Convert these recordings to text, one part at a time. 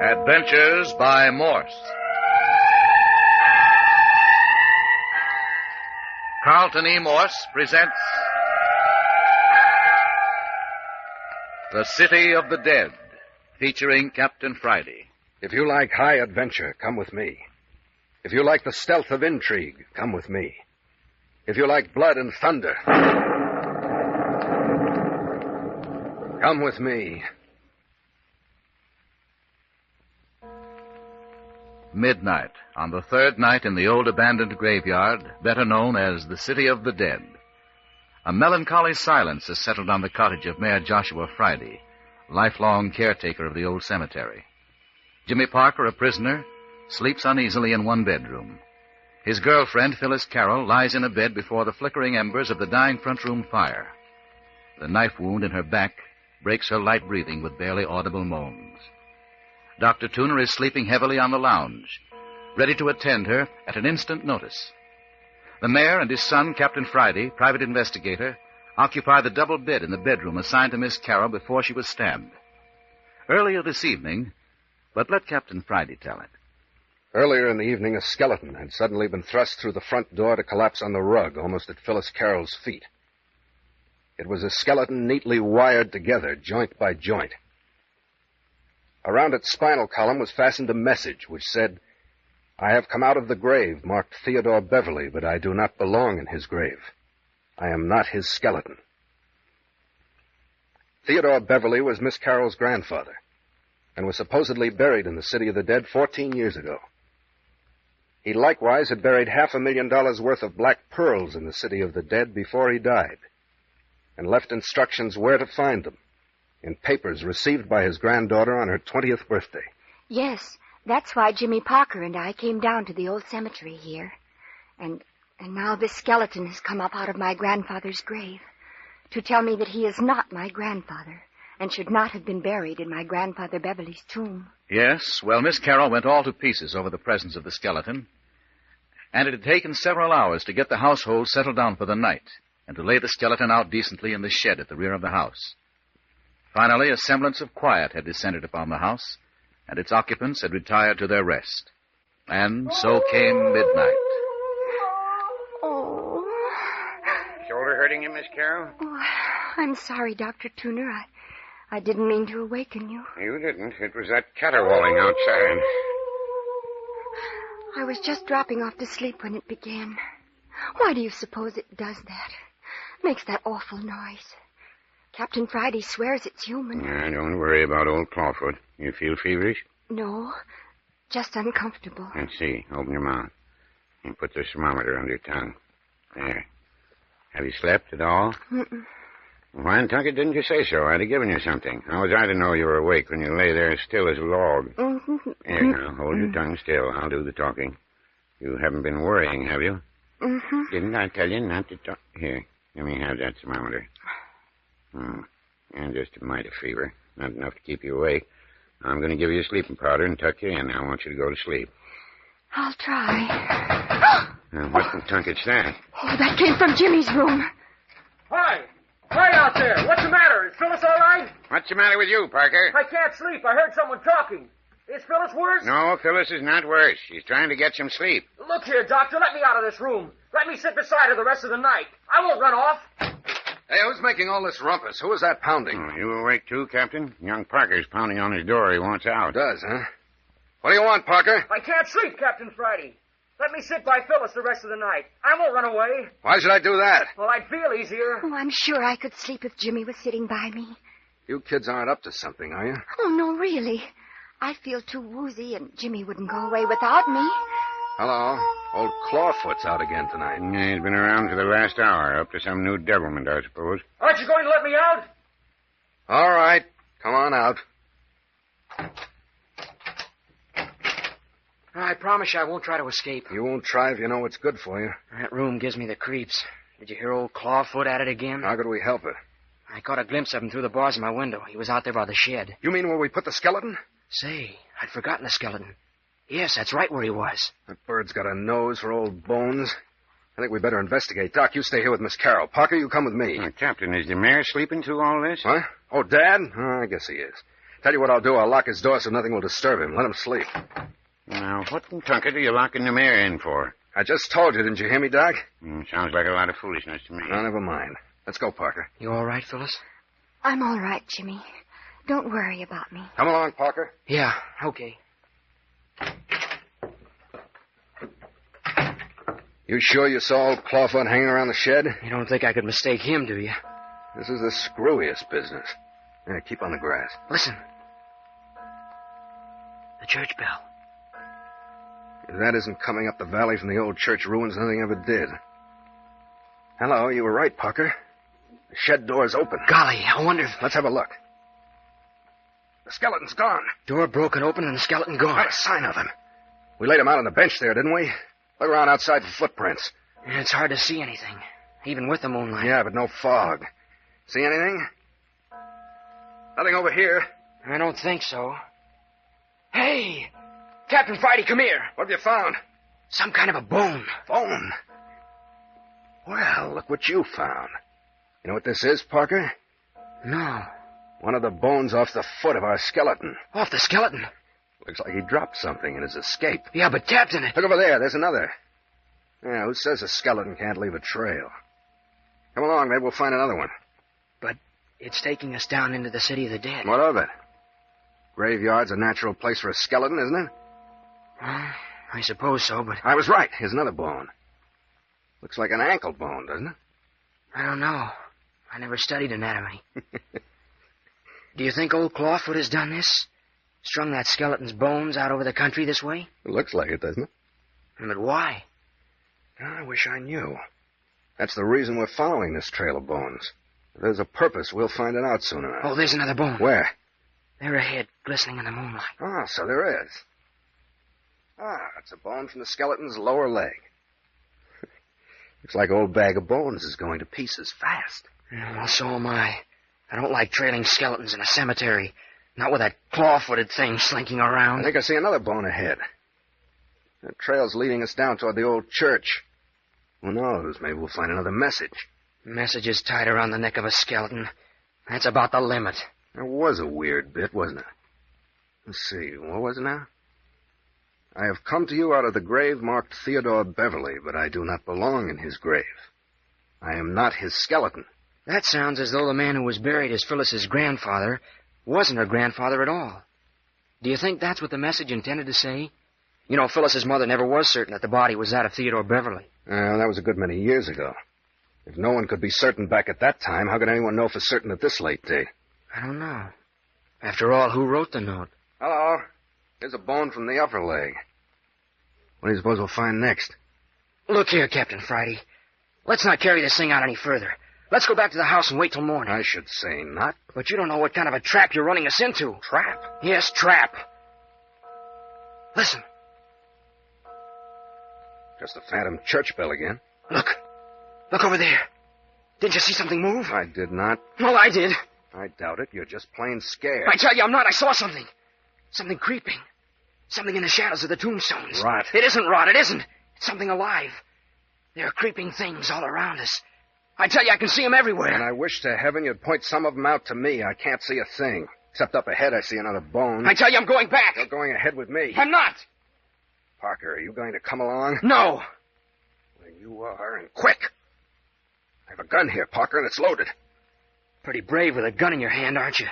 Adventures by Morse. Carlton E. Morse presents The City of the Dead, featuring Captain Friday. If you like high adventure, come with me. If you like the stealth of intrigue, come with me. If you like blood and thunder, come with me. Midnight, on the third night in the old abandoned graveyard, better known as the City of the Dead. A melancholy silence has settled on the cottage of Mayor Joshua Friday, lifelong caretaker of the old cemetery. Jimmy Parker, a prisoner, sleeps uneasily in one bedroom. His girlfriend, Phyllis Carroll, lies in a bed before the flickering embers of the dying front room fire. The knife wound in her back breaks her light breathing with barely audible moans. Dr. Tooner is sleeping heavily on the lounge, ready to attend her at an instant notice. The mayor and his son, Captain Friday, private investigator, occupy the double bed in the bedroom assigned to Miss Carroll before she was stabbed. Earlier this evening, but let Captain Friday tell it. Earlier in the evening, a skeleton had suddenly been thrust through the front door to collapse on the rug, almost at Phyllis Carroll's feet. It was a skeleton neatly wired together, joint by joint. Around its spinal column was fastened a message which said, "I have come out of the grave, marked Theodore Beverly, but I do not belong in his grave. I am not his skeleton." Theodore Beverly was Miss Carroll's grandfather and was supposedly buried in the City of the Dead 14 years ago. He likewise had buried $500,000 worth of black pearls in the City of the Dead before he died and left instructions where to find them in papers received by his granddaughter on her 20th birthday. Yes, that's why Jimmy Parker and I came down to the old cemetery here. And now this skeleton has come up out of my grandfather's grave to tell me that he is not my grandfather and should not have been buried in my grandfather Beverly's tomb. Yes, well, Miss Carroll went all to pieces over the presence of the skeleton, and it had taken several hours to get the household settled down for the night and to lay the skeleton out decently in the shed at the rear of the house. Finally, a semblance of quiet had descended upon the house, and its occupants had retired to their rest. And so came midnight. Oh. Shoulder hurting you, Miss Carroll? Oh, I'm sorry, Dr. Tooner. I didn't mean to awaken you. You didn't. It was that caterwauling outside. I was just dropping off to sleep when it began. Why do you suppose it does that? Makes that awful noise. Captain Friday swears it's human. Don't worry about old Clawfoot. You feel feverish? No, just uncomfortable. Let's see. Open your mouth. And put the thermometer under your tongue. There. Have you slept at all? Mm-mm. Why, Tunkett, didn't you say so? I'd have given you something. How was I to know you were awake when you lay there still as a log? Mm-hmm. Here, now, hold your tongue still. I'll do the talking. You haven't been worrying, have you? Mm-hmm. Didn't I tell you not to talk? Here, let me have that thermometer. And just a mite of fever. Not enough to keep you awake. I'm going to give you a sleeping powder and tuck you in. I want you to go to sleep. I'll try. Now, what in Tunkett's that? Oh, that came from Jimmy's room. Hi! Hi out there! What's the matter? Is Phyllis all right? What's the matter with you, Parker? I can't sleep. I heard someone talking. Is Phyllis worse? No, Phyllis is not worse. She's trying to get some sleep. Look here, Doctor. Let me out of this room. Let me sit beside her the rest of the night. I won't run off. Hey, who's making all this rumpus? Who is that pounding? Oh, you awake too, Captain? Young Parker's pounding on his door. He wants out. Does, huh? What do you want, Parker? I can't sleep, Captain Friday. Let me sit by Phyllis the rest of the night. I won't run away. Why should I do that? Well, I'd feel easier. Oh, I'm sure I could sleep if Jimmy was sitting by me. You kids aren't up to something, are you? Oh, no, really. I feel too woozy, and Jimmy wouldn't go away without me. Hello. Old Clawfoot's out again tonight. Yeah, he's been around for the last hour, up to some new devilment, I suppose. Aren't you going to let me out? All right. Come on out. I promise you I won't try to escape. You won't try if you know what's good for you. That room gives me the creeps. Did you hear old Clawfoot at it again? How could we help it? I caught a glimpse of him through the bars of my window. He was out there by the shed. You mean where we put the skeleton? Say, I'd forgotten the skeleton. Yes, that's right where he was. That bird's got a nose for old bones. I think we better investigate. Doc, you stay here with Miss Carroll. Parker, you come with me. Captain, is the mayor sleeping through all this? What? Oh, Dad? Oh, I guess he is. Tell you what I'll do. I'll lock his door so nothing will disturb him. Let him sleep. Now, what in Tunket are you locking the mayor in for? I just told you, didn't you hear me, Doc? Sounds like a lot of foolishness to me. No, never mind. Let's go, Parker. You all right, Phyllis? I'm all right, Jimmy. Don't worry about me. Come along, Parker. Yeah, okay. You sure you saw old Clawfoot hanging around the shed? You don't think I could mistake him, do you? This is the screwiest business. Yeah, keep on the grass. Listen. The church bell. If that isn't coming up the valley from the old church ruins, nothing ever did. Hello, you were right, Parker. The shed door's open. Golly, I wonder if... Let's have a look. The skeleton's gone. Door broken open and the skeleton gone. Not a sign of him. We laid him out on the bench there, didn't we? Look around outside for footprints. And it's hard to see anything, even with the moonlight. Yeah, but no fog. See anything? Nothing over here. I don't think so. Hey! Captain Friday, come here. What have you found? Some kind of a bone. Bone? Well, look what you found. You know what this is, Parker? No. One of the bones off the foot of our skeleton. Off the skeleton? Looks like he dropped something in his escape. Yeah, but Captain... Look over there. There's another. Yeah, who says a skeleton can't leave a trail? Come along, maybe we'll find another one. But it's taking us down into the city of the dead. What of it? Graveyard's a natural place for a skeleton, isn't it? Well, I suppose so, but... I was right. Here's another bone. Looks like an ankle bone, doesn't it? I don't know. I never studied anatomy. Do you think old Clawfoot has done this? Strung that skeleton's bones out over the country this way? It looks like it, doesn't it? But why? I wish I knew. That's the reason we're following this trail of bones. If there's a purpose, we'll find it out soon enough. Oh, there's another bone. Where? There ahead, glistening in the moonlight. Ah, so there is. It's a bone from the skeleton's lower leg. Looks like old Bag of Bones is going to pieces fast. Well, so am I. I don't like trailing skeletons in a cemetery. Not with that claw-footed thing slinking around. I think I see another bone ahead. That trail's leading us down toward the old church. Who knows? Maybe we'll find another message. Messages tied around the neck of a skeleton. That's about the limit. There was a weird bit, wasn't it? Let's see. What was it now? I have come to you out of the grave marked Theodore Beverly, but I do not belong in his grave. I am not his skeleton. That sounds as though the man who was buried as Phyllis's grandfather wasn't her grandfather at all. Do you think that's what the message intended to say? You know, Phyllis's mother never was certain that the body was that of Theodore Beverly. That was a good many years ago. If no one could be certain back at that time, how could anyone know for certain at this late date? I don't know. After all, who wrote the note? Hello. Here's a bone from the upper leg. What do you suppose we'll find next? Look here, Captain Friday. Let's not carry this thing out any further. Let's go back to the house and wait till morning. I should say not. But you don't know what kind of a trap you're running us into. Trap? Yes, trap. Listen. Just the phantom church bell again. Look. Look over there. Didn't you see something move? I did not. Well, I did. I doubt it. You're just plain scared. I tell you, I'm not. I saw something. Something creeping. Something in the shadows of the tombstones. Rot. It isn't rot. It isn't. It's something alive. There are creeping things all around us. I tell you, I can see them everywhere. And I wish to heaven you'd point some of them out to me. I can't see a thing. Except up ahead, I see another bone. I tell you, I'm going back. You're going ahead with me. I'm not. Parker, are you going to come along? No. Well, you are, and quick. I have a gun here, Parker, and it's loaded. Pretty brave with a gun in your hand, aren't you?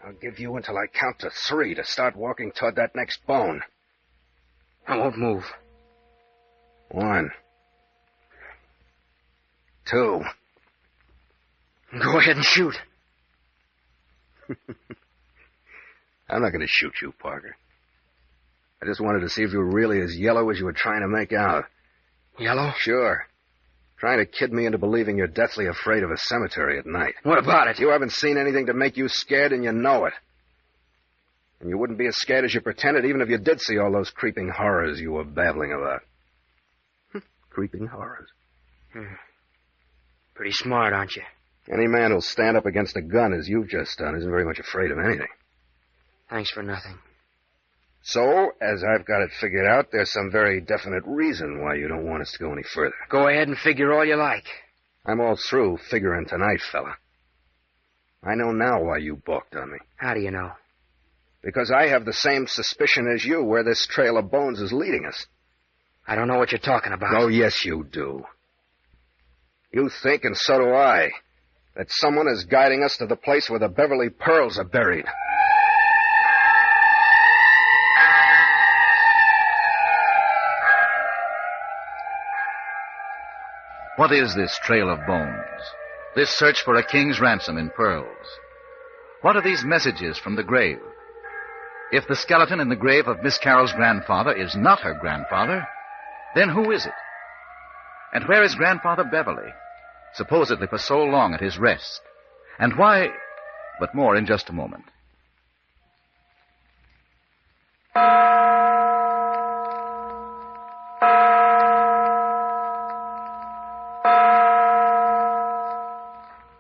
I'll give you until I count to 3 to start walking toward that next bone. I won't move. 1. 2. Go ahead and shoot. I'm not going to shoot you, Parker. I just wanted to see if you were really as yellow as you were trying to make out. Yellow? Sure. Trying to kid me into believing you're deathly afraid of a cemetery at night. What about it? You haven't seen anything to make you scared, and you know it. And you wouldn't be as scared as you pretended, even if you did see all those creeping horrors you were babbling about. Creeping horrors. Pretty smart, aren't you? Any man who'll stand up against a gun, as you've just done, isn't very much afraid of anything. Thanks for nothing. So, as I've got it figured out, there's some very definite reason why you don't want us to go any further. Go ahead and figure all you like. I'm all through figuring tonight, fella. I know now why you balked on me. How do you know? Because I have the same suspicion as you where this trail of bones is leading us. I don't know what you're talking about. Oh, yes, you do. You think, and so do I, that someone is guiding us to the place where the Beverly pearls are buried. What is this trail of bones? This search for a king's ransom in pearls? What are these messages from the grave? If the skeleton in the grave of Miss Carroll's grandfather is not her grandfather, then who is it? And where is Grandfather Beverly, supposedly for so long at his rest? And why... But more in just a moment.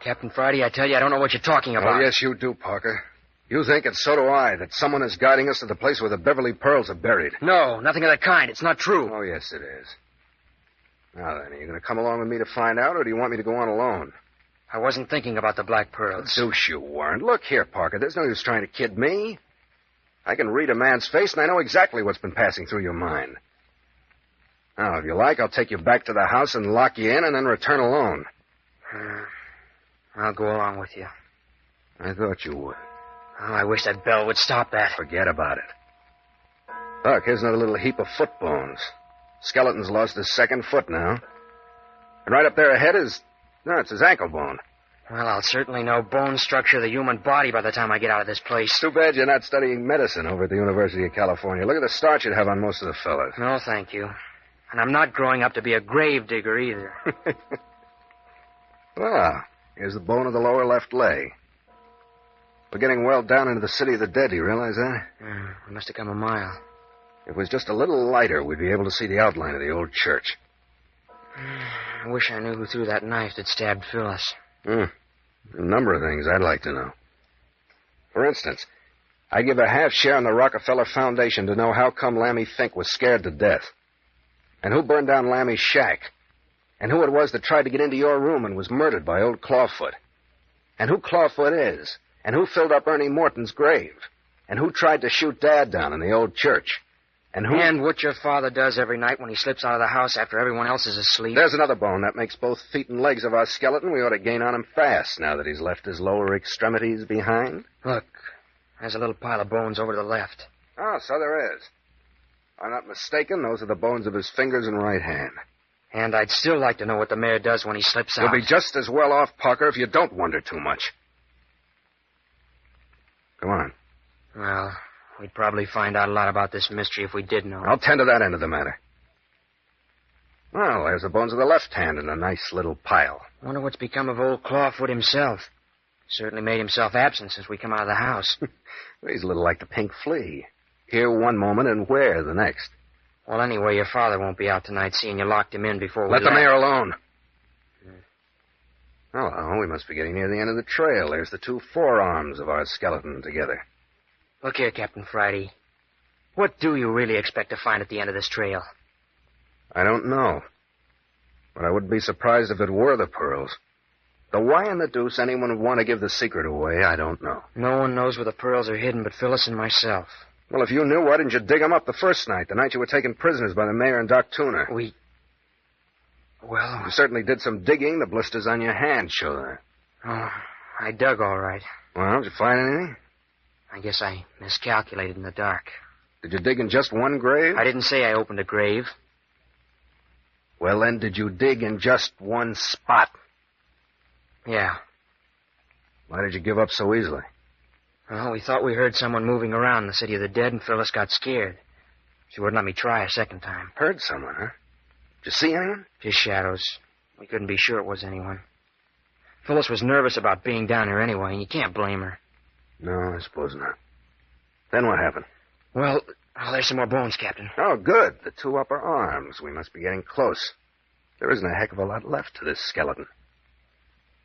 Captain Friday, I tell you, I don't know what you're talking about. Oh, yes, you do, Parker. You think, and so do I, that someone is guiding us to the place where the Beverly pearls are buried. No, nothing of that kind. It's not true. Oh, yes, it is. Now then, are you going to come along with me to find out, or do you want me to go on alone? I wasn't thinking about the black pearls. Deuce you weren't. Look here, Parker, there's no use trying to kid me. I can read a man's face, and I know exactly what's been passing through your mind. Now, if you like, I'll take you back to the house and lock you in and then return alone. I'll go along with you. I thought you would. Oh, I wish that bell would stop that. Forget about it. Look, here's another little heap of foot bones. Skeleton's lost his second foot now. And right up there ahead is... No, it's his ankle bone. Well, I'll certainly know bone structure of the human body by the time I get out of this place. Too bad you're not studying medicine over at the University of California. Look at the starch you'd have on most of the fellas. No, thank you. And I'm not growing up to be a grave digger either. Well, here's the bone of the lower left leg. We're getting well down into the city of the dead, do you realize that? We must have come a mile. If it was just a little lighter, we'd be able to see the outline of the old church. I wish I knew who threw that knife that stabbed Phyllis. A number of things I'd like to know. For instance, I'd give a half share in the Rockefeller Foundation to know how come Lammy Fink was scared to death. And who burned down Lammy's shack. And who it was that tried to get into your room and was murdered by old Clawfoot. And who Clawfoot is. And who filled up Ernie Morton's grave. And who tried to shoot Dad down in the old church. And what your father does every night when he slips out of the house after everyone else is asleep. There's another bone that makes both feet and legs of our skeleton. We ought to gain on him fast now that he's left his lower extremities behind. Look, there's a little pile of bones over to the left. Oh, so there is. If I'm not mistaken, those are the bones of his fingers and right hand. And I'd still like to know what the mayor does when he slips out. You'll be just as well off, Parker, if you don't wonder too much. Come on. Well, we'd probably find out a lot about this mystery if we did know. I'll tend to that end of the matter. Well, there's the bones of the left hand in a nice little pile. Wonder what's become of old Clawfoot himself. Certainly made himself absent since we come out of the house. He's a little like the pink flea. Here one moment and where the next. Well, anyway, your father won't be out tonight, seeing you locked him in before we left. Let the mayor alone. Hmm. We must be getting near the end of the trail. There's the two forearms of our skeleton together. Look here, Captain Friday. What do you really expect to find at the end of this trail? I don't know. But I wouldn't be surprised if it were the pearls. Though why in the deuce anyone would want to give the secret away, I don't know. No one knows where the pearls are hidden but Phyllis and myself. Well, if you knew, why didn't you dig them up the first night, the night you were taken prisoners by the mayor and Doc Tooner? Well... You certainly did some digging. The blisters on your hands show that. Oh, I dug all right. Well, did you find anything? I guess I miscalculated in the dark. Did you dig in just one grave? I didn't say I opened a grave. Well, then, did you dig in just one spot? Yeah. Why did you give up so easily? Well, we thought we heard someone moving around in the city of the dead, and Phyllis got scared. She wouldn't let me try a second time. Heard someone, huh? Did you see anyone? Just shadows. We couldn't be sure it was anyone. Phyllis was nervous about being down here anyway, and you can't blame her. No, I suppose not. Then what happened? Well, there's some more bones, Captain. Oh, good. The two upper arms. We must be getting close. There isn't a heck of a lot left to this skeleton.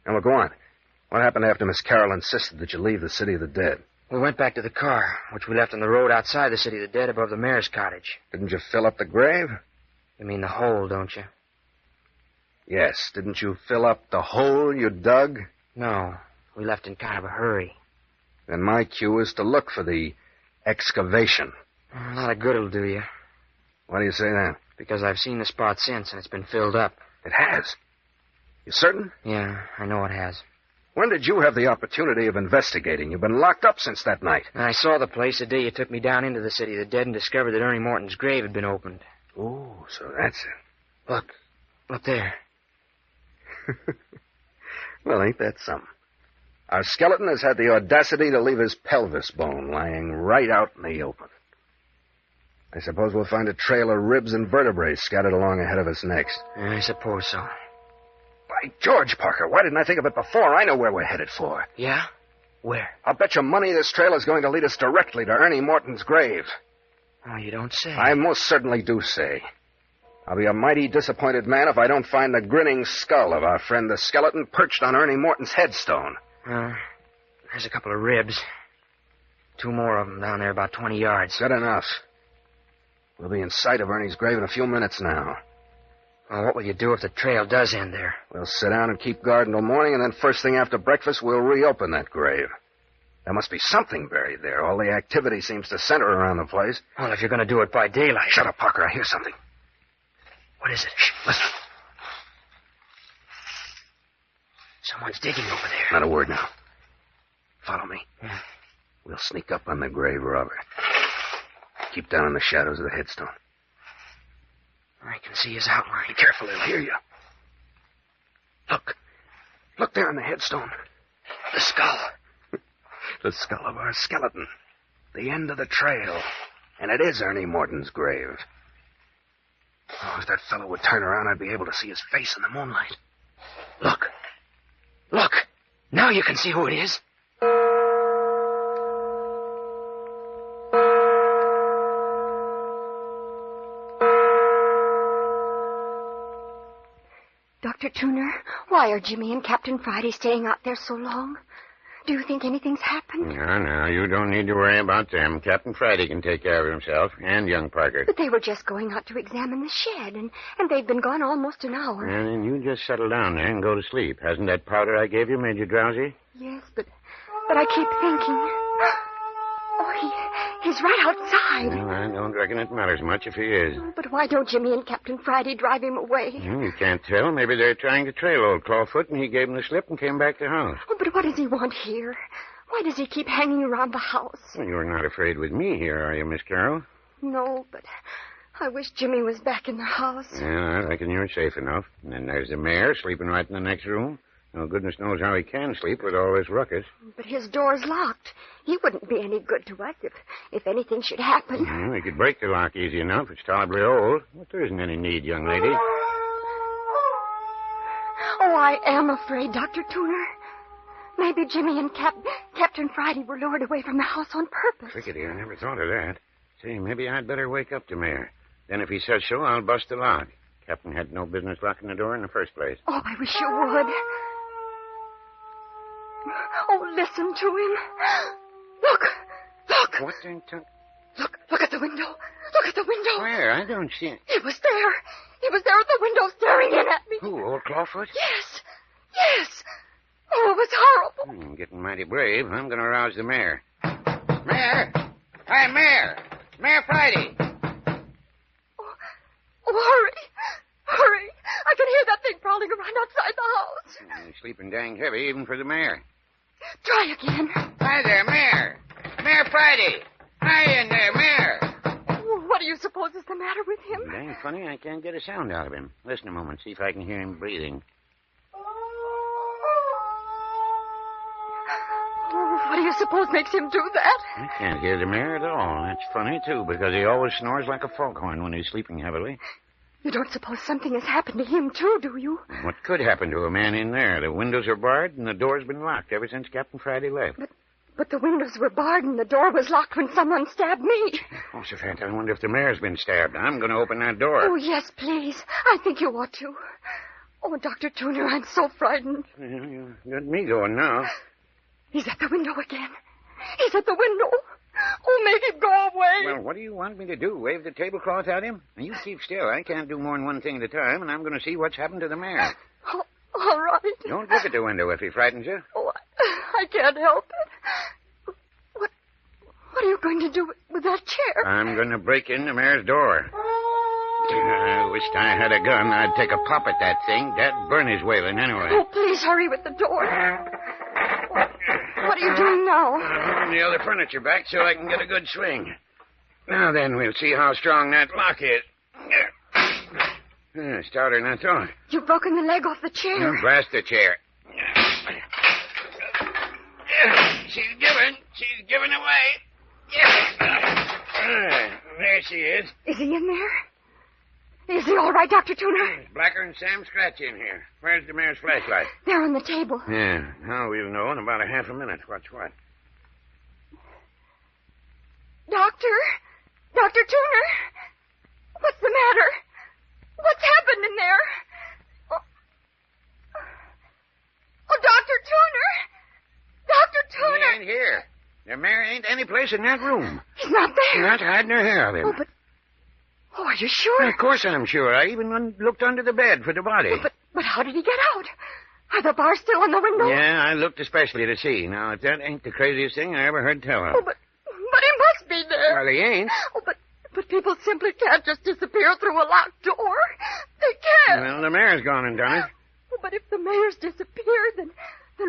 Now, go on. What happened after Miss Carroll insisted that you leave the city of the dead? We went back to the car, which we left on the road outside the city of the dead above the mayor's cottage. Didn't you fill up the grave? You mean the hole, don't you? Yes. Didn't you fill up the hole you dug? No. We left in kind of a hurry. Then my cue is to look for the excavation. A lot of good it'll do you. Why do you say that? Because I've seen the spot since, and it's been filled up. It has. You certain? Yeah, I know it has. When did you have the opportunity of investigating? You've been locked up since that night. And I saw the place the day you took me down into the city of the dead and discovered that Ernie Morton's grave had been opened. Oh, so that's it. Look. Look there. Well, ain't that something? Our skeleton has had the audacity to leave his pelvis bone lying right out in the open. I suppose we'll find a trail of ribs and vertebrae scattered along ahead of us next. I suppose so. By George, Parker, why didn't I think of it before? I know where we're headed for. Yeah? Where? I'll bet you money this trail is going to lead us directly to Ernie Morton's grave. Oh, you don't say. I most certainly do say. I'll be a mighty disappointed man if I don't find the grinning skull of our friend the skeleton perched on Ernie Morton's headstone. There's a couple of ribs. 2 more of them down there about 20 yards. Good enough. We'll be in sight of Ernie's grave in a few minutes now. Well, what will you do if the trail does end there? We'll sit down and keep guard until morning, and then first thing after breakfast, we'll reopen that grave. There must be something buried there. All the activity seems to center around the place. Well, if you're going to do it by daylight... Shut up, Parker. I hear something. What is it? Shh, listen. Someone's digging over there. Not a word now. Follow me. Yeah. We'll sneak up on the grave robber. Keep down in the shadows of the headstone. I can see his outline. Be careful, he'll hear you. Look. Look there on the headstone. The skull. The skull of our skeleton. The end of the trail. And it is Ernie Morton's grave. Oh, if that fellow would turn around, I'd be able to see his face in the moonlight. Look. Look. Now you can see who it is. Dr. Tuner, why are Jimmy and Captain Friday staying out there so long? Do you think anything's happened? No, you don't need to worry about them. Captain Friday can take care of himself, and young Parker. But they were just going out to examine the shed, and they've been gone almost an hour. And then you just settle down there and go to sleep. Hasn't that powder I gave you made you drowsy? Yes, but I keep thinking... Oh, he's right outside. Well, I don't reckon it matters much if he is. Oh, but why don't Jimmy and Captain Friday drive him away? You can't tell. Maybe they're trying to trail old Clawfoot, and he gave him the slip and came back to the house. Oh, but what does he want here? Why does he keep hanging around the house? Well, you're not afraid with me here, are you, Miss Carroll? No, but I wish Jimmy was back in the house. Yeah, I reckon you're safe enough. And then there's the mayor sleeping right in the next room. No goodness knows how he can sleep with all this ruckus. But his door's locked. He wouldn't be any good to us if anything should happen. Well, we could break the lock easy enough. It's tolerably old. But there isn't any need, young lady. Oh, I am afraid, Dr. Tuner. Maybe Jimmy and Captain Friday were lured away from the house on purpose. Crickety, I never thought of that. Say, maybe I'd better wake up the mayor. Then if he says so, I'll bust the lock. Captain had no business locking the door in the first place. Oh, I wish you would. Oh, listen to him. Look. What in t- Look at the window. Look at the window. Where? I don't see it. He was there. He was there at the window staring in at me. Who, old Clawfoot? Yes. Oh, it was horrible. Getting mighty brave. I'm going to rouse the mayor. Mayor! Hi, Mayor! Mayor Friday! Oh, hurry. I can hear that thing prowling around outside the house. He's sleeping dang heavy, even for the mayor. Try again. Hi there, Mayor! Mayor Friday! Hi in there, Mayor! Oh, what do you suppose is the matter with him? Dang funny, I can't get a sound out of him. Listen a moment, see if I can hear him breathing. Oh, what do you suppose makes him do that? I can't hear the mayor at all. That's funny, too, because he always snores like a foghorn when he's sleeping heavily. You don't suppose something has happened to him, too, do you? What could happen to a man in there? The windows are barred and the door's been locked ever since Captain Friday left. But the windows were barred and the door was locked when someone stabbed me. Oh, Savant, I wonder if the mayor's been stabbed. I'm going to open that door. Oh, yes, please. I think you ought to. Oh, Dr. Tuner, I'm so frightened. You got me going now. He's at the window again. He's at the window. Oh, make him go away. Well, what do you want me to do? Wave the tablecloth at him? Now, you keep still. I can't do more than one thing at a time, and I'm going to see what's happened to the mayor. Oh, all right. Don't look at the window if he frightens you. Oh, I can't help it. What are you going to do with that chair? I'm going to break in the mayor's door. I wished I had a gun. I'd take a pop at that thing. That'd burn his wailing anyway. Oh, please hurry with the door. What are you doing now? I'm moving the other furniture back so I can get a good swing. Now then, we'll see how strong that lock is. Stouter than I thought. You've broken the leg off the chair. Blast the chair. She's giving away. There she is. Is he in there? Is he all right, Dr. Tuner? It's blacker than Sam Scratch in here. Where's the mayor's flashlight? They're on the table. Yeah, now we'll know in about a half a minute what's what. Dr. Tuner? What's the matter? What's happened in there? Oh, Dr. Tuner! Dr. Tuner! He ain't here. The mayor ain't any place in that room. He's not there. Not hiding her hair of him. Oh, but... Oh, are you sure? Of course I'm sure. I even looked under the bed for the body. Oh, but how did he get out? Are the bars still on the window? Yeah, I looked especially to see. Now, if that ain't the craziest thing I ever heard tell of. Oh, but he must be there. Well, he ain't. Oh, but people simply can't just disappear through a locked door. They can't. Well, the mayor's gone and done it. Oh, but if the mayor's disappeared, then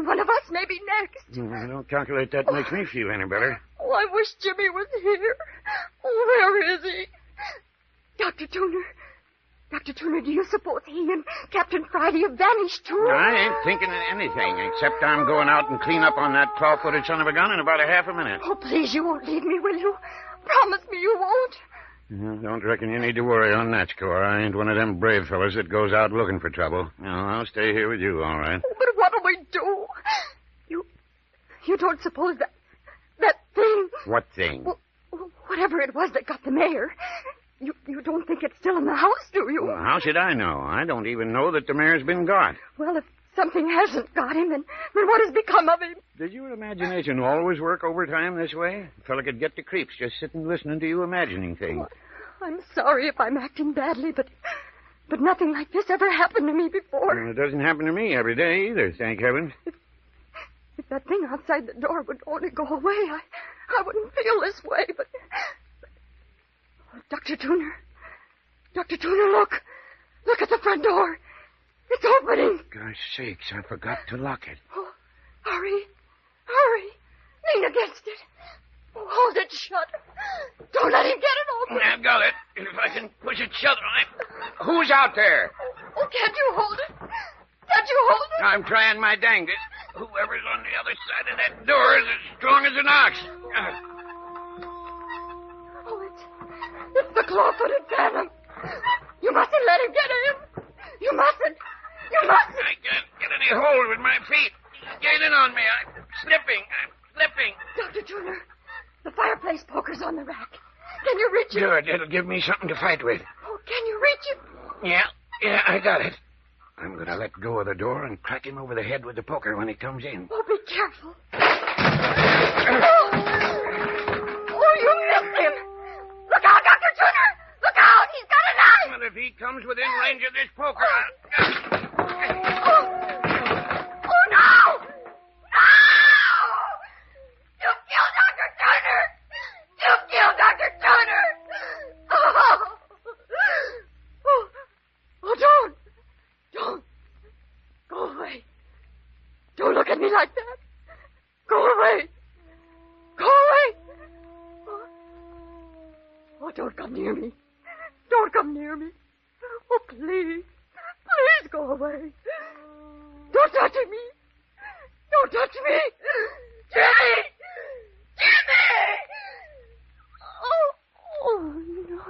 one of us may be next. I don't calculate that makes me feel any better. Oh, I wish Jimmy was here. Oh, where is he? Dr. Tuner, do you suppose he and Captain Friday have vanished, too? I ain't thinking of anything, except I'm going out and clean up on that claw-footed son of a gun in about a half a minute. Oh, please, you won't leave me, will you? Promise me you won't. Don't reckon you need to worry on that score. I ain't one of them brave fellas that goes out looking for trouble. No, I'll stay here with you, all right. Oh, but what'll we do? You don't suppose that thing... What thing? Well, whatever it was that got the mayor... You don't think it's still in the house, do you? Well, how should I know? I don't even know that the mayor's been got. Well, if something hasn't got him, then what has become of him? Does your imagination always work overtime this way? A fella could get the creeps just sitting listening to you imagining things. Oh, I'm sorry if I'm acting badly, but nothing like this ever happened to me before. Well, it doesn't happen to me every day either, thank heavens. If that thing outside the door would only go away, I wouldn't feel this way, but... Dr. Tuner, look. Look at the front door. It's opening. Gosh sakes, I forgot to lock it. Oh, hurry. Lean against it. Oh, hold it shut. Don't let him get it open. I've got it. If I can push it shut, Who's out there? Oh, can't you hold it? Can't you hold it? I'm trying my dangest. Whoever's on the other side of that door is as strong as an ox. Oh, it's the claw-footed phantom. You mustn't let him get in. You mustn't. I can't get any hold with my feet. He's gaining on me. I'm slipping. Dr. Tuner, the fireplace poker's on the rack. Can you reach it? Good. It'll give me something to fight with. Oh, can you reach it? Yeah, I got it. I'm going to let go of the door and crack him over the head with the poker when he comes in. Oh, be careful. Oh, you missed him. Look out, Dr. Tuner. Look out. He's got a knife. Well, if he comes within range of this poker, Oh, no. No! You killed Dr. Tuner. You killed Dr. Tuner. Oh, don't. Go away. Don't look at me like that. Go away. Oh, don't come near me. Oh, please. Please go away. Don't touch me. Jimmy! Oh, no.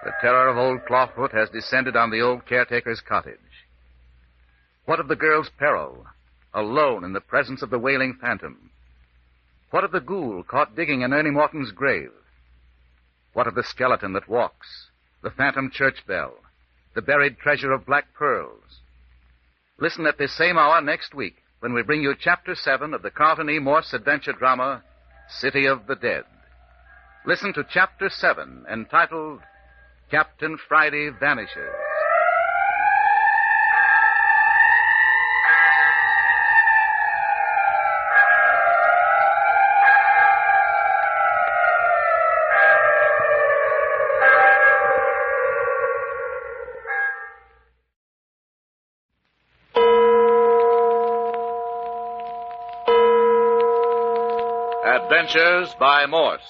The terror of old Clawfoot has descended on the old caretaker's cottage. What of the girl's peril? alone in the presence of the wailing phantom? What of the ghoul caught digging in Ernie Morton's grave? What of the skeleton that walks, the phantom church bell, the buried treasure of black pearls? Listen at this same hour next week when we bring you Chapter 7 of the Carlton E. Morse adventure drama, City of the Dead. Listen to Chapter 7, entitled Captain Friday Vanishes. Adventures by Morse.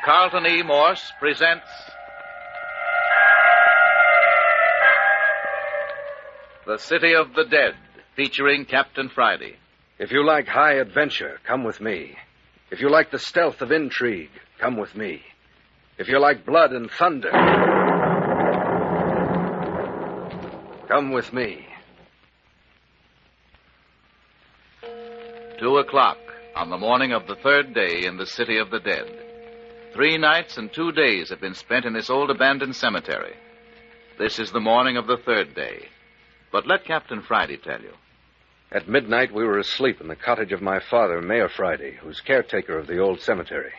Carlton E. Morse presents The City of the Dead, featuring Captain Friday. If you like high adventure, come with me. If you like the stealth of intrigue, come with me. If you like blood and thunder, come with me. 2 o'clock on the morning of the third day in the City of the Dead. 3 nights and 2 days have been spent in this old abandoned cemetery. This is the morning of the third day. But let Captain Friday tell you. At midnight, we were asleep in the cottage of my father, Mayor Friday, who's caretaker of the old cemetery.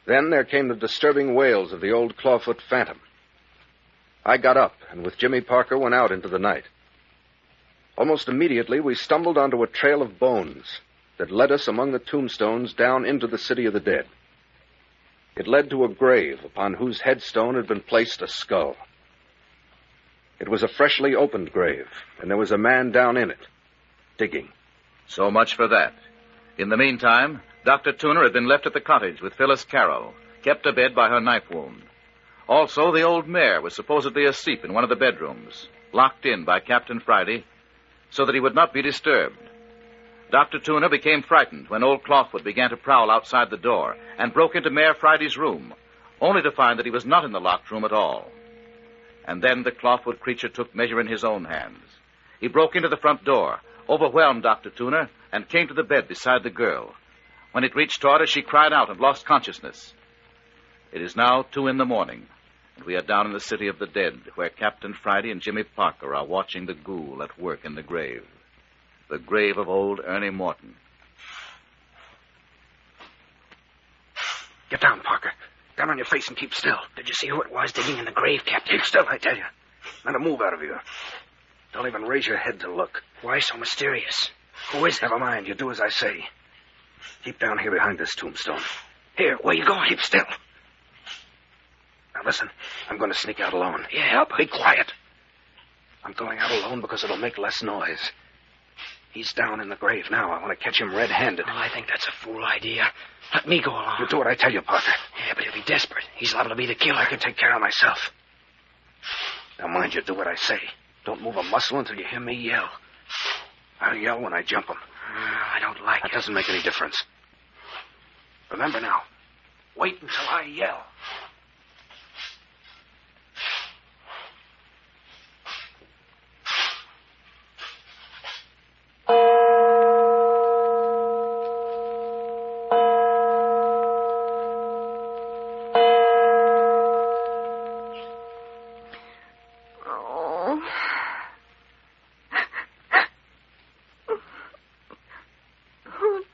Then there came the disturbing wails of the old clawfoot phantom. I got up, and with Jimmy Parker went out into the night. Almost immediately, we stumbled onto a trail of bones that led us among the tombstones down into the City of the Dead. It led to a grave upon whose headstone had been placed a skull. It was a freshly opened grave, and there was a man down in it, digging. So much for that. In the meantime, Dr. Tooner had been left at the cottage with Phyllis Carroll, kept abed by her knife wound. Also, the old mare was supposedly asleep in one of the bedrooms, locked in by Captain Friday, so that he would not be disturbed. Dr. Tooner became frightened when old Clawfoot began to prowl outside the door and broke into Mayor Friday's room, only to find that he was not in the locked room at all. And then the Clawfoot creature took measure in his own hands. He broke into the front door, overwhelmed Dr. Tooner, and came to the bed beside the girl. When it reached toward her, she cried out and lost consciousness. It is now 2 a.m, and we are down in the City of the Dead, where Captain Friday and Jimmy Parker are watching the ghoul at work in the grave. The grave of old Ernie Morton. Get down, Parker. Down on your face and keep still. Did you see who it was digging in the grave, Captain? Keep still, I tell you. Not a move out of you. Don't even raise your head to look. Why so mysterious? Who is it? Never mind. You do as I say. Keep down here behind this tombstone. Here, where you going? Keep still. Now listen, I'm going to sneak out alone. Yeah, but... Be quiet. I'm going out alone because it'll make less noise. He's down in the grave now. I want to catch him red-handed. Oh, I think that's a fool idea. Let me go along. You do what I tell you, Parker. Yeah, but he'll be desperate. He's liable to be the killer. I can take care of myself. Now mind you, do what I say. Don't move a muscle until you hear me yell. I'll yell when I jump him. I don't like it. That doesn't make any difference. Remember now, wait until I yell.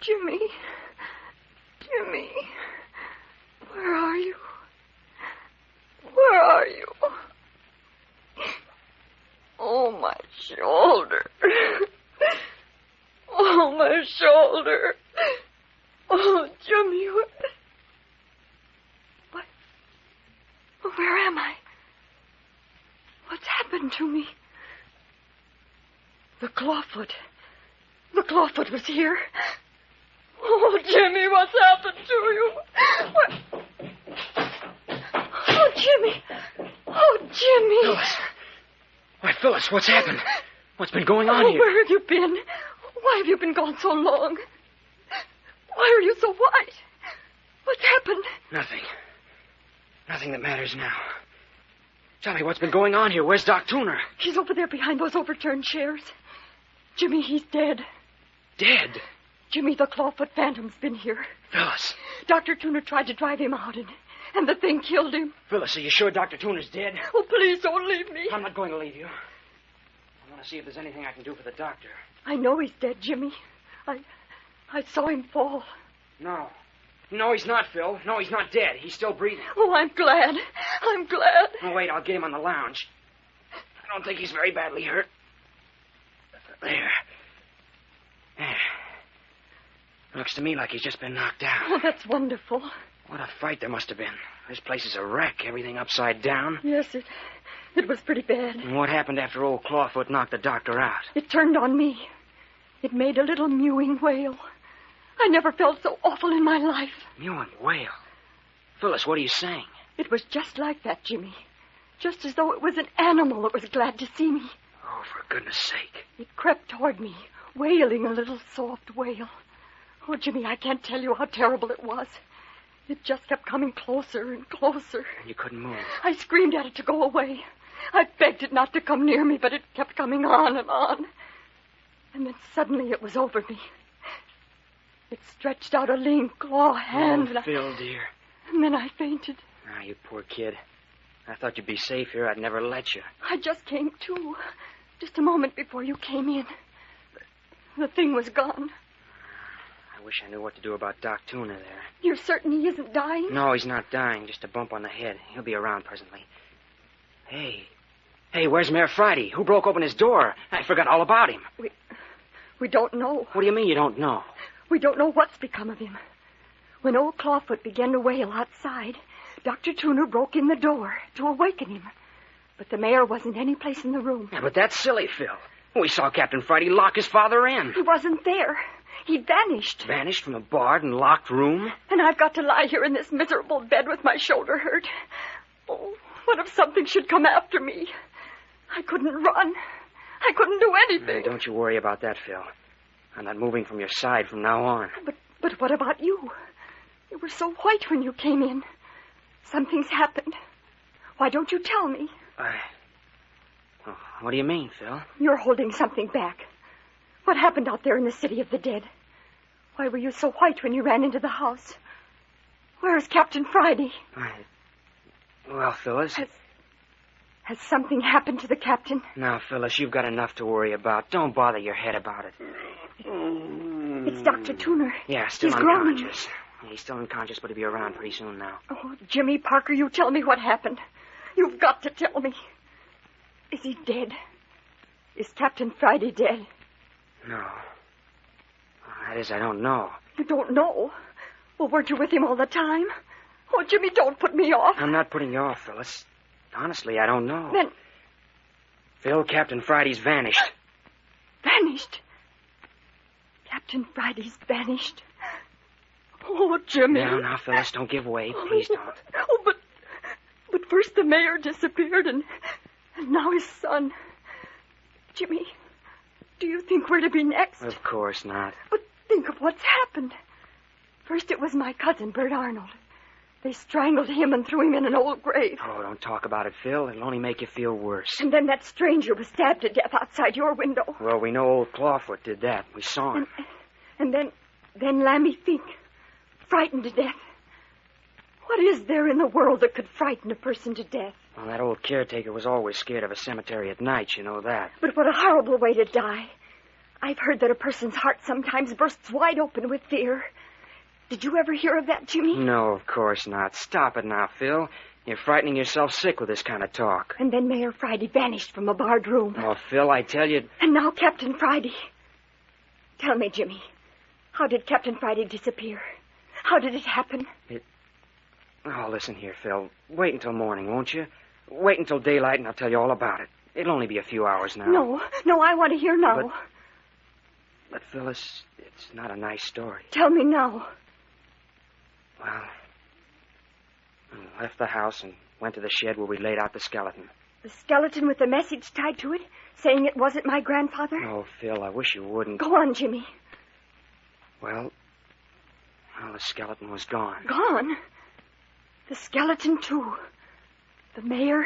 Jimmy. Jimmy. Where are you? Where are you? Oh, my shoulder. Oh, my shoulder. Oh, Jimmy. What? Where am I? What's happened to me? The clawfoot. The clawfoot was here. Oh, Jimmy, what's happened to you? What? Oh, Jimmy. Oh, Jimmy. Phyllis. Why, Phyllis, what's happened? What's been going on here? Where have you been? Why have you been gone so long? Why are you so white? What's happened? Nothing. Nothing that matters now. Tell me what's been going on here. Where's Doc Tooner? He's over there behind those overturned chairs. Jimmy, he's dead. Dead? Jimmy, the Clawfoot Phantom's been here. Phyllis. Dr. Tooner tried to drive him out, and the thing killed him. Phyllis, are you sure Dr. Tooner's dead? Oh, please don't leave me. I'm not going to leave you. I want to see if there's anything I can do for the doctor. I know he's dead, Jimmy. I saw him fall. No. No, he's not, Phil. No, he's not dead. He's still breathing. Oh, I'm glad. I'm glad. Oh, wait, I'll get him on the lounge. I don't think he's very badly hurt. There. Looks to me like he's just been knocked out. Oh, that's wonderful. What a fight there must have been. This place is a wreck. Everything upside down. Yes, it was pretty bad. And what happened after old Clawfoot knocked the doctor out? It turned on me. It made a little mewing wail. I never felt so awful in my life. Mewing wail? Phyllis, what are you saying? It was just like that, Jimmy. Just as though it was an animal that was glad to see me. Oh, for goodness sake. It crept toward me, wailing a little soft wail. Oh, Jimmy, I can't tell you how terrible it was. It just kept coming closer and closer. And you couldn't move. I screamed at it to go away. I begged it not to come near me, but it kept coming on and on. And then suddenly it was over me. It stretched out a lean claw hand. Oh, Phil, dear. And then I fainted. Ah, you poor kid. I thought you'd be safe here. I'd never let you. I just came to. Just a moment before you came in. The thing was gone. I wish I knew what to do about Doc Tooner there. You're certain he isn't dying? No, he's not dying. Just a bump on the head. He'll be around presently. Hey, where's Mayor Friday? Who broke open his door? I forgot all about him. We don't know. What do you mean you don't know? We don't know what's become of him. When old Clawfoot began to wail outside, Dr. Tooner broke in the door to awaken him. But the mayor wasn't any place in the room. Yeah, but that's silly, Phil. We saw Captain Friday lock his father in. He wasn't there. He vanished. Vanished from a barred and locked room? And I've got to lie here in this miserable bed with my shoulder hurt. Oh, what if something should come after me? I couldn't run. I couldn't do anything. Don't you worry about that, Phil. I'm not moving from your side from now on. But what about you? You were so white when you came in. Something's happened. Why don't you tell me? Oh, what do you mean, Phil? You're holding something back. What happened out there in the city of the dead? Why were you so white when you ran into the house? Where's Captain Friday? Well, Phyllis... Has something happened to the captain? Now, Phyllis, you've got enough to worry about. Don't bother your head about it. It's Dr. Tooner. Yeah, still He's unconscious. groaning. He's still unconscious, but he'll be around pretty soon now. Oh, Jimmy Parker, you tell me what happened. You've got to tell me. Is he dead? Is Captain Friday dead? No. That is, I don't know. You don't know? Well, weren't you with him all the time? Oh, Jimmy, don't put me off. I'm not putting you off, Phyllis. Honestly, I don't know. Then... Phil, Captain Friday's vanished. Vanished? Captain Friday's vanished. Oh, Jimmy. Now, Phyllis, don't give way. Please don't. Oh, but first the mayor disappeared, and now his son. Jimmy, do you think we're to be next? Of course not. But think of what's happened. First it was my cousin, Bert Arnold. They strangled him and threw him in an old grave. Oh, don't talk about it, Phil. It'll only make you feel worse. And then that stranger was stabbed to death outside your window. Well, we know old Clawfoot did that. We saw him. And then Lammy Fink, frightened to death. What is there in the world that could frighten a person to death? Well, that old caretaker was always scared of a cemetery at night, you know that. But what a horrible way to die. I've heard that a person's heart sometimes bursts wide open with fear. Did you ever hear of that, Jimmy? No, of course not. Stop it now, Phil. You're frightening yourself sick with this kind of talk. And then Mayor Friday vanished from a barred room. Oh, Phil, I tell you... And now Captain Friday. Tell me, Jimmy, how did Captain Friday disappear? How did it happen? Oh, listen here, Phil. Wait until morning, won't you? Wait until daylight and I'll tell you all about it. It'll only be a few hours now. No, I want to hear now. But Phyllis, it's not a nice story. Tell me now. Well, I left the house and went to the shed where we laid out the skeleton. The skeleton with the message tied to it, saying it wasn't my grandfather? Oh, Phil, I wish you wouldn't. Go on, Jimmy. Well, the skeleton was gone. Gone? The skeleton, too. The mayor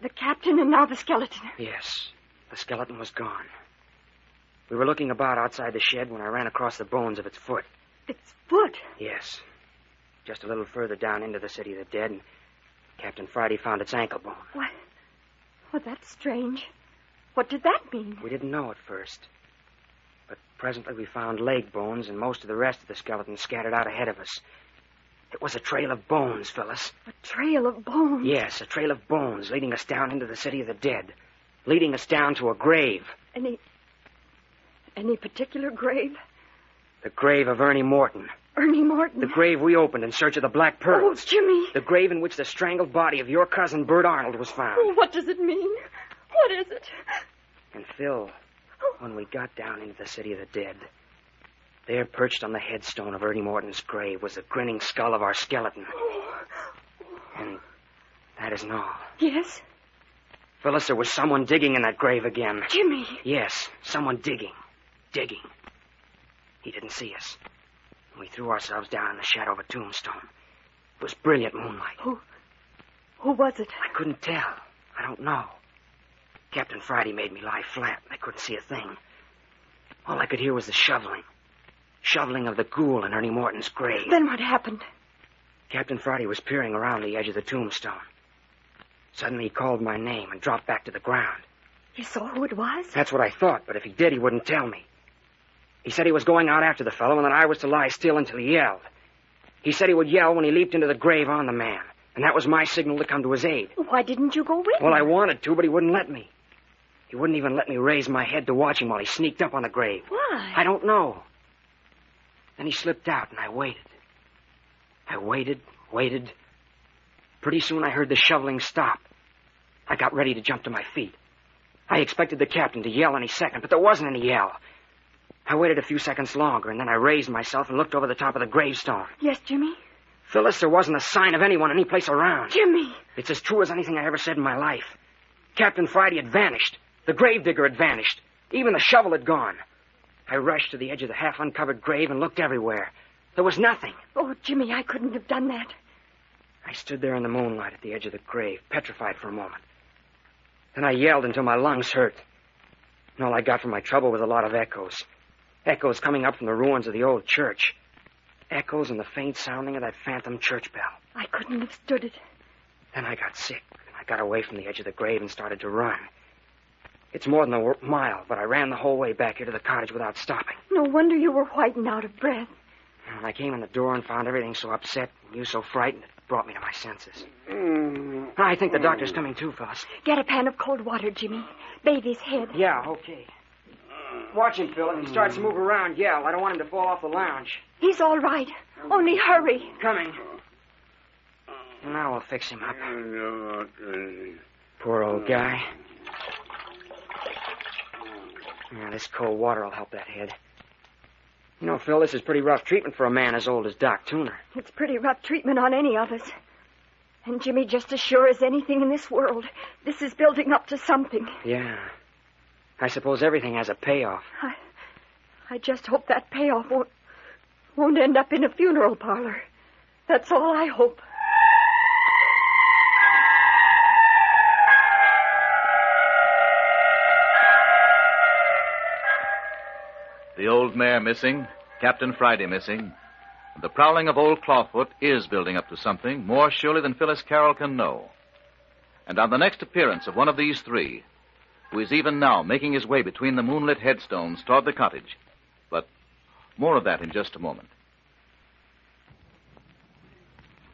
The captain and now the skeleton. Yes, the skeleton was gone. We were looking about outside the shed when I ran across the bones of its foot. Its foot? Yes. Just a little further down into the city of the dead, and Captain Friday found its ankle bone. What? Well, that's strange. What did that mean? We didn't know at first. But presently we found leg bones and most of the rest of the skeleton scattered out ahead of us. It was a trail of bones, Phyllis. A trail of bones? Yes, a trail of bones leading us down into the city of the dead. Leading us down to a grave. Any particular grave? The grave of Ernie Morton. Ernie Morton? The grave we opened in search of the Black Pearl. Oh, Jimmy. The grave in which the strangled body of your cousin Bert Arnold was found. Oh, what does it mean? What is it? And Phil, when we got down into the city of the dead, there perched on the headstone of Ernie Morton's grave was the grinning skull of our skeleton. And that isn't all. Yes? Phyllis, there was someone digging in that grave again. Jimmy. Yes, someone digging. Digging. He didn't see us. We threw ourselves down in the shadow of a tombstone. It was brilliant moonlight. Who was it? I couldn't tell. I don't know. Captain Friday made me lie flat. I couldn't see a thing. All I could hear was the shoveling. Shoveling of the ghoul in Ernie Morton's grave. Then what happened? Captain Friday was peering around the edge of the tombstone. Suddenly he called my name and dropped back to the ground. You saw who it was? That's what I thought, but if he did, he wouldn't tell me. He said he was going out after the fellow and that I was to lie still until he yelled. He said he would yell when he leaped into the grave on the man, and that was my signal to come to his aid. Why didn't you go with him? Well, I wanted to, but he wouldn't let me. He wouldn't even let me raise my head to watch him while he sneaked up on the grave. Why? I don't know. Then he slipped out, and I waited. I waited. Pretty soon I heard the shoveling stop. I got ready to jump to my feet. I expected the captain to yell any second, but there wasn't any yell. I waited a few seconds longer, and then I raised myself and looked over the top of the gravestone. Yes, Jimmy? Phyllis, there wasn't a sign of anyone any place around. Jimmy! It's as true as anything I ever said in my life. Captain Friday had vanished. The gravedigger had vanished. Even the shovel had gone. I rushed to the edge of the half-uncovered grave and looked everywhere. There was nothing. Oh, Jimmy, I couldn't have done that. I stood there in the moonlight at the edge of the grave, petrified for a moment. Then I yelled until my lungs hurt. And all I got for my trouble was a lot of echoes. Echoes coming up from the ruins of the old church. Echoes and the faint sounding of that phantom church bell. I couldn't have stood it. Then I got sick, and I got away from the edge of the grave and started to run. It's more than a mile, but I ran the whole way back here to the cottage without stopping. No wonder you were white and out of breath. And when I came in the door and found everything so upset and you so frightened, it brought me to my senses. I think the doctor's coming too, Phyllis. Get a pan of cold water, Jimmy. Bathe his head. Yeah, okay. Watch him, Phil. If he starts to move around, yell. I don't want him to fall off the lounge. He's all right. Only hurry. Coming. Now we'll fix him up. Poor old guy. Yeah, this cold water will help that head. You know, Phil, this is pretty rough treatment for a man as old as Doc Tooner. It's pretty rough treatment on any of us. And, Jimmy, just as sure as anything in this world, this is building up to something. Yeah. I suppose everything has a payoff. I just hope that payoff won't end up in a funeral parlor. That's all I hope. The old mare missing, Captain Friday missing. The prowling of old Clawfoot is building up to something more surely than Phyllis Carroll can know. And on the next appearance of one of these three, who is even now making his way between the moonlit headstones toward the cottage. But more of that in just a moment.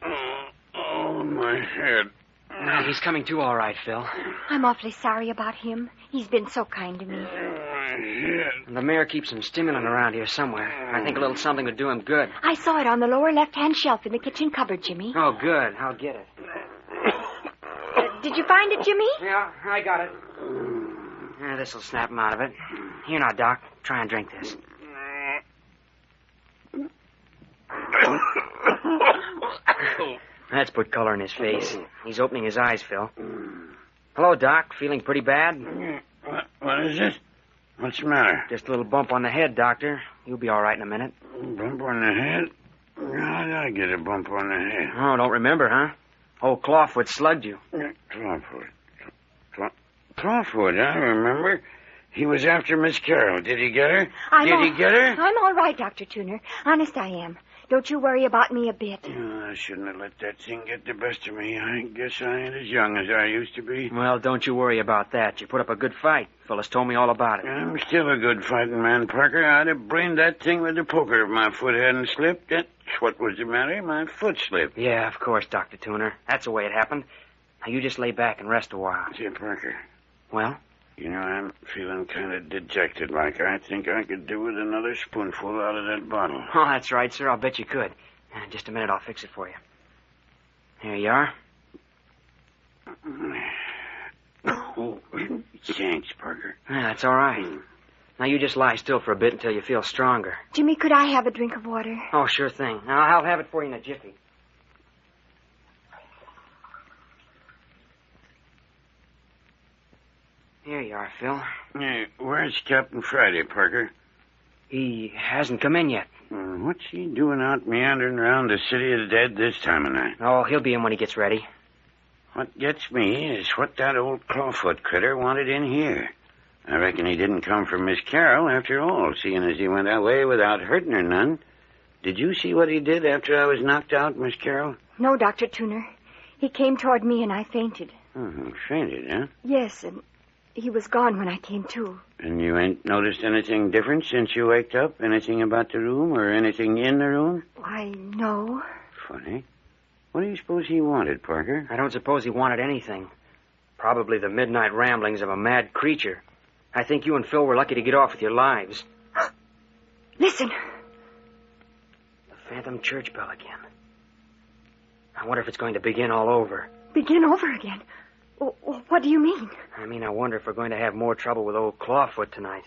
Oh, my head. Now, he's coming to all right, Phil. I'm awfully sorry about him. He's been so kind to me. And the mayor keeps some stimulant around here somewhere. I think a little something would do him good. I saw it on the lower left-hand shelf in the kitchen cupboard, Jimmy. Oh, good. I'll get it. Did you find it, Jimmy? Yeah, I got it. This'll snap him out of it. Here now, Doc. Try and drink this. That's put color in his face. He's opening his eyes, Phil. Hello, Doc. Feeling pretty bad? What is it? What's the matter? Just a little bump on the head, Doctor. You'll be all right in a minute. Bump on the head? How did I get a bump on the head? Oh, don't remember, huh? Old Clawfoot slugged you. Clawfoot. Clawfoot, I remember. He was after Miss Carroll. Did he get her? Did he get her? I'm all right, Dr. Tuner. Honest, I am. Don't you worry about me a bit. Oh, I shouldn't have let that thing get the best of me. I guess I ain't as young as I used to be. Well, don't you worry about that. You put up a good fight. Phyllis told me all about it. I'm still a good fighting man, Parker. I'd have brained that thing with the poker if my foot hadn't slipped. That's what was the matter. My foot slipped. Yeah, of course, Dr. Tuner. That's the way it happened. Now, you just lay back and rest a while. See, Parker. Well? You know, I'm feeling kind of dejected like. I think I could do with another spoonful out of that bottle. Oh, that's right, sir. I'll bet you could. Just a minute, I'll fix it for you. Here you are. Oh, thanks, Parker. Yeah, that's all right. Now, you just lie still for a bit until you feel stronger. Jimmy, could I have a drink of water? Oh, sure thing. Now, I'll have it for you in a jiffy. Here you are, Phil. Hey, where's Captain Friday, Parker? He hasn't come in yet. What's he doing out meandering around the city of the dead this time of night? Oh, he'll be in when he gets ready. What gets me is what that old clawfoot critter wanted in here. I reckon he didn't come for Miss Carroll after all, seeing as he went away without hurting her none. Did you see what he did after I was knocked out, Miss Carroll? No, Dr. Tuner. He came toward me and I fainted. Oh, fainted, huh? Yes, and he was gone when I came to. And you ain't noticed anything different since you waked up? Anything about the room or anything in the room? Why, no. Funny. What do you suppose he wanted, Parker? I don't suppose he wanted anything. Probably the midnight ramblings of a mad creature. I think you and Phil were lucky to get off with your lives. Listen. The phantom church bell again. I wonder if it's going to begin all over. Begin over again? What do you mean? I mean, I wonder if we're going to have more trouble with old Clawfoot tonight.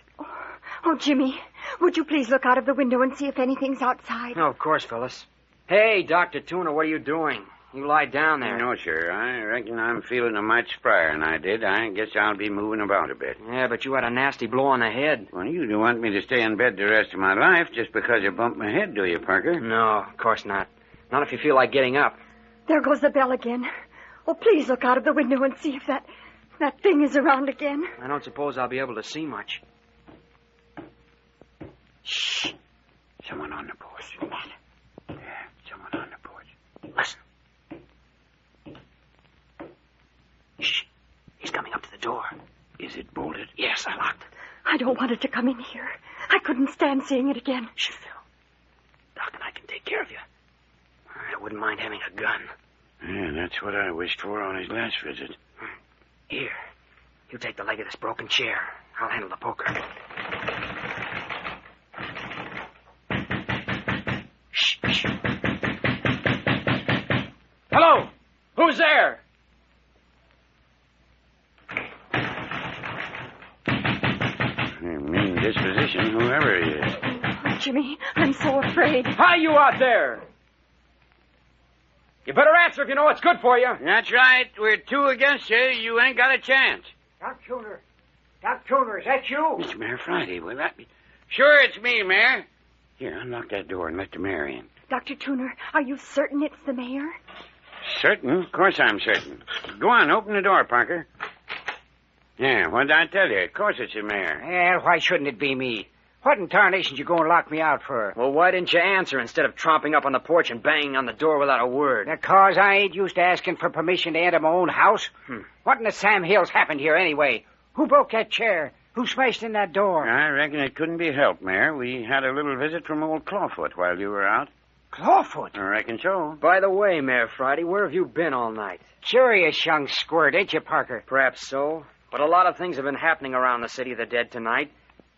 Oh, Jimmy, would you please look out of the window and see if anything's outside? Oh, of course, Phyllis. Hey, Dr. Tuner, what are you doing? You lie down there. No, sir. I reckon I'm feeling a mite sprier than I did. I guess I'll be moving about a bit. Yeah, but you had a nasty blow on the head. Well, you don't want me to stay in bed the rest of my life just because you bumped my head, do you, Parker? No, of course not. Not if you feel like getting up. There goes the bell again. Oh, please look out of the window and see if that thing is around again. I don't suppose I'll be able to see much. Shh. Someone on the porch. Yeah, someone on the porch. Listen. Shh. He's coming up to the door. Is it bolted? Yes, I locked it. I don't want it to come in here. I couldn't stand seeing it again. Shh, Phil. Doc and I can take care of you. I wouldn't mind having a gun. Yeah, that's what I wished for on his last visit. Here. You take the leg of this broken chair. I'll handle the poker. Shh, shh. Hello! Who's there? Mean disposition, whoever he is. Oh, Jimmy, I'm so afraid. Hi, you out there! You better answer if you know what's good for you. That's right. We're two against you. You ain't got a chance. Doc Tuner, is that you? It's Mayor Friday. Will that be? Sure, it's me, Mayor. Here, unlock that door and let the mayor in. Dr. Tuner, are you certain it's the mayor? Certain? Of course I'm certain. Go on, open the door, Parker. Yeah, what did I tell you? Of course it's the mayor. Well, why shouldn't it be me? What in tarnation's you going to lock me out for? Well, why didn't you answer instead of tromping up on the porch and banging on the door without a word? Because I ain't used to asking for permission to enter my own house. What in the Sam Hills happened here anyway? Who broke that chair? Who smashed in that door? I reckon it couldn't be helped, Mayor. We had a little visit from old Clawfoot while you were out. Clawfoot? I reckon so. By the way, Mayor Friday, where have you been all night? Curious young squirt, ain't you, Parker? Perhaps so, but a lot of things have been happening around the city of the dead tonight.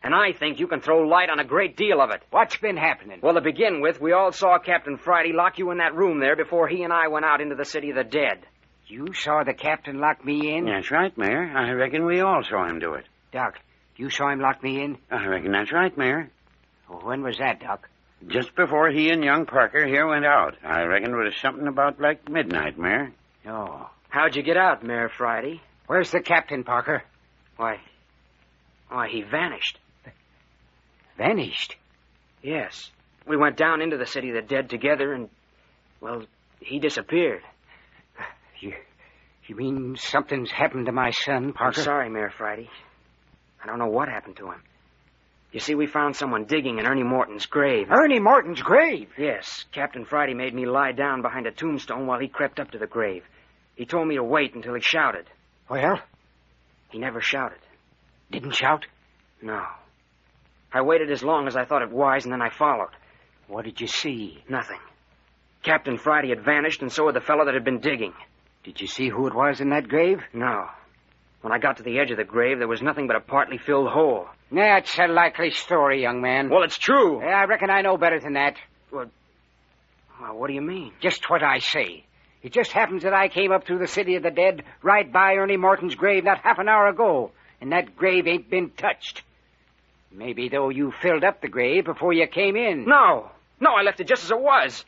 And I think you can throw light on a great deal of it. What's been happening? Well, to begin with, we all saw Captain Friday lock you in that room there before he and I went out into the city of the dead. You saw the captain lock me in? That's right, Mayor. I reckon we all saw him do it. Doc, you saw him lock me in? I reckon that's right, Mayor. Well, when was that, Doc? Just before he and young Parker here went out. I reckon it was something about like midnight, Mayor. Oh. How'd you get out, Mayor Friday? Where's the captain, Parker? Why, he vanished. Vanished? Yes. We went down into the city of the dead together and, well, he disappeared. You mean something's happened to my son, Parker? I'm sorry, Mayor Friday. I don't know what happened to him. You see, we found someone digging in Ernie Morton's grave. Ernie Morton's grave? Yes. Captain Friday made me lie down behind a tombstone while he crept up to the grave. He told me to wait until he shouted. Well? He never shouted. Didn't shout? No. I waited as long as I thought it wise, and then I followed. What did you see? Nothing. Captain Friday had vanished, and so had the fellow that had been digging. Did you see who it was in that grave? No. When I got to the edge of the grave, there was nothing but a partly filled hole. That's a likely story, young man. Well, it's true. Yeah, I reckon I know better than that. Well, what do you mean? Just what I say. It just happens that I came up through the city of the dead right by Ernie Morton's grave not half an hour ago, and that grave ain't been touched. Maybe, though, you filled up the grave before you came in. No, I left it just as it was.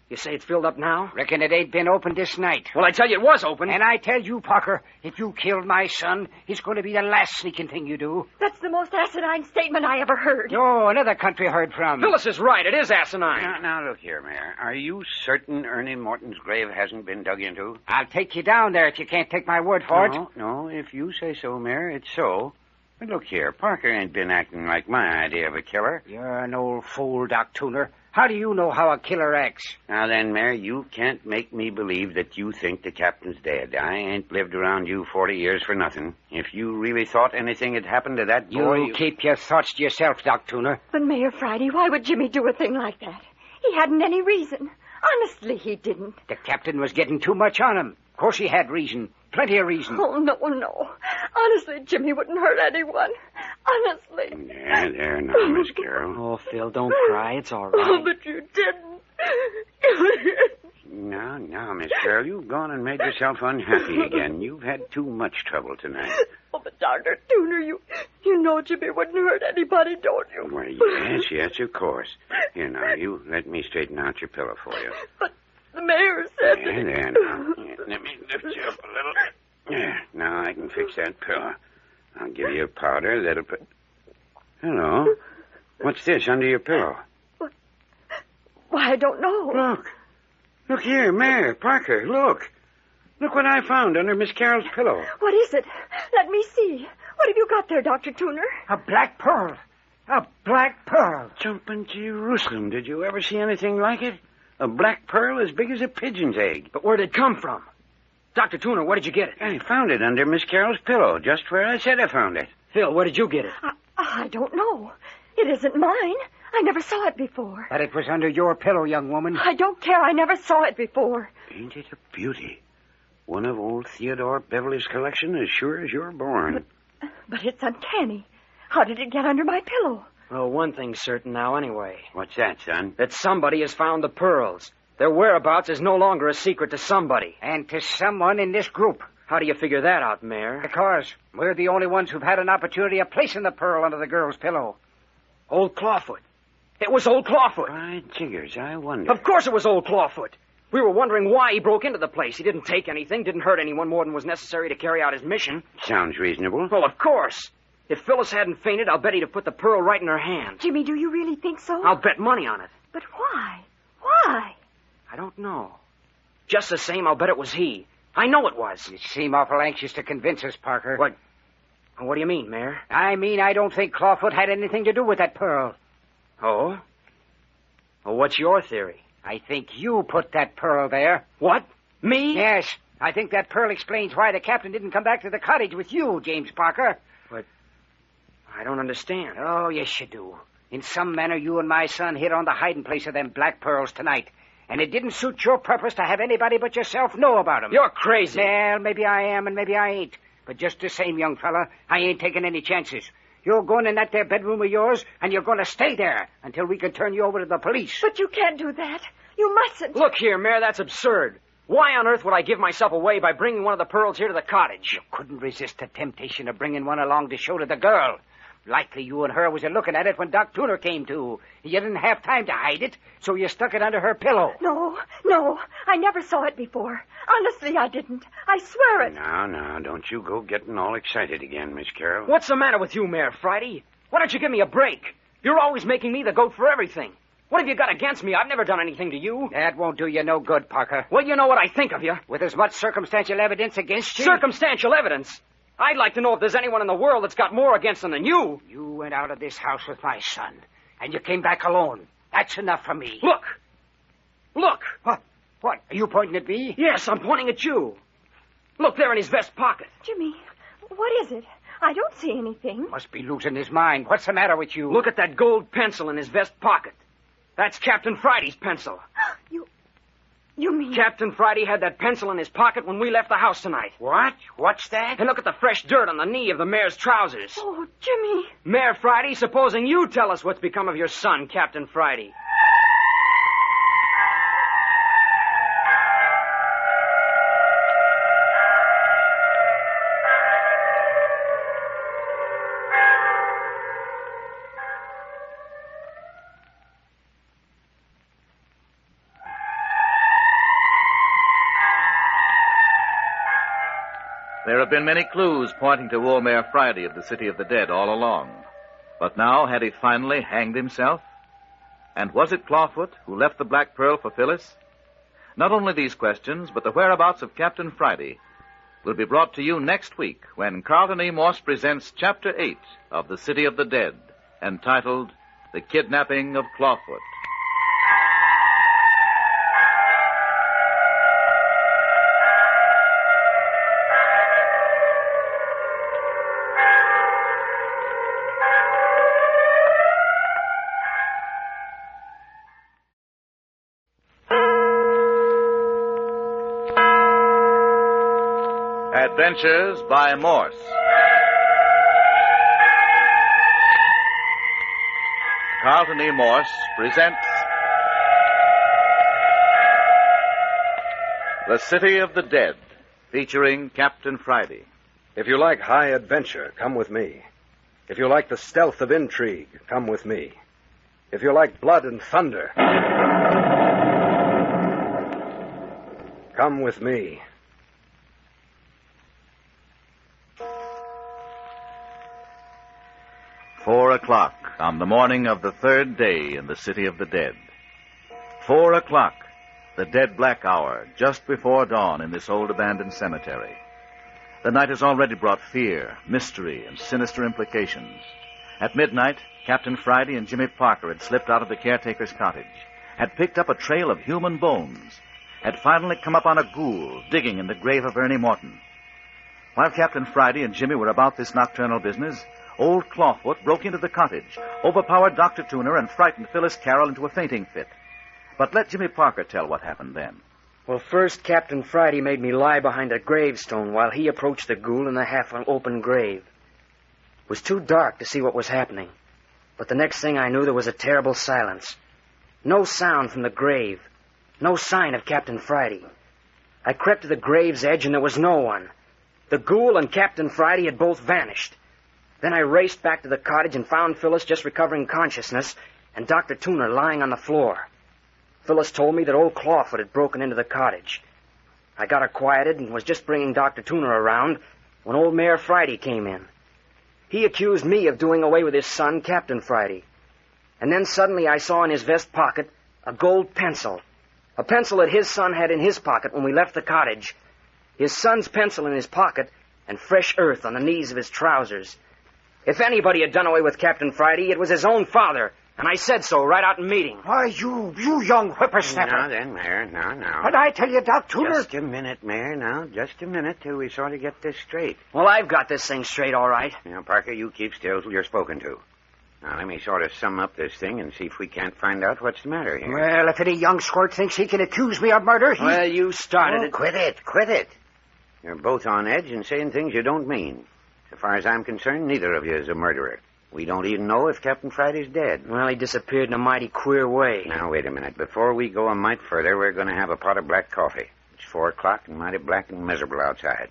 You say it's filled up now? Reckon it ain't been opened this night. Well, I tell you, it was open. And I tell you, Parker, if you killed my son, it's going to be the last sneaking thing you do. That's the most asinine statement I ever heard. Oh, another country heard from. Phyllis is right. It is asinine. Now, look here, Mayor. Are you certain Ernie Morton's grave hasn't been dug into? I'll take you down there if you can't take my word for it. No, if you say so, Mayor, it's so. But look here, Parker ain't been acting like my idea of a killer. You're an old fool, Doc Tuner. How do you know how a killer acts? Now then, Mayor, you can't make me believe that you think the captain's dead. I ain't lived around you 40 years for nothing. If you really thought anything had happened to that boy... You keep your thoughts to yourself, Doc Tuner. But, Mayor Friday, why would Jimmy do a thing like that? He hadn't any reason. Honestly, he didn't. The captain was getting too much on him. Of course he had reason. Plenty of reason. Oh, no. Honestly, Jimmy wouldn't hurt anyone. Honestly. There now, Miss Carroll. Oh, Phil, don't cry. It's all right. Oh, but you didn't. Now, Miss Carroll, you've gone and made yourself unhappy again. You've had too much trouble tonight. Oh, but Dr. Tuner, you know Jimmy wouldn't hurt anybody, don't you? Well, yes, of course. Here, now, you let me straighten out your pillow for you. But the mayor said that... There, now. Let me lift you up a little. There, now I can fix that pillow. I'll give you a powder that'll put... Hello. What's this under your pillow? Why, I don't know. Look here, Mayor, Parker, look. Look what I found under Miss Carroll's pillow. What is it? Let me see. What have you got there, Dr. Tuner? A black pearl. A black pearl. Jumping Jerusalem. Did you ever see anything like it? A black pearl as big as a pigeon's egg. But where'd it come from? Dr. Tuner, where did you get it? I found it under Miss Carroll's pillow, just where I said I found it. Phil, where did you get it? I don't know. It isn't mine. I never saw it before. But it was under your pillow, young woman. I don't care. I never saw it before. Ain't it a beauty? One of old Theodore Beverly's collection as sure as you're born. But it's uncanny. How did it get under my pillow? Well, one thing's certain now anyway. What's that, son? That somebody has found the pearls. Their whereabouts is no longer a secret to somebody. And to someone in this group. How do you figure that out, Mayor? Because we're the only ones who've had an opportunity of placing the pearl under the girl's pillow. Old Clawfoot. It was old Clawfoot. By jiggers, I wonder. Of course it was old Clawfoot. We were wondering why he broke into the place. He didn't take anything, didn't hurt anyone more than was necessary to carry out his mission. Sounds reasonable. Well, of course. If Phyllis hadn't fainted, I'll bet he'd have put the pearl right in her hand. Jimmy, do you really think so? I'll bet money on it. But why? Why? I don't know. Just the same, I'll bet it was he. I know it was. You seem awful anxious to convince us, Parker. What do you mean, Mayor? I mean, I don't think Clawfoot had anything to do with that pearl. Oh? Well, what's your theory? I think you put that pearl there. What? Me? Yes. I think that pearl explains why the captain didn't come back to the cottage with you, James Parker. But I don't understand. Oh, yes, you do. In some manner, you and my son hit on the hiding place of them black pearls tonight. And it didn't suit your purpose to have anybody but yourself know about them. You're crazy. Well, maybe I am and maybe I ain't. But just the same, young fella, I ain't taking any chances. You're going in that there bedroom of yours, and you're going to stay there until we can turn you over to the police. But you can't do that. You mustn't. Look here, Mayor, that's absurd. Why on earth would I give myself away by bringing one of the pearls here to the cottage? You couldn't resist the temptation of bringing one along to show to the girl. Likely you and her was looking at it when Doc Tuner came to. You didn't have time to hide it, so you stuck it under her pillow. No. I never saw it before. Honestly, I didn't. I swear it. Now, don't you go getting all excited again, Miss Carroll. What's the matter with you, Mayor Friday? Why don't you give me a break? You're always making me the goat for everything. What have you got against me? I've never done anything to you. That won't do you no good, Parker. Well, you know what I think of you. With as much circumstantial evidence against you... Circumstantial evidence? I'd like to know if there's anyone in the world that's got more against them than you. You went out of this house with my son, and you came back alone. That's enough for me. Look! Look! What? Are you pointing at me? Yes, I'm pointing at you. Look there in his vest pocket. Jimmy, what is it? I don't see anything. Must be losing his mind. What's the matter with you? Look at that gold pencil in his vest pocket. That's Captain Friday's pencil. You mean... Captain Friday had that pencil in his pocket when we left the house tonight. What? What's that? And look at the fresh dirt on the knee of the mayor's trousers. Oh, Jimmy. Mayor Friday, supposing you tell us what's become of your son, Captain Friday. There have been many clues pointing to old Mayor Friday of the City of the Dead all along. But now, had he finally hanged himself? And was it Clawfoot who left the Black Pearl for Phyllis? Not only these questions, but the whereabouts of Captain Friday will be brought to you next week when Carlton E. Morse presents Chapter 8 of The City of the Dead, entitled The Kidnapping of Clawfoot. Adventures by Morse. Carlton E. Morse presents The City of the Dead, featuring Captain Friday. If you like high adventure, come with me. If you like the stealth of intrigue, come with me. If you like blood and thunder, come with me. "4:00 on the morning of the third day in the City of the Dead. 4:00, the dead black hour, just before dawn in this old abandoned cemetery. The night has already brought fear, mystery, and sinister implications. At midnight, Captain Friday and Jimmy Parker had slipped out of the caretaker's cottage, had picked up a trail of human bones, had finally come upon a ghoul digging in the grave of Ernie Morton. While Captain Friday and Jimmy were about this nocturnal business, old Clawfoot broke into the cottage, overpowered Dr. Tuner, and frightened Phyllis Carroll into a fainting fit. But let Jimmy Parker tell what happened then. Well, first, Captain Friday made me lie behind a gravestone while he approached the ghoul in the half-open grave. It was too dark to see what was happening. But the next thing I knew, there was a terrible silence. No sound from the grave. No sign of Captain Friday. I crept to the grave's edge, and there was no one. The ghoul and Captain Friday had both vanished. Then I raced back to the cottage and found Phyllis just recovering consciousness and Dr. Tuner lying on the floor. Phyllis told me that old Clawfoot had broken into the cottage. I got her quieted and was just bringing Dr. Tuner around when old Mayor Friday came in. He accused me of doing away with his son, Captain Friday. And then suddenly I saw in his vest pocket a gold pencil. A pencil that his son had in his pocket when we left the cottage. His son's pencil in his pocket and fresh earth on the knees of his trousers. If anybody had done away with Captain Friday, it was his own father, and I said so right out in meeting. Why, you young whippersnapper. Now then, Mayor, now. What I tell you, Doc Tuner? Just a minute, Mayor, now. Just a minute till we sort of get this straight. Well, I've got this thing straight, all right. Now, Parker, you keep still till you're spoken to. Now, let me sort of sum up this thing and see if we can't find out what's the matter here. Well, if any young squirt thinks he can accuse me of murder, he... Well, you started it. Quit it. You're both on edge and saying things you don't mean. As far as I'm concerned, neither of you is a murderer. We don't even know if Captain Friday's dead. Well, he disappeared in a mighty queer way. Now, wait a minute. Before we go a mite further, we're going to have a pot of black coffee. It's 4:00 and mighty black and miserable outside.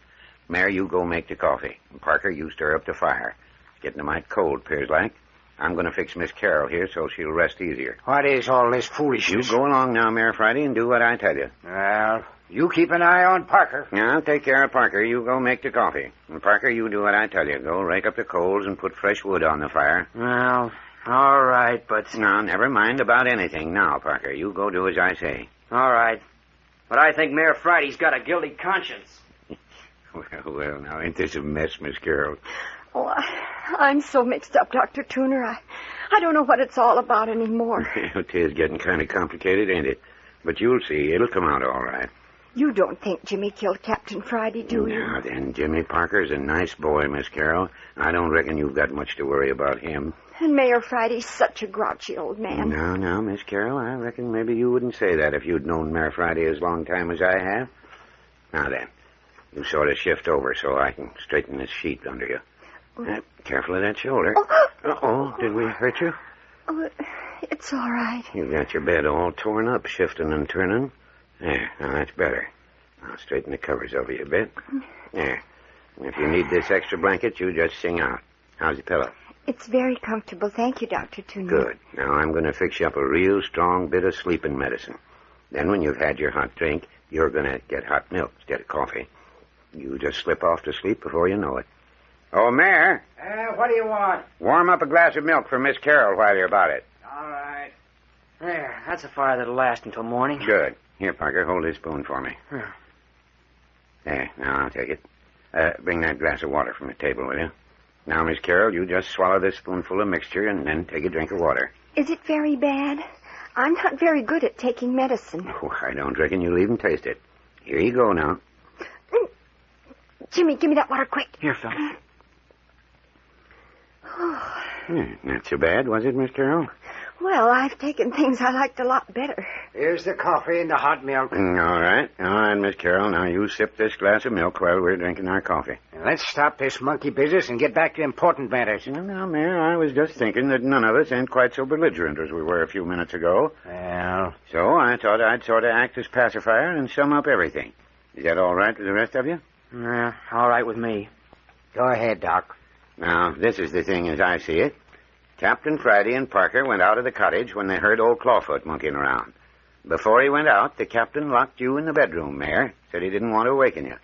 Mayor, you go make the coffee. And Parker, you stir up the fire. It's getting a mite cold, 'pears like. I'm going to fix Miss Carroll here so she'll rest easier. What is all this foolishness? You go along now, Mayor Friday, and do what I tell you. Well, you keep an eye on Parker. Now, I'll take care of Parker. You go make the coffee. And Parker, you do what I tell you. Go rake up the coals and put fresh wood on the fire. Well, All right, but... No, never mind about anything now, Parker. You go do as I say. All right. But I think Mayor Friday's got a guilty conscience. Well, now, ain't this a mess, Miss Carroll? Oh, I'm so mixed up, Dr. Tuner. I don't know what it's all about anymore. It is getting kind of complicated, ain't it? But you'll see. It'll come out all right. You don't think Jimmy killed Captain Friday, do you? Now then, Jimmy Parker's a nice boy, Miss Carroll. I don't reckon you've got much to worry about him. And Mayor Friday's such a grouchy old man. No, Miss Carroll, I reckon maybe you wouldn't say that if you'd known Mayor Friday as long time as I have. Now then, you sort of shift over so I can straighten this sheet under you. Careful of that shoulder. Uh-oh, did we hurt you? Oh, it's all right. You got your bed all torn up, shifting and turning. There, now that's better. I'll straighten the covers over you a bit. There. And if you need this extra blanket, you just sing out. How's the pillow? It's very comfortable. Thank you, Dr. Tuner. Good. Now I'm going to fix you up a real strong bit of sleeping medicine. Then when you've had your hot drink, you're going to get hot milk instead of coffee. You just slip off to sleep before you know it. Oh, Mayor. What do you want? Warm up a glass of milk for Miss Carroll while you're about it. All right. There, that's a fire that'll last until morning. Good. Here, Parker, hold this spoon for me. There, now I'll take it. Bring that glass of water from the table, will you? Now, Miss Carroll, you just swallow this spoonful of mixture and then take a drink of water. Is it very bad? I'm not very good at taking medicine. Oh, I don't reckon you'll even taste it. Here you go now. Jimmy, give me that water quick. Here, Phil. Not so bad, was it, Miss Carroll? Well, I've taken things I liked a lot better. Here's the coffee and the hot milk. All right, Miss Carroll. Now you sip this glass of milk while we're drinking our coffee. Now, let's stop this monkey business and get back to important matters. Now, Mayor, I was just thinking that none of us ain't quite so belligerent as we were a few minutes ago. Well... So I thought I'd sort of act as pacifier and sum up everything. Is that all right with the rest of you? Yeah, all right with me. Go ahead, Doc. Now, this is the thing as I see it. Captain Friday and Parker went out of the cottage when they heard old Clawfoot monkeying around. Before he went out, the captain locked you in the bedroom, Mayor. Said he didn't want to awaken you.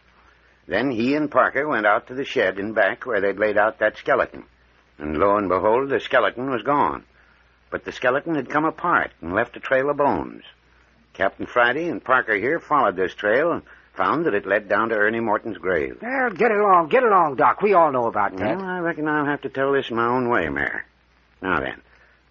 Then he and Parker went out to the shed in back where they'd laid out that skeleton. And lo and behold, the skeleton was gone. But the skeleton had come apart and left a trail of bones. Captain Friday and Parker here followed this trail and found that it led down to Ernie Morton's grave. Well, get along, Doc. We all know about that. Well, I reckon I'll have to tell this my own way, Mayor. Now then,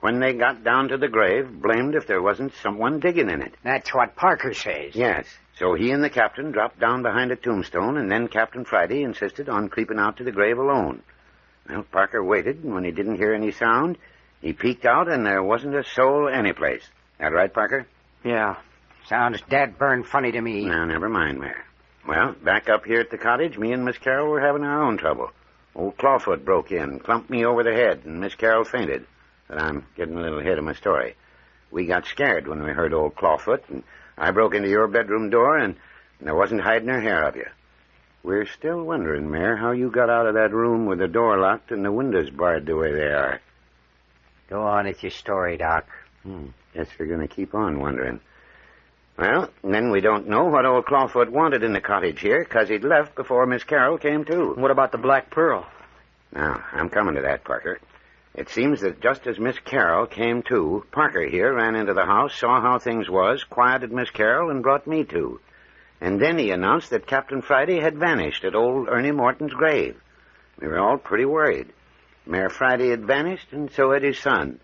when they got down to the grave, blamed if there wasn't someone digging in it. That's what Parker says. Yes. So he and the captain dropped down behind a tombstone, and then Captain Friday insisted on creeping out to the grave alone. Well, Parker waited, and when he didn't hear any sound, he peeked out, and there wasn't a soul anyplace. That right, Parker? Yeah. Sounds dad-burned funny to me. Now, never mind, Mayor. Well, back up here at the cottage, me and Miss Carroll were having our own trouble. Old Clawfoot broke in, clumped me over the head, and Miss Carroll fainted. But I'm getting a little ahead of my story. We got scared when we heard old Clawfoot, and I broke into your bedroom door, and there wasn't hiding her hair of you. We're still wondering, Mayor, how you got out of that room with the door locked and the windows barred the way they are. Go on with your story, Doc. Guess we're going to keep on wondering. Well, then we don't know what old Clawfoot wanted in the cottage here, 'cause he'd left before Miss Carroll came to. What about the Black Pearl? Now, I'm coming to that, Parker. It seems that just as Miss Carroll came to, Parker here ran into the house, saw how things was, quieted Miss Carroll, and brought me to. And then he announced that Captain Friday had vanished at old Ernie Morton's grave. We were all pretty worried. Mayor Friday had vanished, and so had his son.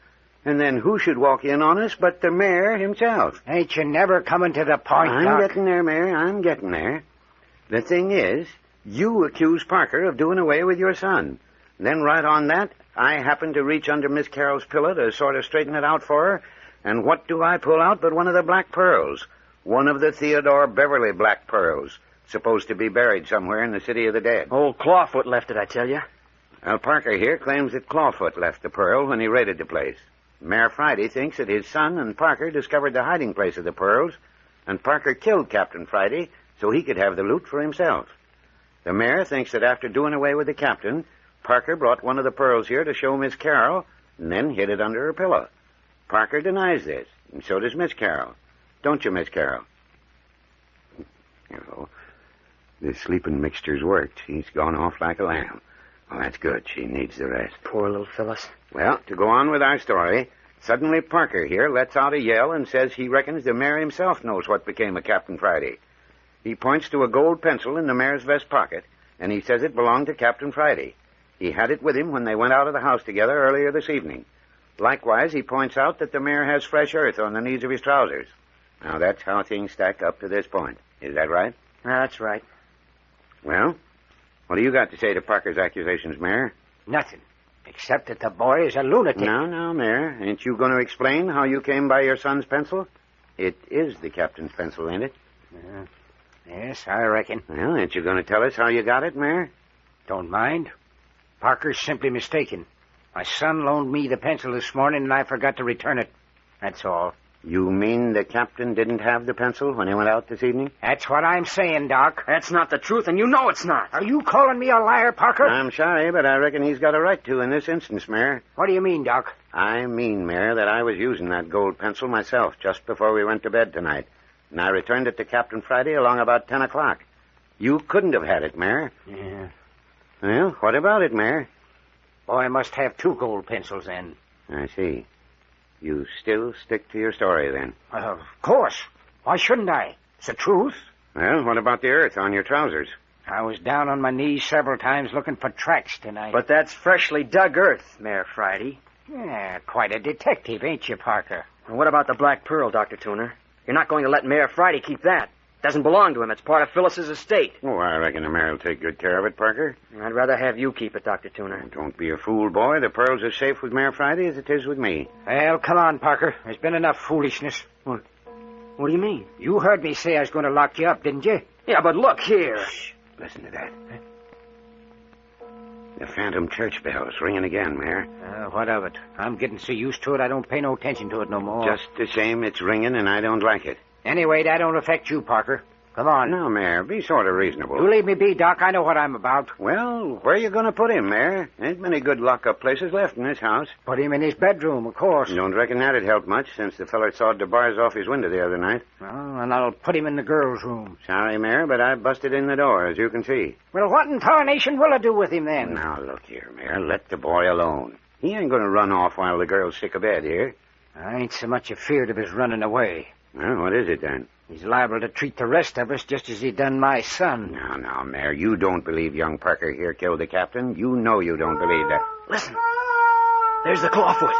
And then who should walk in on us but the mayor himself? Ain't you never coming to the point, I'm Doc? getting there, Mayor. I'm getting there. The thing is, you accuse Parker of doing away with your son. Then right on that, I happened to reach under Miss Carroll's pillow to sort of straighten it out for her, and what do I pull out but one of the black pearls? One of the Theodore Beverly black pearls, supposed to be buried somewhere in the city of the dead. Old Clawfoot left it, I tell you. Well, Parker here claims that Clawfoot left the pearl when he raided the place. Mayor Friday thinks that his son and Parker discovered the hiding place of the pearls, and Parker killed Captain Friday so he could have the loot for himself. The mayor thinks that after doing away with the captain, Parker brought one of the pearls here to show Miss Carroll, and then hid it under her pillow. Parker denies this, and so does Miss Carroll. Don't you, Miss Carroll? You know, the sleeping mixture's worked. He's gone off like a lamb. Oh, that's good. She needs the rest. Poor little Phyllis. Well, to go on with our story, suddenly Parker here lets out a yell and says he reckons the mayor himself knows what became of Captain Friday. He points to a gold pencil in the mayor's vest pocket, and he says it belonged to Captain Friday. He had it with him when they went out of the house together earlier this evening. Likewise, he points out that the mayor has fresh earth on the knees of his trousers. Now, that's how things stack up to this point. Is that right? That's right. Well, what do you got to say to Parker's accusations, Mayor? Nothing. Except that the boy is a lunatic. Now, Mayor, ain't you going to explain how you came by your son's pencil? It is the captain's pencil, ain't it? Yes, I reckon. Well, ain't you going to tell us how you got it, Mayor? Don't mind. Parker's simply mistaken. My son loaned me the pencil this morning, and I forgot to return it. That's all. You mean the captain didn't have the pencil when he went out this evening? That's what I'm saying, Doc. That's not the truth, and you know it's not. Are you calling me a liar, Parker? I'm sorry, but I reckon he's got a right to in this instance, Mayor. What do you mean, Doc? I mean, Mayor, that I was using that gold pencil myself just before we went to bed tonight. And I returned it to Captain Friday along about 10 o'clock. You couldn't have had it, Mayor. Yeah. Well, what about it, Mayor? Boy must have 2 gold pencils, then. I see. You still stick to your story, then? Of course. Why shouldn't I? It's the truth. Well, what about the earth on your trousers? I was down on my knees several times looking for tracks tonight. But that's freshly dug earth, Mayor Friday. Yeah, quite a detective, ain't you, Parker? And what about the black pearl, Dr. Tuner? You're not going to let Mayor Friday keep that. Doesn't belong to him. It's part of Phyllis's estate. Oh, I reckon the mayor will take good care of it, Parker. I'd rather have you keep it, Dr. Tuner. Don't be a fool, boy. The pearl's as safe with Mayor Friday as it is with me. Well, come on, Parker. There's been enough foolishness. What do you mean? You heard me say I was going to lock you up, didn't you? Yeah, but look here. Shh. Listen to that. The phantom church bell's ringing again, Mayor. What of it? I'm getting so used to it I don't pay no attention to it no more. Just the same, it's ringing, and I don't like it. Anyway, that don't affect you, Parker. Come on. Now, Mayor, be sort of reasonable. You leave me be, Doc. I know what I'm about. Well, where you going to put him, Mayor? Ain't many good lock-up places left in this house. Put him in his bedroom, of course. Don't reckon that'd help much, since the feller sawed the bars off his window the other night. Well, and I'll put him in the girls' room. Sorry, Mayor, but I busted in the door, as you can see. Well, what in tarnation will I do with him then? Now, look here, Mayor. Let the boy alone. He ain't going to run off while the girl's sick of bed here. I ain't so much afeard of his running away. Well, what is it, then? He's liable to treat the rest of us just as he done my son. Now, Mayor, you don't believe young Parker here killed the captain. You know you don't believe that. Listen. There's the clawfoot.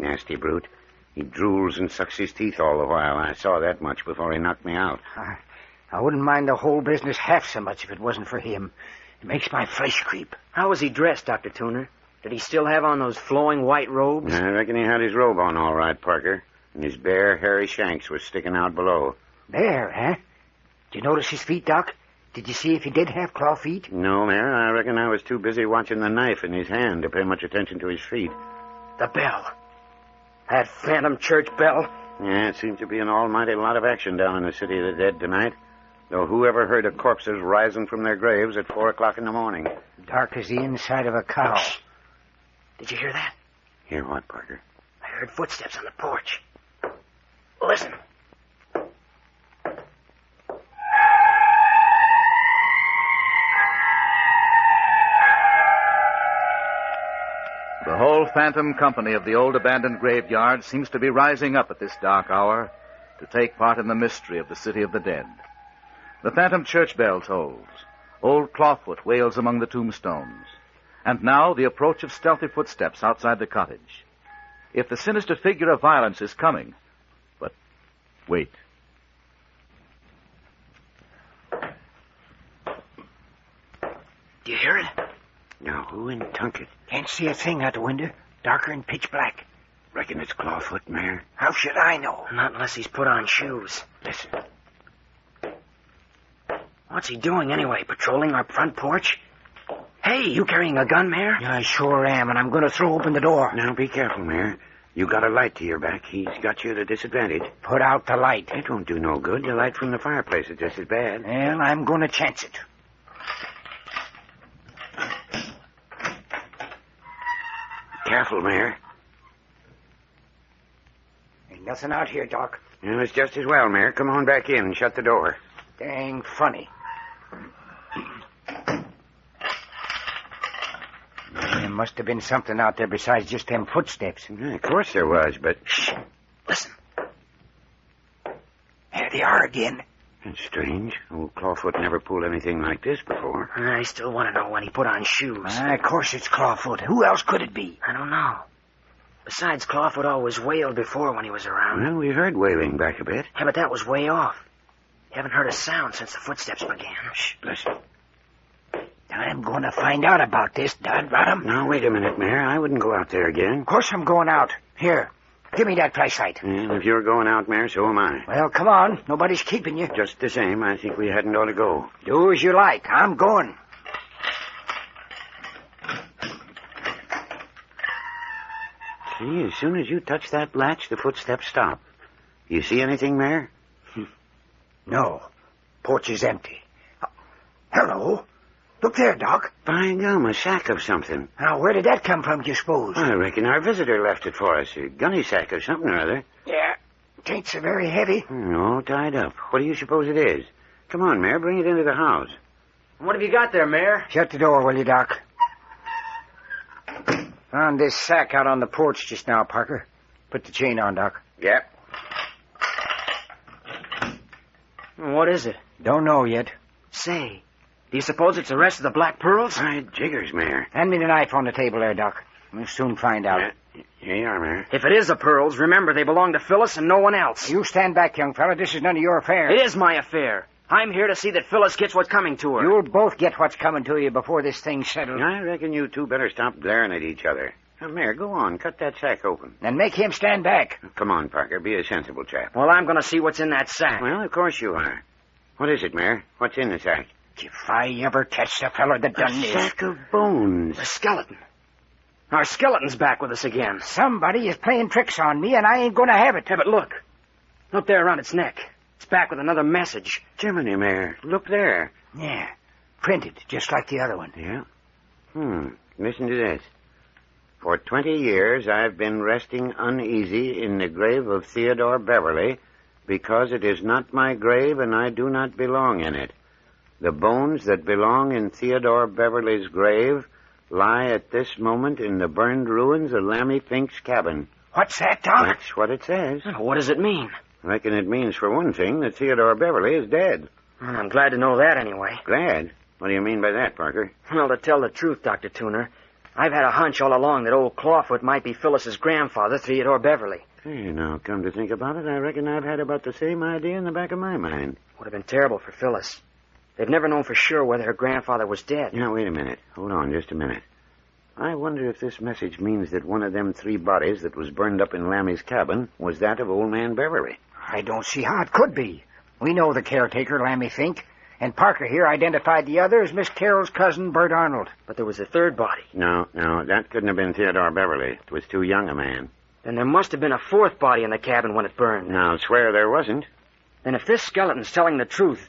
Nasty brute. He drools and sucks his teeth all the while. I saw that much before he knocked me out. I wouldn't mind the whole business half so much if it wasn't for him. It makes my flesh creep. How was he dressed, Dr. Tuner? Did he still have on those flowing white robes? I reckon he had his robe on all right, Parker. And his bare, hairy shanks was sticking out below. There, huh? Did you notice his feet, Doc? Did you see if he did have claw feet? No, Mayor. I reckon I was too busy watching the knife in his hand to pay much attention to his feet. The bell. That phantom church bell. Yeah, it seems to be an almighty lot of action down in the city of the dead tonight. Though who ever heard of corpses rising from their graves at 4 o'clock in the morning? Dark as the inside of a cow. Shh. Did you hear that? Hear what, Parker? I heard footsteps on the porch. Listen. The whole phantom company of the old abandoned graveyard seems to be rising up at this dark hour to take part in the mystery of the city of the dead. The phantom church bell tolls. Old Clawfoot wails among the tombstones. And now the approach of stealthy footsteps outside the cottage. If the sinister figure of violence is coming... But wait. Do you hear it? Now, who in Tunket? Can't see a thing out the window. Darker and pitch black. Reckon it's Clawfoot, Mayor. How should I know? Not unless he's put on shoes. Listen. What's he doing anyway? Patrolling our front porch? Hey, you carrying a gun, Mayor? Yeah, I sure am, and I'm going to throw open the door. Now, be careful, Mayor. You got a light to your back. He's got you at a disadvantage. Put out the light. It won't do no good. The light from the fireplace is just as bad. Well, I'm going to chance it. Careful, Mayor. Ain't nothing out here, Doc. Well, it's just as well, Mayor. Come on back in and shut the door. Dang funny. must have been something out there besides just them footsteps. Yeah, of course there was, but... Shh. Listen. There they are again. That's strange. Old Clawfoot never pulled anything like this before. I still want to know when he put on shoes. Of course it's Clawfoot. Who else could it be? I don't know. Besides, Clawfoot always wailed before when he was around. Well, we heard wailing back a bit. Yeah, but that was way off. Haven't heard a sound since the footsteps began. Shh, listen. I'm going to find out about this, Dod Rodham. Now, wait a minute, Mayor. I wouldn't go out there again. Of course I'm going out. Here, give me that flashlight. And if you're going out, Mayor, so am I. Well, come on. Nobody's keeping you. Just the same, I think we hadn't ought to go. Do as you like. I'm going. See, as soon as you touch that latch, the footsteps stop. You see anything, Mayor? No. Porch is empty. Hello. Look there, Doc. By gum, a sack of something. Now, where did that come from, do you suppose? I reckon our visitor left it for us. A gunny sack or something or other. Yeah. It ain't so very heavy. All tied up. What do you suppose it is? Come on, Mayor, bring it into the house. What have you got there, Mayor? Shut the door, will you, Doc? Found this sack out on the porch just now, Parker. Put the chain on, Doc. Yep. What is it? Don't know yet. Say, do you suppose it's the rest of the black pearls? By jiggers, Mayor. Hand me the knife on the table there, Doc. We'll soon find out. Here you are, Mayor. If it is the pearls, remember they belong to Phyllis and no one else. You stand back, young fella. This is none of your affair. It is my affair. I'm here to see that Phyllis gets what's coming to her. You'll both get what's coming to you before this thing's settled. I reckon you two better stop glaring at each other. Now, Mayor, go on. Cut that sack open. Then make him stand back. Come on, Parker. Be a sensible chap. Well, I'm going to see what's in that sack. Well, of course you are. What is it, Mayor? What's in the sack? If I ever catch the fella that done this. A sack of bones. A skeleton. Our skeleton's back with us again. Somebody is playing tricks on me, and I ain't going to have it. Yeah, but look. Look there around its neck. It's back with another message. Jiminy, Mayor. Look there. Yeah. Printed, just like the other one. Yeah? Listen to this. For 20 years, I've been resting uneasy in the grave of Theodore Beverly because it is not my grave and I do not belong in it. The bones that belong in Theodore Beverly's grave lie at this moment in the burned ruins of Lammy Fink's cabin. What's that, Doc? That's what it says. What does it mean? I reckon it means, for one thing, that Theodore Beverly is dead. Well, I'm glad to know that anyway. Glad? What do you mean by that, Parker? Well, to tell the truth, Dr. Tuner, I've had a hunch all along that old Clawfoot might be Phyllis's grandfather, Theodore Beverly. Hey, now, come to think about it, I reckon I've had about the same idea in the back of my mind. Would have been terrible for Phyllis. They've never known for sure whether her grandfather was dead. Now, wait a minute. Hold on just a minute. I wonder if this message means that one of them 3 bodies that was burned up in Lammy's cabin was that of old man Beverly. I don't see how it could be. We know the caretaker, Lammy Fink, and Parker here identified the other as Miss Carroll's cousin, Bert Arnold. But there was a third body. No, that couldn't have been Theodore Beverly. It was too young a man. Then there must have been a 4th body in the cabin when it burned. Now, I'll swear there wasn't. Then if this skeleton's telling the truth,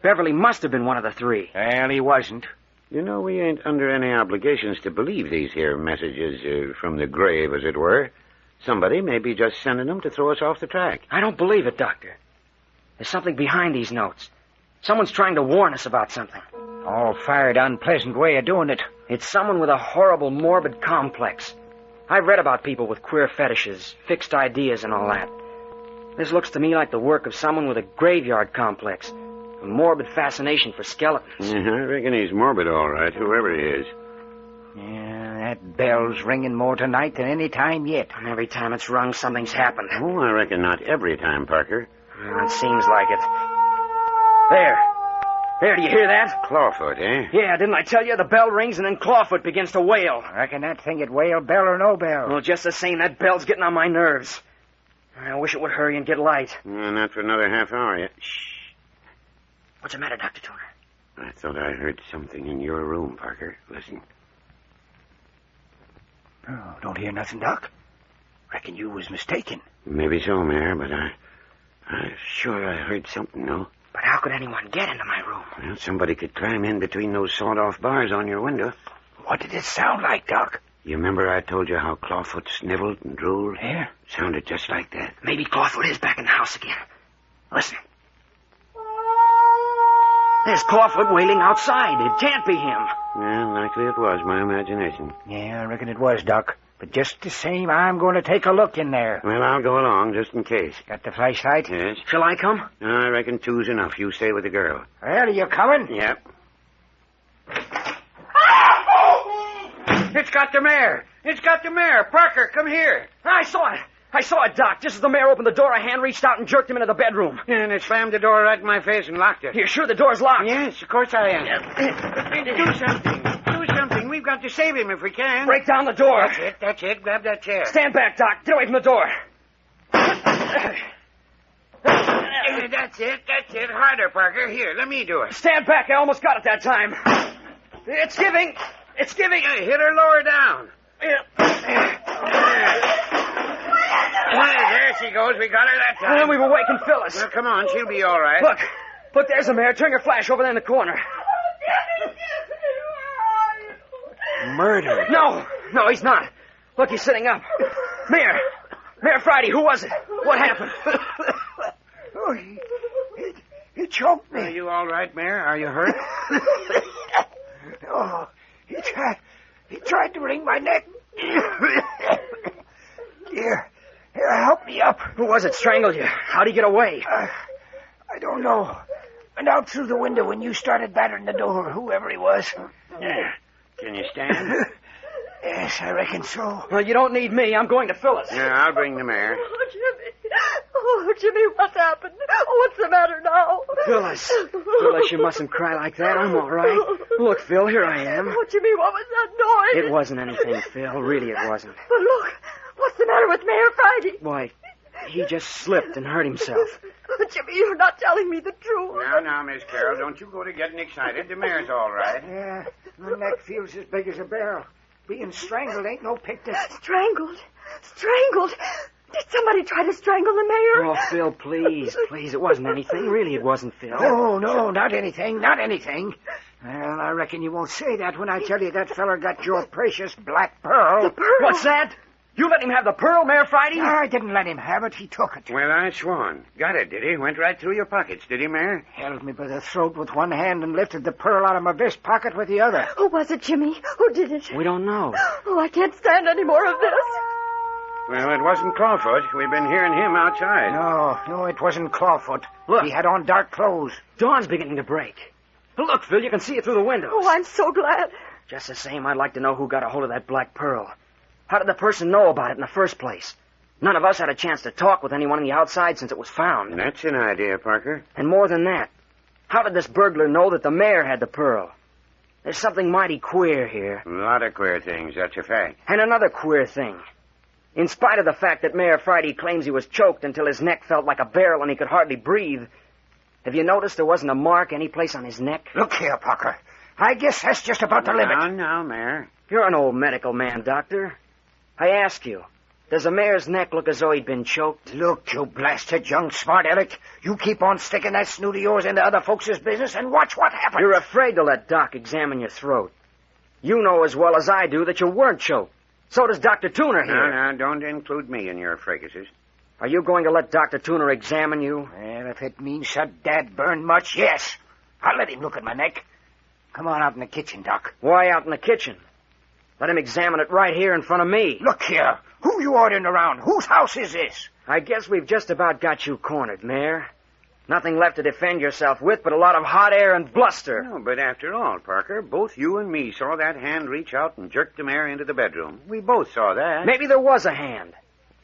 Beverly must have been one of the 3. Well, he wasn't. You know, we ain't under any obligations to believe these here messages from the grave, as it were. Somebody may be just sending them to throw us off the track. I don't believe it, Doctor. There's something behind these notes. Someone's trying to warn us about something. All fired unpleasant way of doing it. It's someone with a horrible, morbid complex. I've read about people with queer fetishes, fixed ideas, and all that. This looks to me like the work of someone with a graveyard complex, a morbid fascination for skeletons. I reckon he's morbid, all right, whoever he is. Yeah, that bell's ringing more tonight than any time yet. And every time it's rung, something's happened. Oh, I reckon not every time, Parker. Well, it seems like it. There, do you hear that? Clawfoot, eh? Yeah, didn't I tell you? The bell rings and then Clawfoot begins to wail. I reckon that thing'd wail, bell or no bell. Well, just the same, that bell's getting on my nerves. I wish it would hurry and get light. Not for another half hour yet. Shh. What's the matter, Dr. Tuner? I thought I heard something in your room, Parker. Listen. Oh, don't hear nothing, Doc. Reckon you was mistaken. Maybe so, Mayor, but I'm sure I heard something, though. But how could anyone get into my room? Well, somebody could climb in between those sawed-off bars on your window. What did it sound like, Doc? You remember I told you how Clawfoot sniveled and drooled? Yeah. Sounded just like that. Maybe Clawfoot is back in the house again. Listen. There's Clawfoot wailing outside. It can't be him. Yeah, likely it was my imagination. Yeah, I reckon it was, Doc. But just the same, I'm going to take a look in there. Well, I'll go along, just in case. Got the flashlight? Yes? Shall I come? I reckon two's enough. You stay with the girl. Well, are you coming? Yep. It's got the mare. It's got the mare. Parker, come here. I saw it. I saw it, Doc. Just as the mare opened the door, a hand reached out and jerked him into the bedroom. And it slammed the door right in my face and locked it. You're sure the door's locked? Yes, of course I am. Do something. Do something. We've got to save him if we can. Break down the door. That's it. That's it. Grab that chair. Stand back, Doc. Get away from the door. That's it. That's it. Harder, Parker. Here, let me do it. Stand back. I almost got it that time. It's giving. It's giving. Hit her lower down. There she goes. We got her that time. And we've awakened Phyllis. Well, come on. She'll be all right. Look, there's the mare. Turn your flash over there in the corner. Murder. No, he's not. Look, he's sitting up. Mayor Friday, who was it? What happened? Oh, he choked me. Are you all right, Mayor? Are you hurt? Oh, he tried to wring my neck. Here, help me up. Who was it strangled you? How'd he get away? I don't know. Went out through the window when you started battering the door, whoever he was. Yeah. Can you stand? Yes, I reckon so. Well, you don't need me. I'm going to Phyllis. Yeah, I'll bring the mare. Oh, Jimmy. Oh, Jimmy, what's happened? What's the matter now? Phyllis, you mustn't cry like that. I'm all right. Look, Phil, here I am. Oh, Jimmy, what was that noise? It wasn't anything, Phil. Really, it wasn't. But look, what's the matter with Mayor Friday? Why, he just slipped and hurt himself. Oh, Jimmy, you're not telling me the truth. Now, Miss Carroll, don't you go to getting excited. The mare's all right. Yeah, my neck feels as big as a barrel. Being strangled ain't no picnic. Strangled? Did somebody try to strangle the mayor? Oh, Phil, please. It wasn't anything. Really, it wasn't, Phil. Oh, no, not anything. Well, I reckon you won't say that when I tell you that feller got your precious black pearl. The pearl? What's that? You let him have the pearl, Mayor Friday? I didn't let him have it. He took it. Well, I swan. Got it, did he? Went right through your pockets, did he, Mayor? Held me by the throat with one hand and lifted the pearl out of my vest pocket with the other. Who was it, Jimmy? Who did it? We don't know. Oh, I can't stand any more of this. Well, it wasn't Clawfoot. We've been hearing him outside. No, it wasn't Clawfoot. Look. He had on dark clothes. Dawn's beginning to break. Look, Phil, you can see it through the windows. Oh, I'm so glad. Just the same, I'd like to know who got a hold of that black pearl. How did the person know about it in the first place? None of us had a chance to talk with anyone on the outside since it was found. That's an idea, Parker. And more than that, how did this burglar know that the mayor had the pearl? There's something mighty queer here. A lot of queer things, that's a fact. And another queer thing. In spite of the fact that Mayor Friday claims he was choked until his neck felt like a barrel and he could hardly breathe, have you noticed there wasn't a mark any place on his neck? Look here, Parker. I guess that's just about the limit. Now, Mayor. You're an old medical man, Doctor. I ask you, does the mayor's neck look as though he'd been choked? Look, you blasted young smart aleck. You keep on sticking that snoot of yours into other folks' business and watch what happens. You're afraid to let Doc examine your throat. You know as well as I do that you weren't choked. So does Dr. Tuner here. Now, don't include me in your fracases. Are you going to let Dr. Tuner examine you? Well, if it means so dad-burned much, yes. I'll let him look at my neck. Come on out in the kitchen, Doc. Why out in the kitchen? Let him examine it right here in front of me. Look here. Who you ordering around? Whose house is this? I guess we've just about got you cornered, Mayor. Nothing left to defend yourself with but a lot of hot air and bluster. No, but after all, Parker, both you and me saw that hand reach out and jerk the mare into the bedroom. We both saw that. Maybe there was a hand.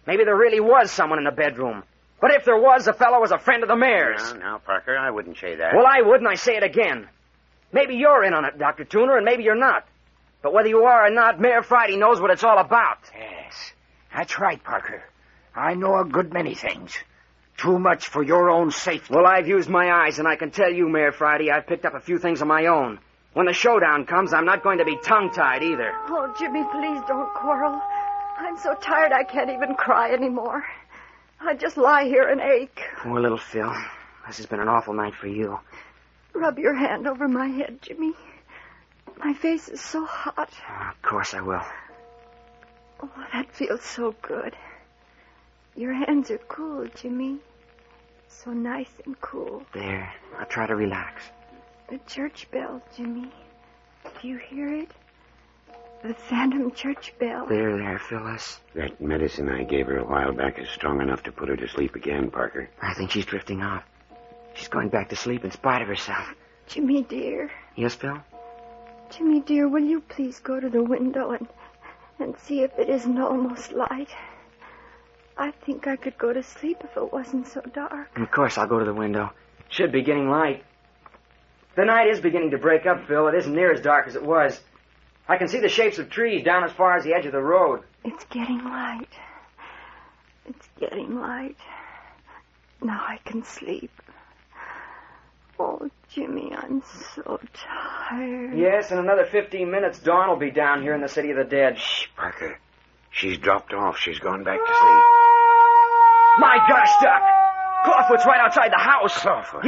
Maybe there really was someone in the bedroom. But if there was, the fellow was a friend of the mayor's. Now, Parker, I wouldn't say that. Well, I would, and I say it again. Maybe you're in on it, Dr. Tuner, and maybe you're not. But whether you are or not, Mayor Friday knows what it's all about. Yes, that's right, Parker. I know a good many things. Too much for your own safety. Well, I've used my eyes, and I can tell you, Mayor Friday, I've picked up a few things of my own. When the showdown comes, I'm not going to be tongue-tied either. Oh, Jimmy, please don't quarrel. I'm so tired I can't even cry anymore. I just lie here and ache. Poor little Phil. This has been an awful night for you. Rub your hand over my head, Jimmy. My face is so hot. Of course I will. Oh, that feels so good. Your hands are cool, Jimmy. So nice and cool. There. Now try to relax. The church bell, Jimmy. Do you hear it? The phantom church bell. There, Phyllis. That medicine I gave her a while back is strong enough to put her to sleep again, Parker. I think she's drifting off. She's going back to sleep in spite of herself. Jimmy, dear. Yes, Phil? Jimmy, dear, will you please go to the window and see if it isn't almost light? I think I could go to sleep if it wasn't so dark. Of course, I'll go to the window. Should be getting light. The night is beginning to break up, Phil. It isn't near as dark as it was. I can see the shapes of trees down as far as the edge of the road. It's getting light. It's getting light. Now I can sleep. Oh, Jimmy, I'm so tired. Yes, in another 15 minutes, Dawn will be down here in the city of the dead. Shh, Parker. She's dropped off. She's gone back to sleep. My gosh, Doc! Clawfoot's right outside the house. Clawfoot?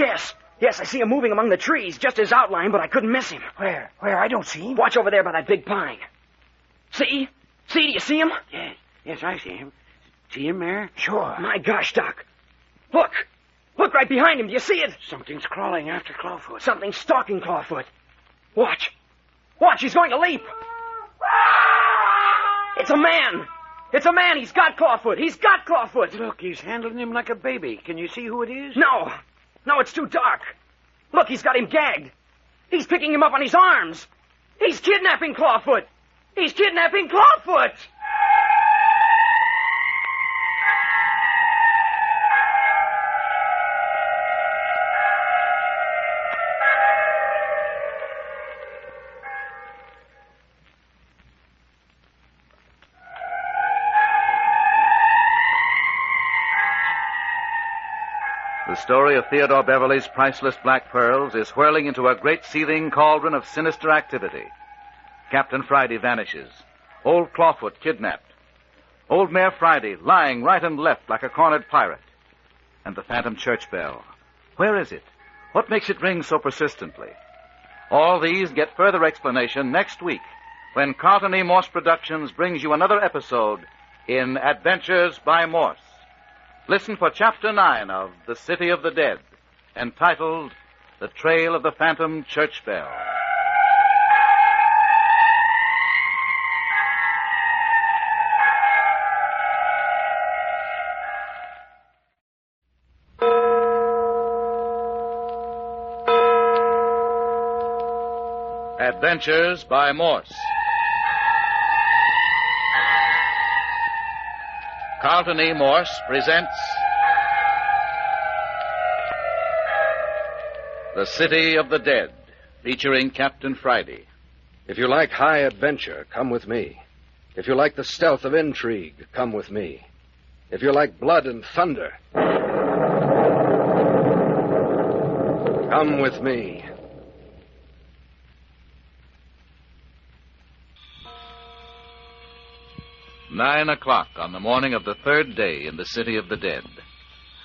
Yes, I see him moving among the trees, just his outline, but I couldn't miss him. Where? I don't see him. Watch over there by that big pine. See? Do you see him? Yes, I see him. See him there? Sure. My gosh, Doc. Look right behind him. Do you see it? Something's crawling after Clawfoot. Something's stalking Clawfoot. Watch, he's going to leap. It's a man. He's got Clawfoot. Look, he's handling him like a baby. Can you see who it is? No, it's too dark. Look, he's got him gagged. He's picking him up on his arms. He's kidnapping Clawfoot. The story of Theodore Beverly's priceless black pearls is whirling into a great seething cauldron of sinister activity. Captain Friday vanishes. Old Clawfoot kidnapped. Old Mayor Friday lying right and left like a cornered pirate. And the phantom church bell. Where is it? What makes it ring so persistently? All these get further explanation next week when Carlton E. Morse Productions brings you another episode in Adventures by Morse. Listen for Chapter 9 of The City of the Dead, entitled The Trail of the Phantom Church Bell. Adventures by Morse. Carlton E. Morse presents The City of the Dead, featuring Captain Friday. If you like high adventure, come with me. If you like the stealth of intrigue, come with me. If you like blood and thunder, come with me. "9 o'clock on the morning of the third day in the City of the Dead.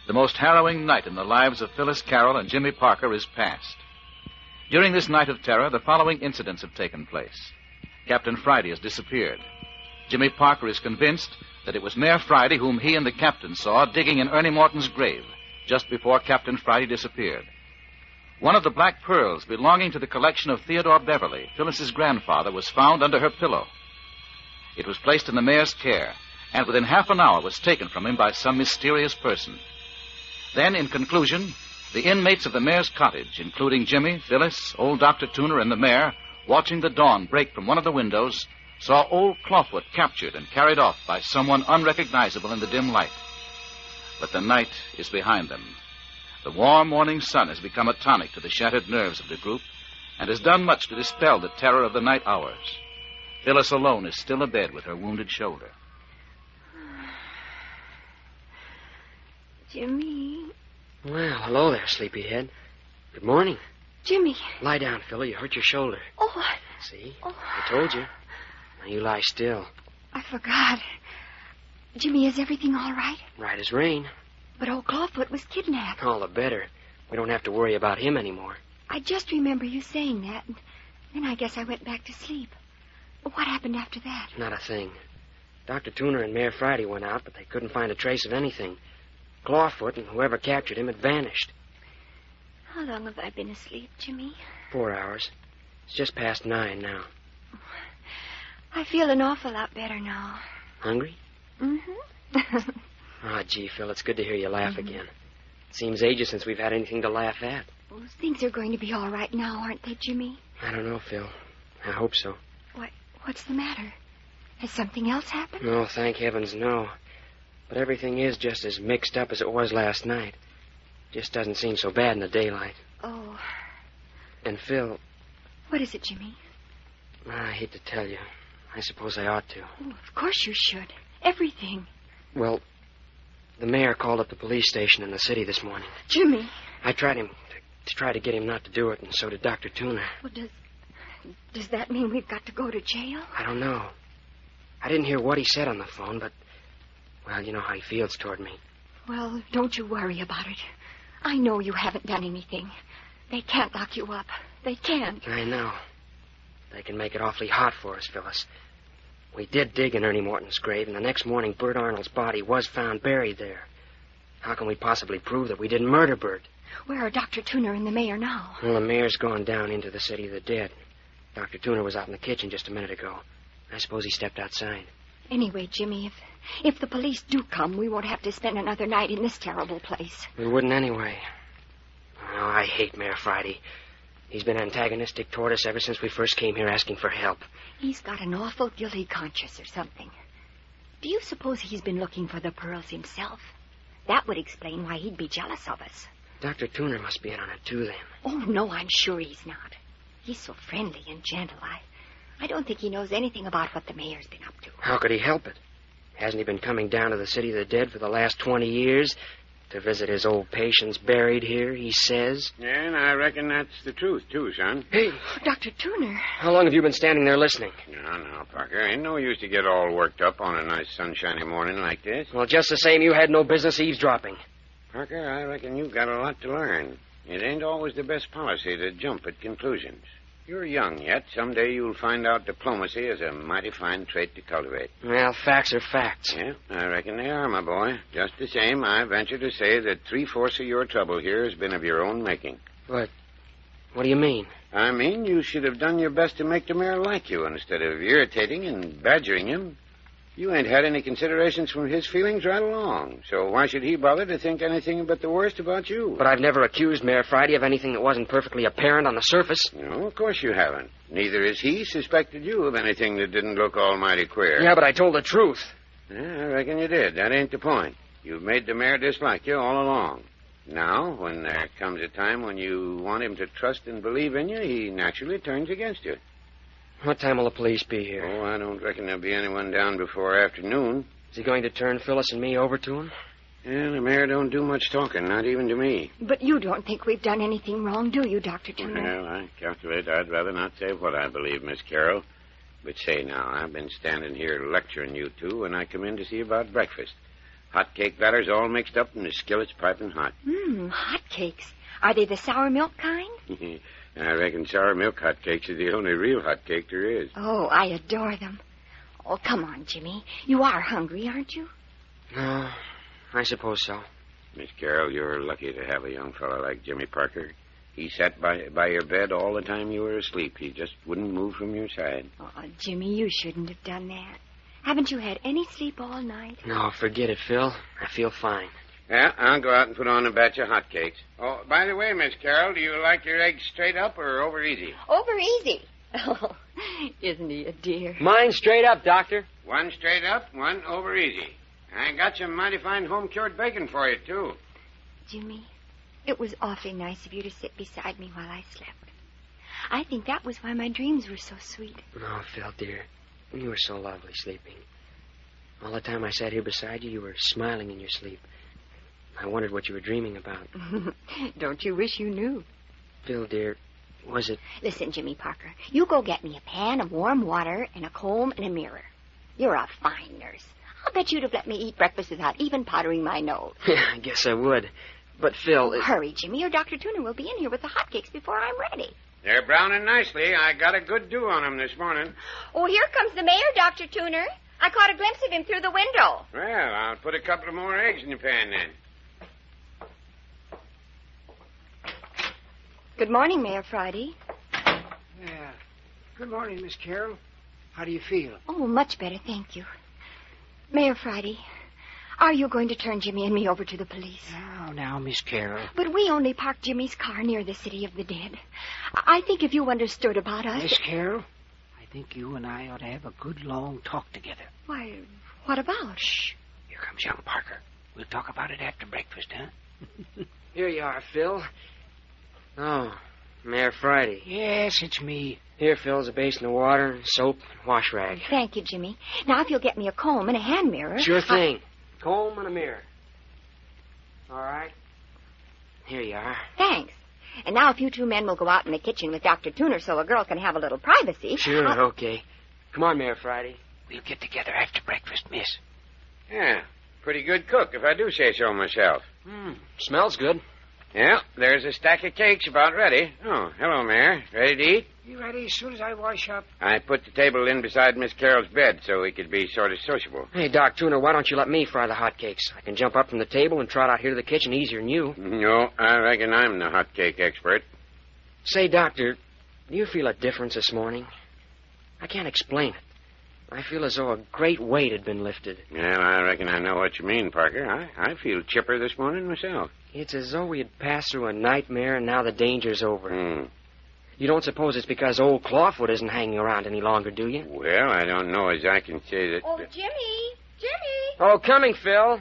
The most harrowing night in the lives of Phyllis Carroll and Jimmy Parker is past. During this night of terror, the following incidents have taken place. Captain Friday has disappeared. Jimmy Parker is convinced that it was Mayor Friday whom he and the captain saw digging in Ernie Morton's grave just before Captain Friday disappeared. One of the black pearls belonging to the collection of Theodore Beverly, Phyllis's grandfather, was found under her pillow. It was placed in the mayor's care, and within half an hour was taken from him by some mysterious person. Then, in conclusion, the inmates of the mayor's cottage, including Jimmy, Phyllis, old Dr. Tooner, and the mayor, watching the dawn break from one of the windows, saw old Clawfoot captured and carried off by someone unrecognizable in the dim light. But the night is behind them. The warm morning sun has become a tonic to the shattered nerves of the group and has done much to dispel the terror of the night hours. Phyllis alone is still abed with her wounded shoulder. Jimmy. Well, hello there, sleepyhead. Good morning. Jimmy. Lie down, Philly. You hurt your shoulder. Oh, See? I told you. Now you lie still. I forgot. Jimmy, is everything all right? Right as rain. But old Clawfoot was kidnapped. All the better. We don't have to worry about him anymore. I just remember you saying that, and then I guess I went back to sleep. What happened after that? Not a thing. Dr. Tooner and Mayor Friday went out, but they couldn't find a trace of anything. Clawfoot and whoever captured him had vanished. How long have I been asleep, Jimmy? 4 hours. It's just past 9 now. I feel an awful lot better now. Hungry? Mm-hmm. Oh, gee, Phil, it's good to hear you laugh again. It seems ages since we've had anything to laugh at. Well, things are going to be all right now, aren't they, Jimmy? I don't know, Phil. I hope so. What's the matter? Has something else happened? No, thank heavens, no. But everything is just as mixed up as it was last night. Just doesn't seem so bad in the daylight. Oh. And, Phil... What is it, Jimmy? I hate to tell you. I suppose I ought to. Oh, of course you should. Everything. Well, the mayor called up the police station in the city this morning. Jimmy. I tried to try to get him not to do it, and so did Dr. Tooner. Well, does that mean we've got to go to jail? I don't know. I didn't hear what he said on the phone, but, well, you know how he feels toward me. Well, don't you worry about it. I know you haven't done anything. They can't lock you up. They can't. I know. They can make it awfully hot for us, Phyllis. We did dig in Ernie Morton's grave, and the next morning Bert Arnold's body was found buried there. How can we possibly prove that we didn't murder Bert? Where are Dr. Tooner and the mayor now? Well, the mayor's gone down into the city of the dead. Dr. Tooner was out in the kitchen just a minute ago. I suppose he stepped outside. Anyway, Jimmy, if the police do come, we won't have to spend another night in this terrible place. We wouldn't anyway. Oh, I hate Mayor Friday. He's been antagonistic toward us ever since we first came here asking for help. He's got an awful guilty conscience or something. Do you suppose he's been looking for the pearls himself? That would explain why he'd be jealous of us. Dr. Tooner must be in on it, too, then. Oh, no, I'm sure he's not. He's so friendly and gentle. I don't think he knows anything about what the mayor's been up to. How could he help it? Hasn't he been coming down to the city of the dead for the last 20 years? To visit his old patients buried here, he says. Yeah, and I reckon that's the truth, too, son. Hey. Dr. Tooner. How long have you been standing there listening? No, Parker. Ain't no use to get all worked up on a nice sunshiny morning like this. Well, just the same, you had no business eavesdropping. Parker, I reckon you've got a lot to learn. It ain't always the best policy to jump at conclusions. You're young yet. Someday you'll find out diplomacy is a mighty fine trait to cultivate. Well, facts are facts. Yeah, I reckon they are, my boy. Just the same, I venture to say that 3/4 of your trouble here has been of your own making. What do you mean? I mean, you should have done your best to make the mayor like you instead of irritating and badgering him. You ain't had any considerations from his feelings right along, so why should he bother to think anything but the worst about you? But I've never accused Mayor Friday of anything that wasn't perfectly apparent on the surface. No, of course you haven't. Neither has he suspected you of anything that didn't look almighty queer. Yeah, but I told the truth. Yeah, I reckon you did. That ain't the point. You've made the mayor dislike you all along. Now, when there comes a time when you want him to trust and believe in you, he naturally turns against you. What time will the police be here? Oh, I don't reckon there'll be anyone down before afternoon. Is he going to turn Phyllis and me over to him? Yeah, the mayor don't do much talking, not even to me. But you don't think we've done anything wrong, do you, Dr. Tooner? Well, I calculate I'd rather not say what I believe, Miss Carroll. But say now, I've been standing here lecturing you two when I come in to see about breakfast. Hot cake batter's all mixed up and the skillet's piping hot. Hot cakes. Are they the sour milk kind? I reckon sour milk hot cakes are the only real hot cake there is. Oh, I adore them. Oh, come on, Jimmy. You are hungry, aren't you? No, I suppose so. Miss Carroll, you're lucky to have a young fellow like Jimmy Parker. He sat by your bed all the time you were asleep. He just wouldn't move from your side. Oh, Jimmy, you shouldn't have done that. Haven't you had any sleep all night? No, forget it, Phil. I feel fine. Yeah, I'll go out and put on a batch of hotcakes. Oh, by the way, Miss Carroll, do you like your eggs straight up or over easy? Over easy. Oh, isn't he a dear? Mine straight up, Doctor. One straight up, one over easy. I got some mighty fine home-cured bacon for you, too. Jimmy, it was awfully nice of you to sit beside me while I slept. I think that was why my dreams were so sweet. Oh, Phil, dear, you were so lovely sleeping. All the time I sat here beside you, you were smiling in your sleep. I wondered what you were dreaming about. Don't you wish you knew? Phil, dear, was it... Listen, Jimmy Parker, you go get me a pan of warm water and a comb and a mirror. You're a fine nurse. I'll bet you'd have let me eat breakfast without even powdering my nose. Yeah, I guess I would. But, Phil... Hurry, Jimmy, or Dr. Tooner will be in here with the hotcakes before I'm ready. They're browning nicely. I got a good dew on them this morning. Oh, here comes the mayor, Dr. Tooner. I caught a glimpse of him through the window. Well, I'll put a couple of more eggs in the pan then. Good morning, Mayor Friday. Good morning, Miss Carroll. How do you feel? Oh, much better, thank you. Mayor Friday, are you going to turn Jimmy and me over to the police? Now, Miss Carroll. But we only parked Jimmy's car near the city of the dead. I think if you understood about us... Miss Carroll, I think you and I ought to have a good long talk together. Why, what about? Shh. Here comes young Parker. We'll talk about it after breakfast, huh? Here you are, Phil. Oh, Mayor Friday. Yes, it's me. Here, Phil's a basin of water, soap, and wash rag. Thank you, Jimmy. Now, if you'll get me a comb and a hand mirror... Sure thing. Comb and a mirror. All right. Here you are. Thanks. And now if you two men will go out in the kitchen with Dr. Tuner so a girl can have a little privacy... Sure, okay. Come on, Mayor Friday. We'll get together after breakfast, miss. Yeah, pretty good cook, if I do say so myself. Smells good. Yeah, there's a stack of cakes about ready. Oh, hello, Mayor. Ready to eat? You ready as soon as I wash up? I put the table in beside Miss Carroll's bed so we could be sort of sociable. Hey, Doc Tuner, why don't you let me fry the hotcakes? I can jump up from the table and trot out here to the kitchen easier than you. No, I reckon I'm the hot cake expert. Say, Doctor, do you feel a difference this morning? I can't explain it. I feel as though a great weight had been lifted. Well, I reckon I know what you mean, Parker. I feel chipper this morning myself. It's as though we had passed through a nightmare and now the danger's over. You don't suppose it's because old Clawfoot isn't hanging around any longer, do you? Well, I don't know as I can say that... Oh, Jimmy! Jimmy! Oh, coming, Phil.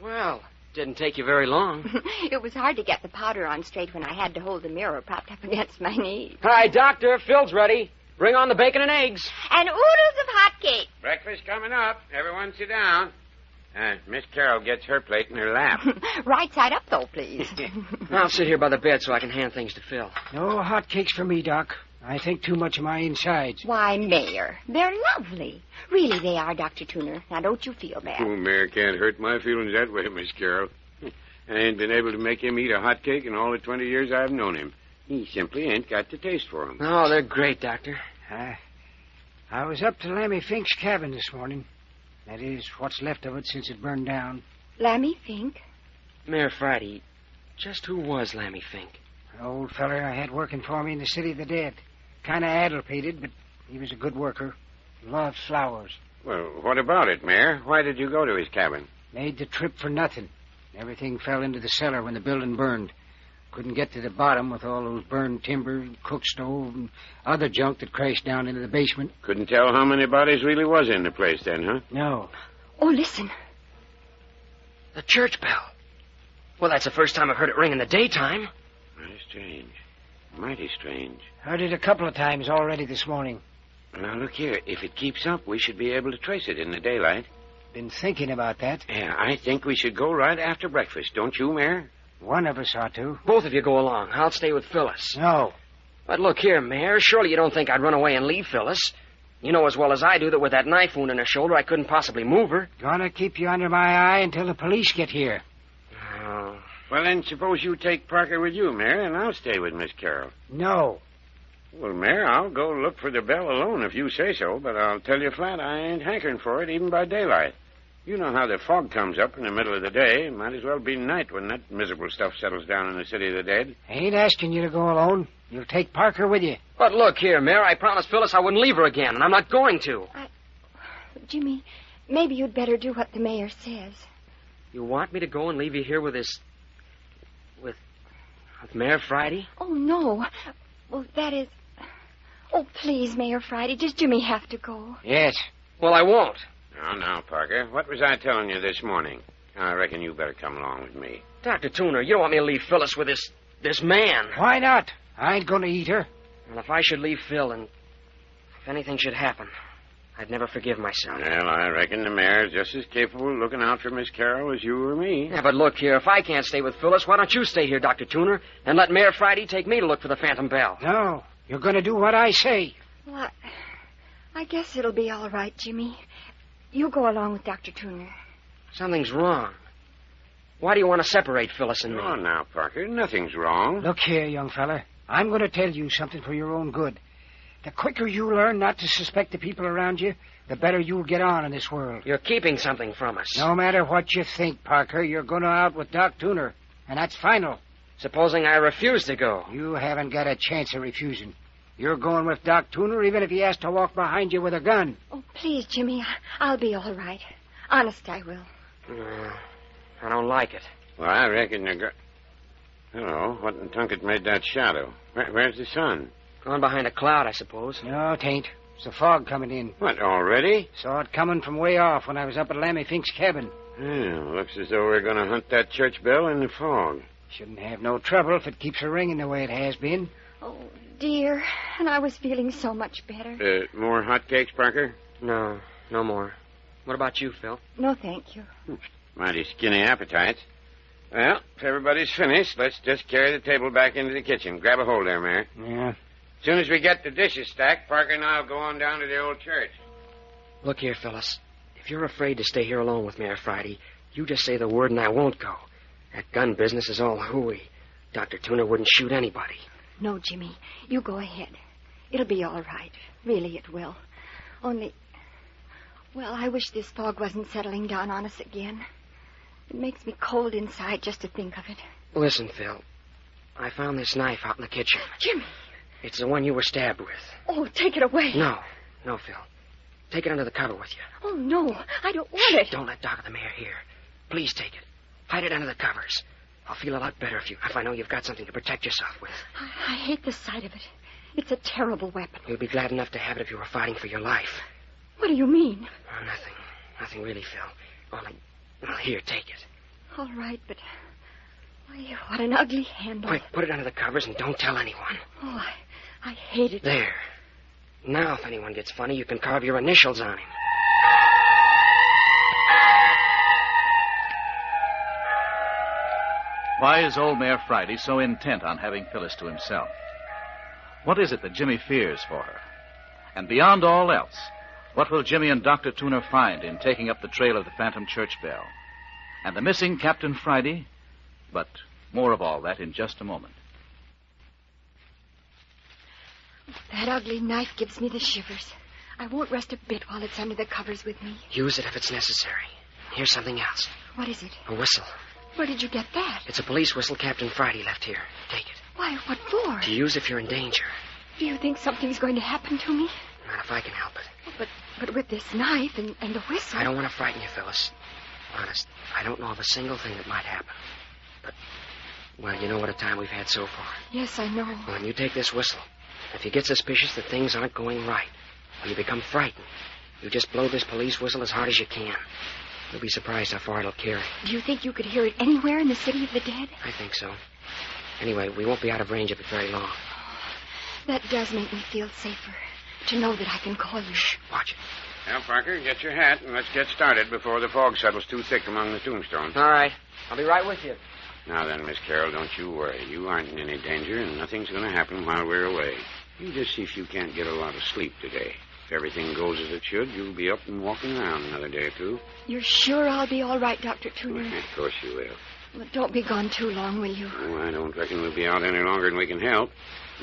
Well, didn't take you very long. It was hard to get the powder on straight when I had to hold the mirror propped up against my knee. Hi, Doctor. Phil's ready. Bring on the bacon and eggs. And oodles of hot cake. Breakfast coming up. Everyone sit down. Miss Carroll gets her plate in her lap. Right side up, though, please. I'll sit here by the bed so I can hand things to Phil. No hot cakes for me, Doc. I think too much of my insides. Why, Mayor, they're lovely. Really, they are, Dr. Tuner. Now, don't you feel bad. Oh, Mayor can't hurt my feelings that way, Miss Carroll. I ain't been able to make him eat a hot cake in all the 20 years I've known him. He simply ain't got the taste for 'em. Oh, they're great, Doctor. I was up to Lammy Fink's cabin this morning. That is, what's left of it since it burned down. Lammy Fink? Mayor Friday, just who was Lammy Fink? An old feller I had working for me in the city of the dead. Kind of addlepated, but he was a good worker. Loved flowers. Well, what about it, Mayor? Why did you go to his cabin? Made the trip for nothing. Everything fell into the cellar when the building burned. Couldn't get to the bottom with all those burned timber, cook stove, and other junk that crashed down into the basement. Couldn't tell how many bodies really was in the place then, huh? No. Oh, listen. The church bell. Well, that's the first time I've heard it ring in the daytime. Very strange. Mighty strange. Heard it a couple of times already this morning. Now, look here. If it keeps up, we should be able to trace it in the daylight. Been thinking about that. Yeah, I think we should go right after breakfast. Don't you, Mayor? One of us ought to. Both of you go along. I'll stay with Phyllis. No. But look here, Mayor. Surely you don't think I'd run away and leave Phyllis. You know as well as I do that with that knife wound in her shoulder, I couldn't possibly move her. Gonna keep you under my eye until the police get here. Oh. Well, then suppose you take Parker with you, Mayor, and I'll stay with Miss Carroll. No. Well, Mayor, I'll go look for the bell alone if you say so, but I'll tell you flat I ain't hankering for it even by daylight. You know how the fog comes up in the middle of the day. It might as well be night when that miserable stuff settles down in the city of the dead. I ain't asking you to go alone. You'll take Parker with you. But look here, Mayor. I promised Phyllis I wouldn't leave her again, and I'm not going to. Jimmy, maybe you'd better do what the mayor says. You want me to go and leave you here with this... with Mayor Friday? Oh, no. Well, that is... Oh, please, Mayor Friday, does Jimmy have to go? Yes. Well, I won't. Now, Parker, what was I telling you this morning? I reckon you better come along with me. Dr. Tuner, you don't want me to leave Phyllis with this man. Why not? I ain't gonna eat her. And if I should leave Phil and if anything should happen, I'd never forgive myself. Well, I reckon the mayor's just as capable of looking out for Miss Carroll as you or me. Yeah, but look here, if I can't stay with Phyllis, why don't you stay here, Dr. Tuner, and let Mayor Friday take me to look for the Phantom Bell? No, you're gonna do what I say. Well, I guess it'll be all right, Jimmy. You go along with Dr. Tuner. Something's wrong. Why do you want to separate Phyllis and me? Oh, now, Parker, nothing's wrong. Look here, young fella. I'm going to tell you something for your own good. The quicker you learn not to suspect the people around you, the better you'll get on in this world. You're keeping something from us. No matter what you think, Parker, you're going out with Doc Tuner, and that's final. Supposing I refuse to go? You haven't got a chance of refusing. You're going with Doc Tooner even if he has to walk behind you with a gun. Oh, please, Jimmy, I'll be all right. Honest, I will. I don't like it. Well, I reckon they're Hello, what in Tunket made that shadow? Where's the sun? Gone behind a cloud, I suppose. No, 'tain't. It's the fog coming in. What, already? Saw it coming from way off when I was up at Lammy Fink's cabin. Yeah, looks as though we're going to hunt that church bell in the fog. Shouldn't have no trouble if it keeps a ringing the way it has been. Oh, dear. And I was feeling so much better. More hotcakes, Parker? No more. What about you, Phil? No, thank you. Mighty skinny appetites. Well, if everybody's finished, let's just carry the table back into the kitchen. Grab a hold there, Mary. Yeah. As soon as we get the dishes stacked, Parker and I'll go on down to the old church. Look here, Phyllis. If you're afraid to stay here alone with Mayor Friday, you just say the word and I won't go. That gun business is all hooey. Dr. Tooner wouldn't shoot anybody. No, Jimmy, you go ahead. It'll be all right. Really, it will. Only, well, I wish this fog wasn't settling down on us again. It makes me cold inside just to think of it. Listen, Phil. I found this knife out in the kitchen. Jimmy! It's the one you were stabbed with. Oh, take it away. No, Phil. Take it under the cover with you. Oh, no, I don't want it. Don't let Doc or the mayor hear. Please take it. Hide it under the covers. I'll feel a lot better if I know you've got something to protect yourself with. I hate the sight of it. It's a terrible weapon. You'd be glad enough to have it if you were fighting for your life. What do you mean? Oh, nothing. Nothing really, Phil. Only, well, here, take it. All right, but why, what an ugly handle. Quick, put it under the covers and don't tell anyone. Oh, I hate it. There. Now, if anyone gets funny, you can carve your initials on him. Why is old Mayor Friday so intent on having Phyllis to himself? What is it that Jimmy fears for her? And beyond all else, what will Jimmy and Dr. Tooner find in taking up the trail of the phantom church bell? And the missing Captain Friday? But more of all that in just a moment. That ugly knife gives me the shivers. I won't rest a bit while it's under the covers with me. Use it if it's necessary. Here's something else. What is it? A whistle. Where did you get that? It's a police whistle Captain Friday left here. Take it. Why, what for? To use if you're in danger. Do you think something's going to happen to me? Not if I can help it. But with this knife and the whistle... I don't want to frighten you, Phyllis. Honest, I don't know of a single thing that might happen. But, well, you know what a time we've had so far. Yes, I know. Well, when you take this whistle, if you get suspicious that things aren't going right, or you become frightened, you just blow this police whistle as hard as you can. You'll be surprised how far it'll carry. Do you think you could hear it anywhere in the city of the dead? I think so. Anyway, we won't be out of range of it very long. That does make me feel safer, to know that I can call you. Shh, watch it. Now, Parker, get your hat and let's get started before the fog settles too thick among the tombstones. All right. I'll be right with you. Now then, Miss Carroll, don't you worry. You aren't in any danger, and nothing's going to happen while we're away. You just see if you can't get a lot of sleep today. If everything goes as it should, you'll be up and walking around another day or two. You're sure I'll be all right, Dr. Tooner? Well, of course you will. Well, don't be gone too long, will you? Oh, I don't reckon we'll be out any longer than we can help.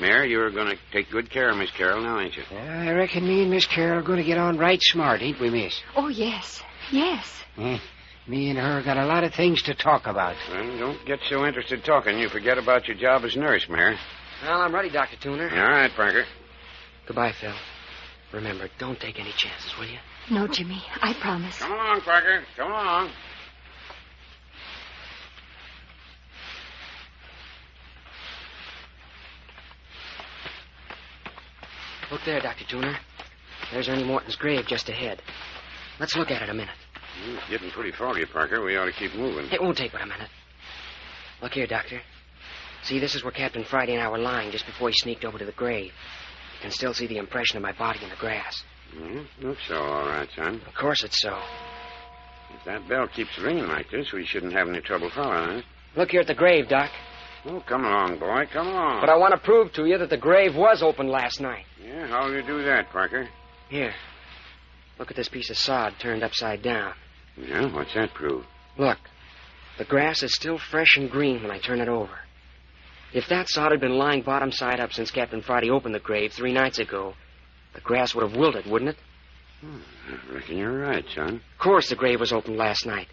Mayor, you're going to take good care of Miss Carroll now, ain't you? I reckon me and Miss Carroll are going to get on right smart, ain't we, miss? Oh, yes. Yes. Me and her got a lot of things to talk about. Well, don't get so interested talking you forget about your job as nurse, Mayor. Well, I'm ready, Dr. Tooner. All right, Parker. Goodbye, Phil. Remember, don't take any chances, will you? No, Jimmy. I promise. Come along, Parker. Come along. Look there, Dr. Tooner. There's Ernie Morton's grave just ahead. Let's look at it a minute. It's getting pretty foggy, Parker. We ought to keep moving. It won't take but a minute. Look here, Doctor. See, this is where Captain Friday and I were lying just before he sneaked over to the grave. You can still see the impression of my body in the grass. Looks so, all right, son. Of course it's so. If that bell keeps ringing like this, we shouldn't have any trouble following it. Look here at the grave, Doc. Oh, come along, boy. Come along. But I want to prove to you that the grave was opened last night. Yeah, how'll you do that, Parker? Here. Look at this piece of sod turned upside down. Yeah, what's that prove? Look. The grass is still fresh and green when I turn it over. If that sod had been lying bottom side up since Captain Friday opened the grave 3 nights ago, the grass would have wilted, wouldn't it? I reckon you're right, son. Of course the grave was opened last night.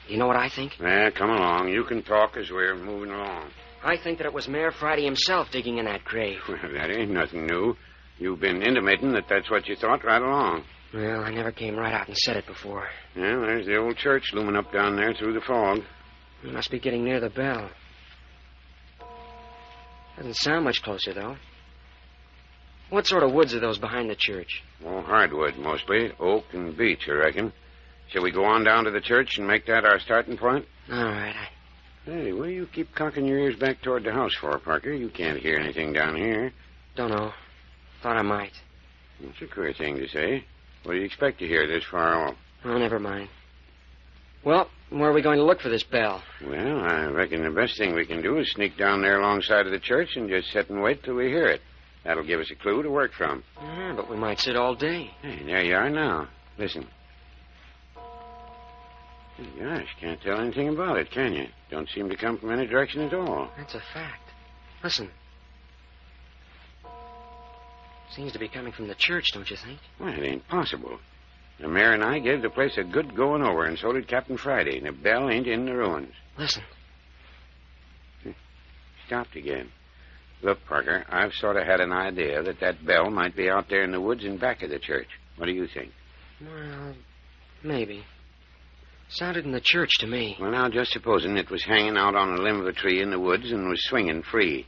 You know what I think? Come along. You can talk as we're moving along. I think that it was Mayor Friday himself digging in that grave. Well, that ain't nothing new. You've been intimating that that's what you thought right along. Well, I never came right out and said it before. Yeah, there's the old church looming up down there through the fog. We must be getting near the bell. Doesn't sound much closer, though. What sort of woods are those behind the church? Oh, hardwood, mostly. Oak and beech, I reckon. Shall we go on down to the church and make that our starting point? All right. Hey, what do you keep cocking your ears back toward the house for, Parker? You can't hear anything down here. Don't know. Thought I might. That's a queer thing to say. What do you expect to hear this far off? Oh, never mind. Well, where are we going to look for this bell? Well, I reckon the best thing we can do is sneak down there alongside of the church and just sit and wait till we hear it. That'll give us a clue to work from. Yeah, but we might sit all day. Hey, there you are now. Listen. Hey, gosh, can't tell anything about it, can you? Don't seem to come from any direction at all. That's a fact. Listen. Seems to be coming from the church, don't you think? Well, it ain't possible. The mayor and I gave the place a good going over, and so did Captain Friday, and the bell ain't in the ruins. Listen. Stopped again. Look, Parker, I've sort of had an idea that bell might be out there in the woods in back of the church. What do you think? Well, maybe. Sounded in the church to me. Well, now, just supposing it was hanging out on a limb of a tree in the woods and was swinging free.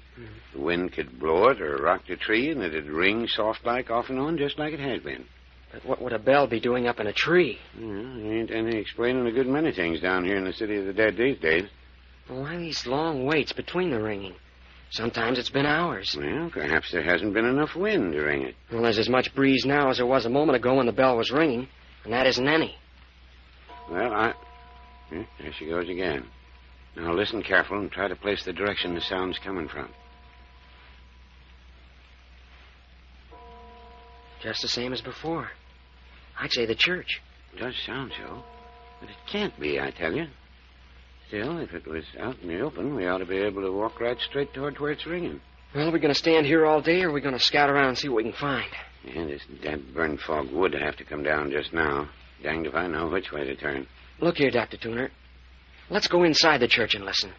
The wind could blow it or rock the tree, and it'd ring soft-like off and on, just like it has been. But what would a bell be doing up in a tree? There ain't any explaining a good many things down here in the city of the dead these days. Well, why these long waits between the ringing? Sometimes it's been hours. Well, perhaps there hasn't been enough wind to ring it. Well, there's as much breeze now as there was a moment ago when the bell was ringing, and that isn't any. Well, there she goes again. Now, listen careful and try to place the direction the sound's coming from. Just the same as before. I'd say the church. It does sound so. But it can't be, I tell you. Still, if it was out in the open, we ought to be able to walk right straight toward where it's ringing. Well, are we going to stand here all day, or are we going to scout around and see what we can find? Yeah, this damp burn fog would have to come down just now. Danged if I know which way to turn. Look here, Dr. Tuner. Let's go inside the church and listen.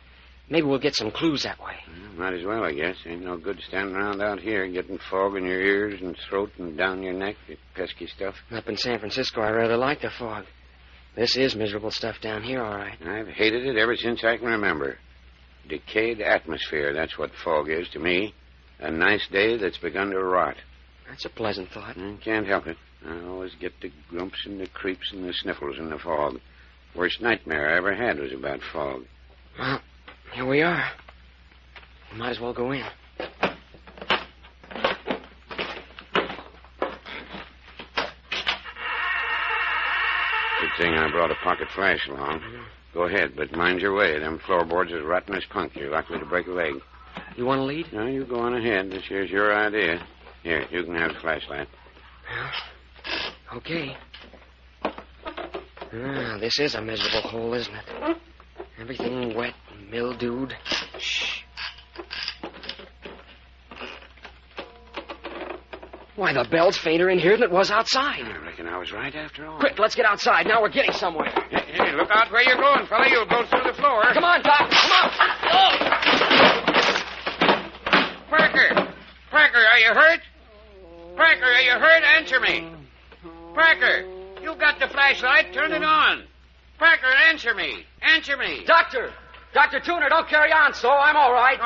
Maybe we'll get some clues that way. Might as well, I guess. Ain't no good standing around out here getting fog in your ears and throat and down your neck. That pesky stuff. Up in San Francisco, I rather like the fog. This is miserable stuff down here, all right. I've hated it ever since I can remember. Decayed atmosphere, that's what fog is to me. A nice day that's begun to rot. That's a pleasant thought. I can't help it. I always get the grumps and the creeps and the sniffles in the fog. Worst nightmare I ever had was about fog. Well, here we are. We might as well go in. Good thing I brought a pocket flash along. Go ahead, but mind your way. Them floorboards is rotten as punk. You're likely to break a leg. You want to lead? No, you go on ahead. This here's your idea. Here, you can have the flashlight. Well, okay. This is a miserable hole, isn't it? Everything wet and mildewed. Shh. Why, the bell's fainter in here than it was outside. I reckon I was right after all. Quick, let's get outside. Now we're getting somewhere. Hey, look out where you're going, fella. You'll go through the floor. Come on, Doc. Come on. Oh! Parker, are you hurt? Parker, are you hurt? Answer me. Parker, you got the flashlight. Turn it on. Parker, answer me. Answer me. Doctor! Dr. Tuner, don't carry on so. I'm all right.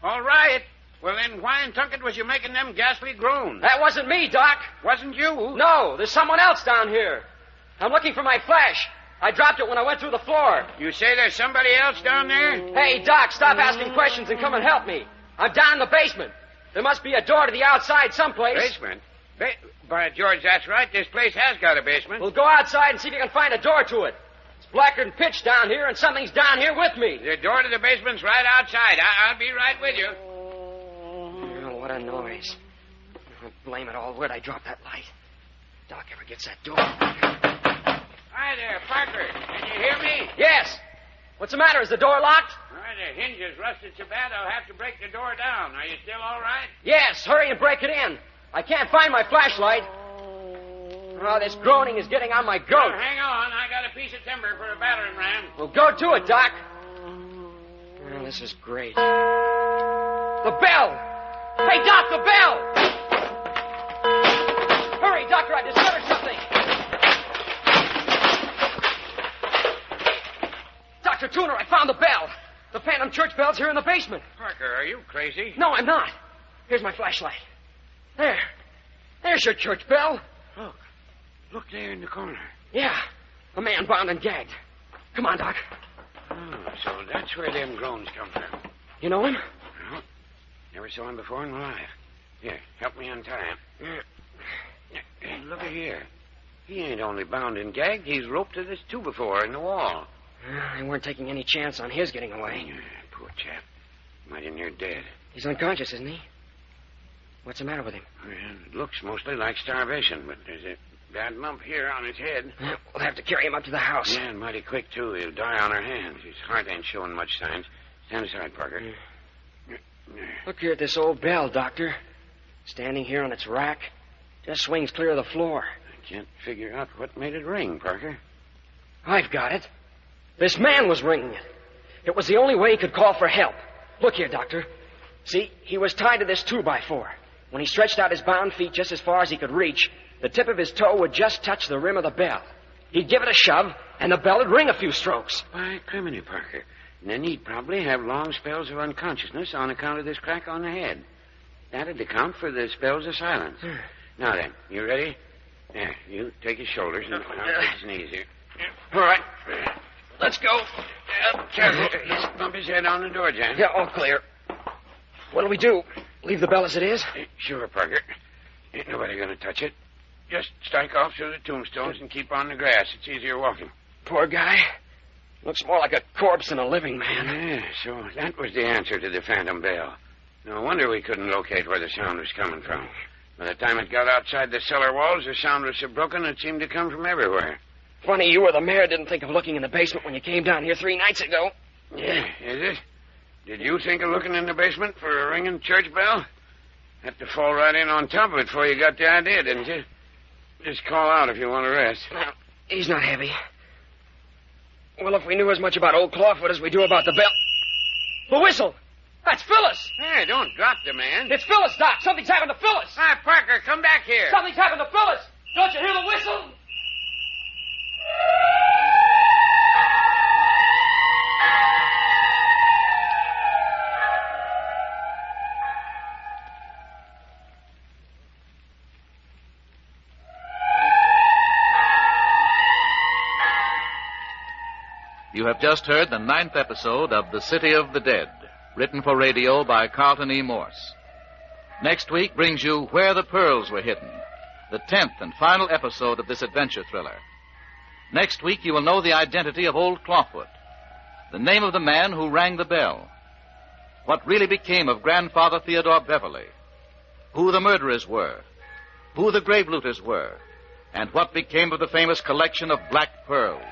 All right. Well, then why in Tunket was you making them ghastly groans? That wasn't me, Doc. Wasn't you? No, there's someone else down here. I'm looking for my flash. I dropped it when I went through the floor. You say there's somebody else down there? Hey, Doc, stop asking questions and come and help me. I'm down in the basement. There must be a door to the outside someplace. Basement? By George, that's right. This place has got a basement. Well, go outside and see if you can find a door to it. It's blacker than pitch down here, and something's down here with me. The door to the basement's right outside. I'll be right with you. Oh, what a noise. Oh, blame it all. Where'd I drop that light? Doc ever gets that door. Hi there, Parker. Can you hear me? Yes. What's the matter? Is the door locked? All right, the hinge is rusted so bad I'll have to break the door down. Are you still all right? Yes. Hurry and break it in. I can't find my flashlight. Oh, this groaning is getting on my goat. Well, hang on. I got a piece of timber for a battering ram. Well, go to it, Doc. Oh, this is great. The bell! Hey, Doc, the bell! Hurry, Doctor, I discovered something. Dr. Tuner, I found the bell. The phantom church bell's here in the basement. Parker, are you crazy? No, I'm not. Here's my flashlight. There. There's your church bell. Look. Look there in the corner. Yeah, a man bound and gagged. Come on, Doc. Oh, so that's where them groans come from. You know him? No. Never saw him before in my life. Here, help me untie him. Hey, look at here. He ain't only bound and gagged, he's roped to this 2x4 in the wall. They weren't taking any chance on his getting away. Poor chap. Might have near dead. He's unconscious, isn't he? What's the matter with him? Well, it looks mostly like starvation, but there's a bad lump here on his head. We'll have to carry him up to the house. Yeah, and mighty quick, too. He'll die on our hands. His heart ain't showing much signs. Stand aside, Parker. Look here at this old bell, Doctor. Standing here on its rack. Just swings clear of the floor. I can't figure out what made it ring, Parker. I've got it. This man was ringing it. It was the only way he could call for help. Look here, Doctor. See, he was tied to this 2x4. When he stretched out his bound feet just as far as he could reach, the tip of his toe would just touch the rim of the bell. He'd give it a shove, and the bell would ring a few strokes. Why, criminy, Parker. And then he'd probably have long spells of unconsciousness on account of this crack on the head. That'd account for the spells of silence. Now then, you ready? There, you take his shoulders and I'll take his knees here. All right. Let's go. Careful. He'll bump his head on the door, Jan. Yeah, all clear. What'll we do? Leave the bell as it is? Sure, Parker. Ain't nobody gonna touch it. Just strike off through the tombstones and keep on the grass. It's easier walking. Poor guy. Looks more like a corpse than a living man. Yeah, so that was the answer to the phantom bell. No wonder we couldn't locate where the sound was coming from. By the time it got outside the cellar walls, the sound was so broken it seemed to come from everywhere. Funny you or the mayor didn't think of looking in the basement when you came down here 3 nights ago. Yeah, is it? Did you think of looking in the basement for a ringing church bell? Had to fall right in on top of it before you got the idea, didn't you? Just call out if you want to rest. Well, he's not heavy. Well, if we knew as much about old Clawfoot as we do about the bell... The whistle! That's Phyllis! Hey, don't drop the man. It's Phyllis, Doc. Something's happened to Phyllis. Hi, Parker, come back here. Something's happened to Phyllis. Don't you hear the whistle? You have just heard the 9th episode of The City of the Dead, written for radio by Carlton E. Morse. Next week brings you Where the Pearls Were Hidden, the 10th and final episode of this adventure thriller. Next week you will know the identity of old Clawfoot, the name of the man who rang the bell, what really became of Grandfather Theodore Beverly, who the murderers were, who the grave looters were, and what became of the famous collection of black pearls.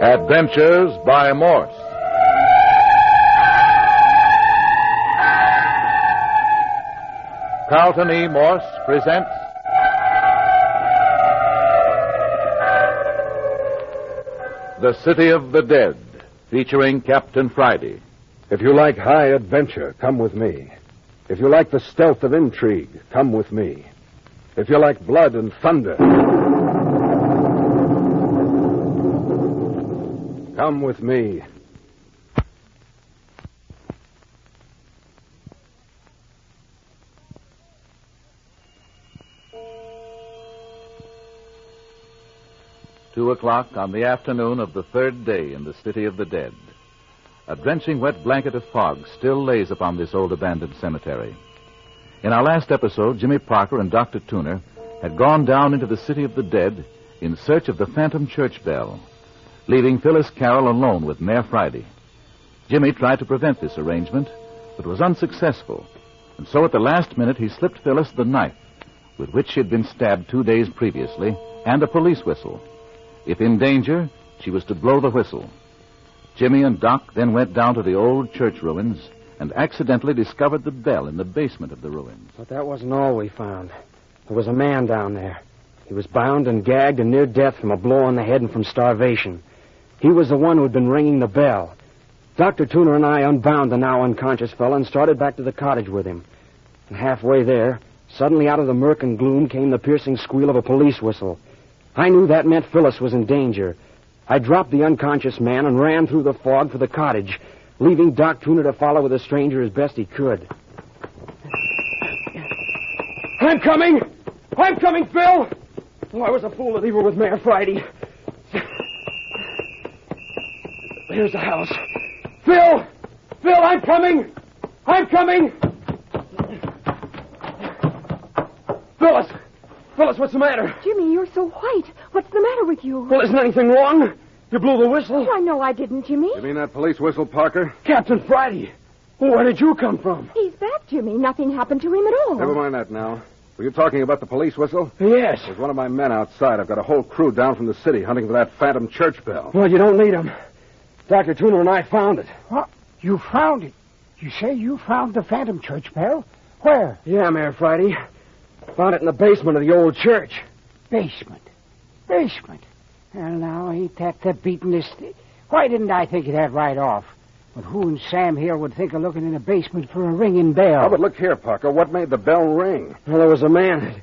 Adventures by Morse. Carlton E. Morse presents The City of the Dead, featuring Captain Friday. If you like high adventure, come with me. If you like the stealth of intrigue, come with me. If you like blood and thunder, come with me. Two o'clock on the afternoon of the 3rd day in the City of the Dead. A drenching wet blanket of fog still lays upon this old abandoned cemetery. In our last episode, Jimmy Parker and Dr. Tuner had gone down into the City of the Dead in search of the phantom church bell, leaving Phyllis Carroll alone with Mayor Friday. Jimmy tried to prevent this arrangement, but was unsuccessful, and so at the last minute he slipped Phyllis the knife with which she had been stabbed 2 days previously, and a police whistle, If in danger, she was to blow the whistle. Jimmy and Doc then went down to the old church ruins and accidentally discovered the bell in the basement of the ruins. But that wasn't all we found. There was a man down there. He was bound and gagged and near death from a blow on the head and from starvation. He was the one who had been ringing the bell. Dr. Tuner and I unbound the now unconscious fellow and started back to the cottage with him. And halfway there, suddenly out of the murk and gloom came the piercing squeal of a police whistle. I knew that meant Phyllis was in danger. I dropped the unconscious man and ran through the fog for the cottage, leaving Doc Tuner to follow with the stranger as best he could. I'm coming! I'm coming, Phil! Oh, I was a fool to leave her with Mayor Friday. Here's the house. Phil! Phil, I'm coming! I'm coming! Phyllis! Phyllis, what's the matter? Jimmy, you're so white. What's the matter with you? Well, isn't anything wrong? You blew the whistle? Why, no, I didn't, Jimmy. You mean that police whistle, Parker? Captain Friday. Where did you come from? He's back, Jimmy. Nothing happened to him at all. Never mind that now. Were you talking about the police whistle? Yes. There's one of my men outside. I've got a whole crew down from the city hunting for that phantom church bell. Well, you don't need him. Dr. Tuner and I found it. What? You found it? You say you found the phantom church bell? Where? Yeah, Mayor Friday. Found it in the basement of the old church. Basement. Basement. Well, now, ain't that the beatenest... Why didn't I think of that right off? But who and Sam here would think of looking in a basement for a ringing bell? Oh, but look here, Parker. What made the bell ring? Well, there was a man.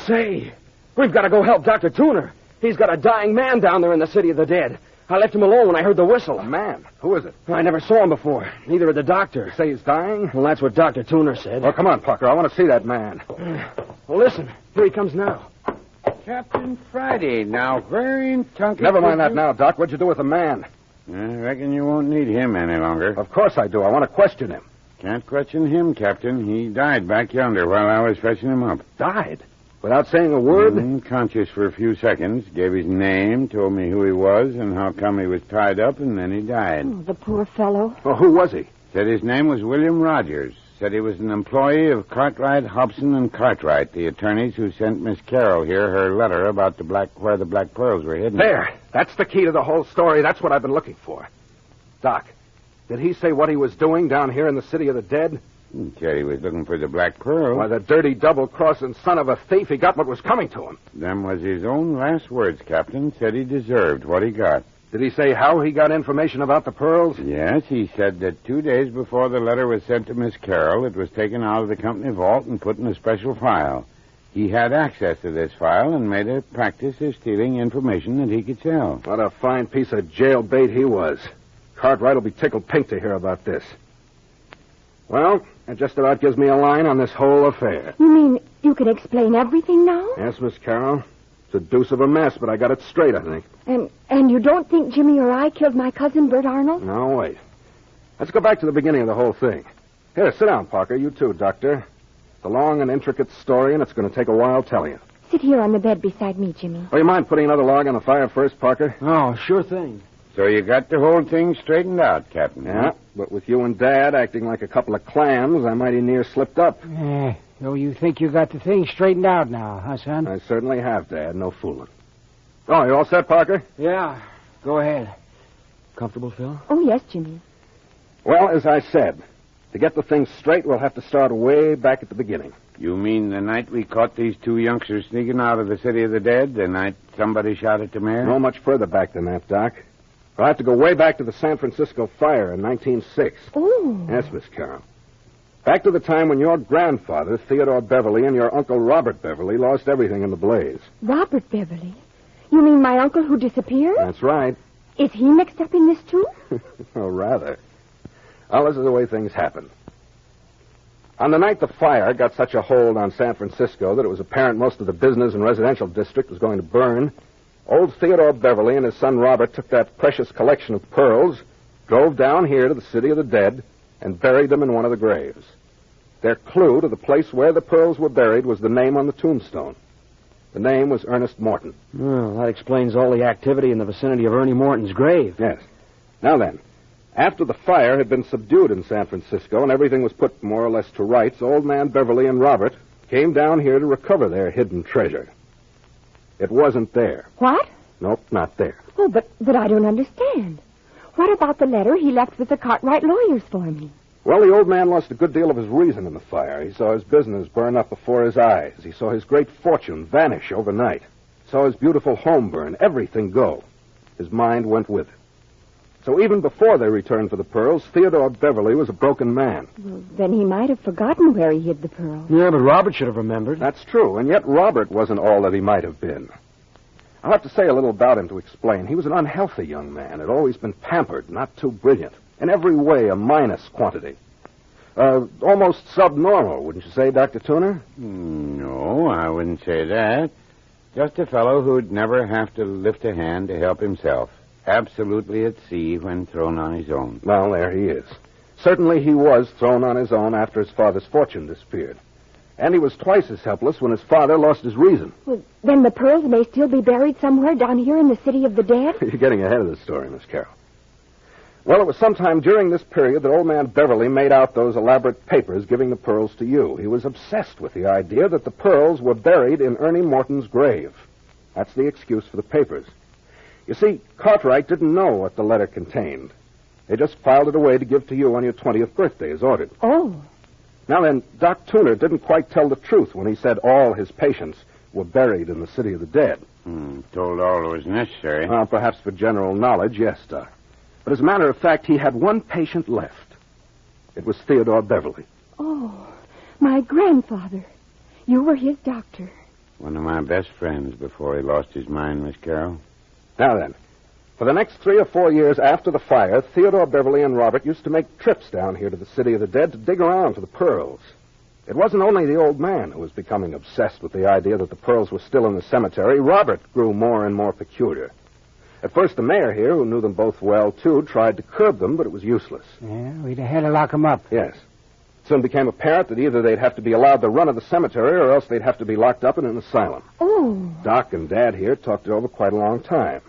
Say, we've got to go help Dr. Tuner. He's got a dying man down there in the city of the dead. I left him alone when I heard the whistle. A man? Who is it? I never saw him before. Neither did the doctor. You say he's dying? Well, that's what Dr. Tuner said. Well, come on, Parker. I want to see that man. Well, listen. Here he comes now. Captain Friday, now where in Tunky... Never mind that now, Doc. What'd you do with the man? I reckon you won't need him any longer. Of course I do. I want to question him. Can't question him, Captain. He died back yonder while I was fetching him up. Died? Without saying a word? Unconscious for a few seconds, gave his name, told me who he was and how come he was tied up, and then he died. Oh, the poor fellow. Well, who was he? Said his name was William Rogers. Said he was an employee of Cartwright, Hobson, and Cartwright, the attorneys who sent Miss Carroll here her letter about where the black pearls were hidden. There. That's the key to the whole story. That's what I've been looking for. Doc, did he say what he was doing down here in the city of the dead? He said he was looking for the black pearl. Why, the dirty, double-crossing son of a thief, he got what was coming to him. Them was his own last words, Captain. Said he deserved what he got. Did he say how he got information about the pearls? Yes, he said that 2 days before the letter was sent to Miss Carroll, it was taken out of the company vault and put in a special file. He had access to this file and made a practice of stealing information that he could sell. What a fine piece of jailbait he was. Cartwright will be tickled pink to hear about this. Well, that just about gives me a line on this whole affair. You mean you can explain everything now? Yes, Miss Carroll. It's a deuce of a mess, but I got it straight, I think. And you don't think Jimmy or I killed my cousin, Bert Arnold? No, wait. Let's go back to the beginning of the whole thing. Here, sit down, Parker. You too, Doctor. It's a long and intricate story, and it's going to take a while telling you. Sit here on the bed beside me, Jimmy. Oh, you mind putting another log on the fire first, Parker? Oh, sure thing. So you got the whole thing straightened out, Captain. Yeah, but with you and Dad acting like a couple of clams, I mighty near slipped up. So you think you got the thing straightened out now, huh, son? I certainly have, Dad. No fooling. Oh, you all set, Parker? Yeah. Go ahead. Comfortable, Phil? Oh, yes, Jimmy. Well, as I said, to get the thing straight, we'll have to start way back at the beginning. You mean the night we caught these two youngsters sneaking out of the city of the dead? The night somebody shot at the mayor? No much further back than that, Doc. We'll have to go way back to the San Francisco fire in 1906. Oh. Yes, Miss Carroll. Back to the time when your grandfather, Theodore Beverly, and your uncle Robert Beverly lost everything in the blaze. Robert Beverly? You mean my uncle who disappeared? That's right. Is he mixed up in this, too? Oh, rather. Well, this is the way things happened. On the night the fire got such a hold on San Francisco that it was apparent most of the business and residential district was going to burn, old Theodore Beverly and his son Robert took that precious collection of pearls, drove down here to the city of the dead, and buried them in one of the graves. Their clue to the place where the pearls were buried was the name on the tombstone. The name was Ernest Morton. Well, that explains all the activity in the vicinity of Ernie Morton's grave. Yes. Now then, after the fire had been subdued in San Francisco and everything was put more or less to rights, old man Beverly and Robert came down here to recover their hidden treasure. It wasn't there. What? Nope, not there. Oh, but I don't understand. What about the letter he left with the Cartwright lawyers for me? Well, the old man lost a good deal of his reason in the fire. He saw his business burn up before his eyes. He saw his great fortune vanish overnight. Saw his beautiful home burn, everything go. His mind went with it. So even before they returned for the pearls, Theodore Beverly was a broken man. Well, then he might have forgotten where he hid the pearls. Yeah, but Robert should have remembered. That's true, and yet Robert wasn't all that he might have been. I'll have to say a little about him to explain. He was an unhealthy young man, had always been pampered, not too brilliant. In every way, a minus quantity. Almost subnormal, wouldn't you say, Dr. Tuner? No, I wouldn't say that. Just a fellow who'd never have to lift a hand to help himself. Absolutely at sea when thrown on his own. Well, there he is. Certainly he was thrown on his own after his father's fortune disappeared. And he was twice as helpless when his father lost his reason. Well, then the pearls may still be buried somewhere down here in the city of the dead? You're getting ahead of the story, Miss Carroll. Well, it was sometime during this period that old man Beverly made out those elaborate papers giving the pearls to you. He was obsessed with the idea that the pearls were buried in Ernie Morton's grave. That's the excuse for the papers. You see, Cartwright didn't know what the letter contained. They just filed it away to give to you on your 20th birthday as ordered. Oh. Now then, Doc Tuner didn't quite tell the truth when he said all his patients were buried in the city of the dead. Told all that was necessary. Well, perhaps for general knowledge, yes, Doc. But as a matter of fact, he had one patient left. It was Theodore Beverly. Oh, my grandfather. You were his doctor. One of my best friends before he lost his mind, Miss Carroll. Now then, for the next 3 or 4 years after the fire, Theodore Beverly and Robert used to make trips down here to the city of the dead to dig around for the pearls. It wasn't only the old man who was becoming obsessed with the idea that the pearls were still in the cemetery. Robert grew more and more peculiar. At first, the mayor here, who knew them both well, too, tried to curb them, but it was useless. Yeah, we'd have had to lock them up. Yes. It soon became apparent that either they'd have to be allowed the run of the cemetery or else they'd have to be locked up in an asylum. Oh. Doc and Dad here talked it over quite a long time.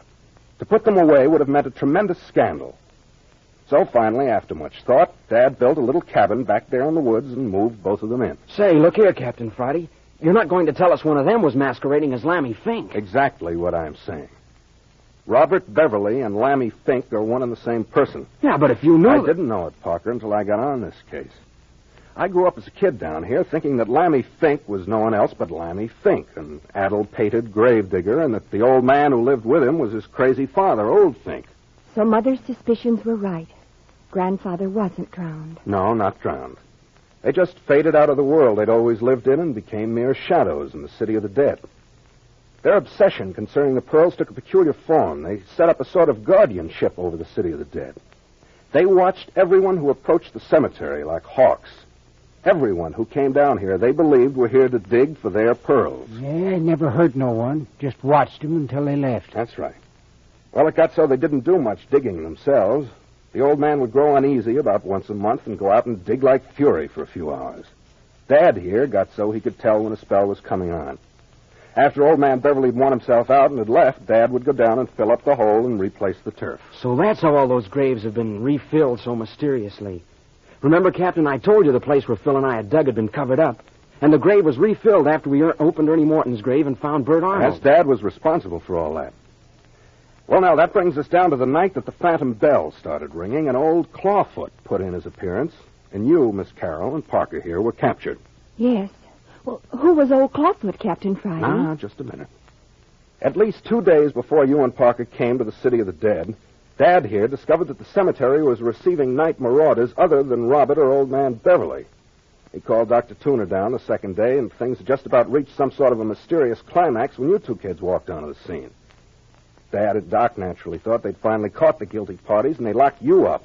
To put them away would have meant a tremendous scandal. So finally, after much thought, Dad built a little cabin back there in the woods and moved both of them in. Say, look here, Captain Friday. You're not going to tell us one of them was masquerading as Lammy Fink. Exactly what I'm saying. Robert Beverly and Lammy Fink are one and the same person. Yeah, but if you knew... I didn't know it, Parker, until I got on this case. I grew up as a kid down here thinking that Lammy Fink was no one else but Lammy Fink, an addle-pated gravedigger, and that the old man who lived with him was his crazy father, Old Fink. So Mother's suspicions were right. Grandfather wasn't drowned. No, not drowned. They just faded out of the world they'd always lived in and became mere shadows in the city of the dead. Their obsession concerning the pearls took a peculiar form. They set up a sort of guardianship over the city of the dead. They watched everyone who approached the cemetery like hawks. Everyone who came down here, they believed, were here to dig for their pearls. Yeah, never hurt no one. Just watched them until they left. That's right. Well, it got so they didn't do much digging themselves. The old man would grow uneasy about once a month and go out and dig like fury for a few hours. Dad here got so he could tell when a spell was coming on. After old man Beverly had worn himself out and had left, Dad would go down and fill up the hole and replace the turf. So that's how all those graves have been refilled so mysteriously. Remember, Captain, I told you the place where Phil and I had dug had been covered up. And the grave was refilled after we opened Ernie Morton's grave and found Bert Arnold. Yes, Dad was responsible for all that. Well, now, that brings us down to the night that the phantom bell started ringing and old Clawfoot put in his appearance. And you, Miss Carroll, and Parker here were captured. Yes. Well, who was old Clawfoot, Captain Friday? Ah, just a minute. At least 2 days before you and Parker came to the city of the dead, Dad here discovered that the cemetery was receiving night marauders other than Robert or old man Beverly. He called Dr. Tuner down the second day, and things had just about reached some sort of a mysterious climax when you two kids walked onto the scene. Dad and Doc naturally thought they'd finally caught the guilty parties, and they locked you up.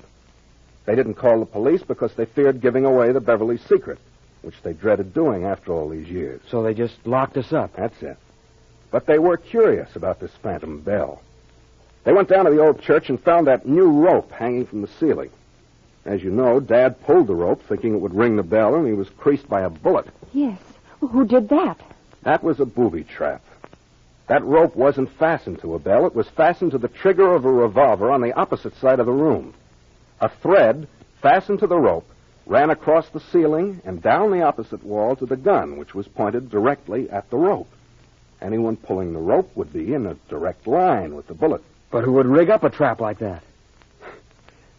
They didn't call the police because they feared giving away the Beverly secret, which they dreaded doing after all these years. So they just locked us up. That's it. But they were curious about this phantom bell. They went down to the old church and found that new rope hanging from the ceiling. As you know, Dad pulled the rope thinking it would ring the bell, and he was creased by a bullet. Yes. Well, who did that? That was a booby trap. That rope wasn't fastened to a bell. It was fastened to the trigger of a revolver on the opposite side of the room. A thread fastened to the rope ran across the ceiling and down the opposite wall to the gun, which was pointed directly at the rope. Anyone pulling the rope would be in a direct line with the bullet. But who would rig up a trap like that?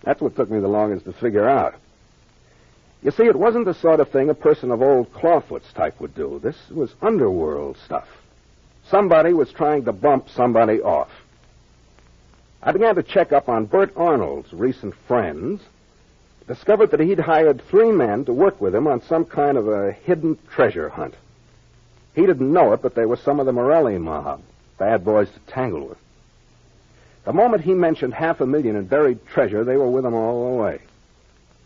That's what took me the longest to figure out. You see, it wasn't the sort of thing a person of old Clawfoot's type would do. This was underworld stuff. Somebody was trying to bump somebody off. I began to check up on Bert Arnold's recent friends, discovered that he'd hired 3 men to work with him on some kind of a hidden treasure hunt. He didn't know it, but they were some of the Morelli mob, bad boys to tangle with. The moment he mentioned $500,000 in buried treasure, they were with him all the way.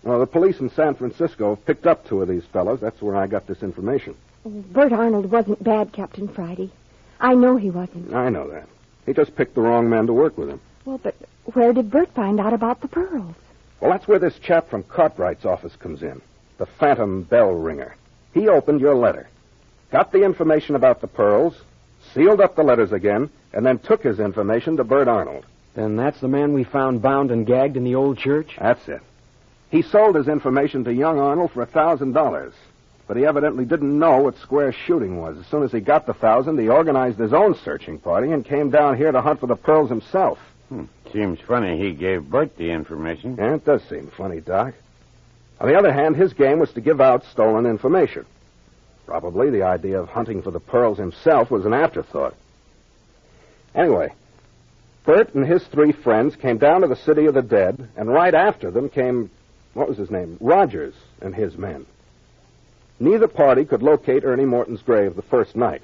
Well, the police in San Francisco picked up 2 of these fellows. That's where I got this information. Bert Arnold wasn't bad, Captain Friday. I know he wasn't. I know that. He just picked the wrong men to work with him. Well, but where did Bert find out about the pearls? Well, that's where this chap from Cartwright's office comes in. The phantom bell ringer. He opened your letter, got the information about the pearls, sealed up the letters again, and then took his information to Bert Arnold. Then that's the man we found bound and gagged in the old church? That's it. He sold his information to young Arnold for $1,000. But he evidently didn't know what square shooting was. As soon as he got the $1,000, he organized his own searching party and came down here to hunt for the pearls himself. Seems funny he gave Bert the information. Yeah, it does seem funny, Doc. On the other hand, his game was to give out stolen information. Probably the idea of hunting for the pearls himself was an afterthought. Anyway, Bert and his 3 friends came down to the City of the Dead, and right after them came, what was his name? Rogers and his men. Neither party could locate Ernie Morton's grave the first night.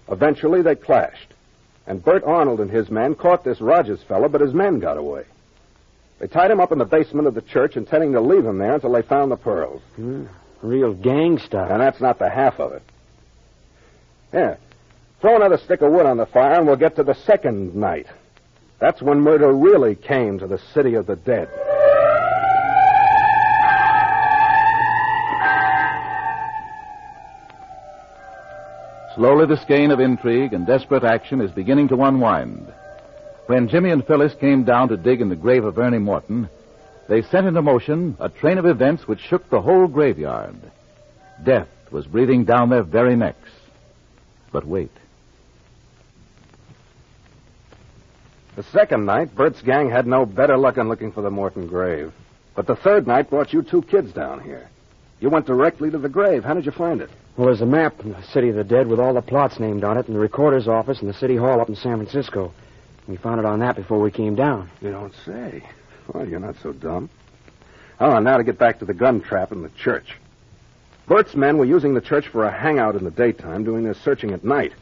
Eventually, they clashed. And Bert Arnold and his men caught this Rogers fellow, but his men got away. They tied him up in the basement of the church, intending to leave him there until they found the pearls. Real gang stuff. And that's not the half of it. Here, throw another stick of wood on the fire, and we'll get to the second night. That's when murder really came to the City of the Dead. Slowly the skein of intrigue and desperate action is beginning to unwind. When Jimmy and Phyllis came down to dig in the grave of Ernie Morton, they set into motion a train of events which shook the whole graveyard. Death was breathing down their very necks. But wait. The second night, Bert's gang had no better luck in looking for the Morton grave. But the third night brought you 2 kids down here. You went directly to the grave. How did you find it? Well, there's a map in the City of the Dead with all the plots named on it in the recorder's office in the City Hall up in San Francisco. We found it on that before we came down. You don't say. Well, you're not so dumb. Oh, and now to get back to the gun trap in the church. Bert's men were using the church for a hangout in the daytime, doing their searching at night.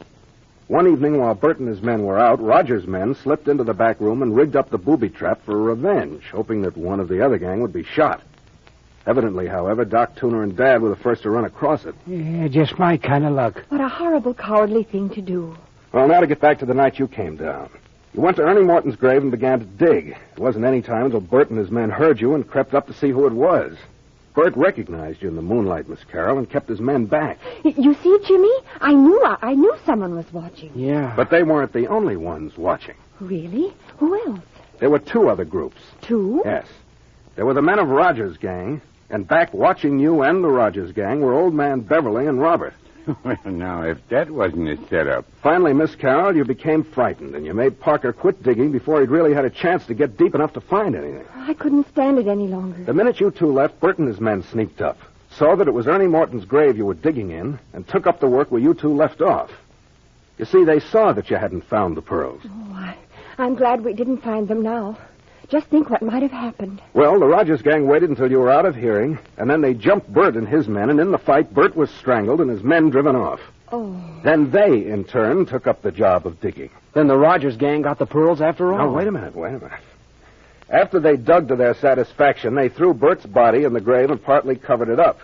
One evening, while Bert and his men were out, Rogers' men slipped into the back room and rigged up the booby trap for revenge, hoping that one of the other gang would be shot. Evidently, however, Doc, Tooner, and Dad were the first to run across it. Yeah, just my kind of luck. What a horrible, cowardly thing to do. Well, now to get back to the night you came down. You went to Ernie Morton's grave and began to dig. It wasn't any time until Bert and his men heard you and crept up to see who it was. Bert recognized you in the moonlight, Miss Carroll, and kept his men back. You see, Jimmy? I knew someone was watching. Yeah. But they weren't the only ones watching. Really? Who else? There were 2 other groups. 2? Yes. There were the men of Rogers' gang, and back watching you and the Rogers gang were Old Man Beverly and Robert. Well, now, if that wasn't a setup. Finally, Miss Carroll, you became frightened, and you made Parker quit digging before he'd really had a chance to get deep enough to find anything. I couldn't stand it any longer. The minute you 2 left, Bert and his men sneaked up, saw that it was Ernie Morton's grave you were digging in, and took up the work where you 2 left off. You see, they saw that you hadn't found the pearls. Oh, I'm glad we didn't find them now. Just think what might have happened. Well, the Rogers gang waited until you were out of hearing, and then they jumped Bert and his men, and in the fight, Bert was strangled and his men driven off. Oh. Then they, in turn, took up the job of digging. Then the Rogers gang got the pearls after all? Now, wait a minute. After they dug to their satisfaction, they threw Bert's body in the grave and partly covered it up.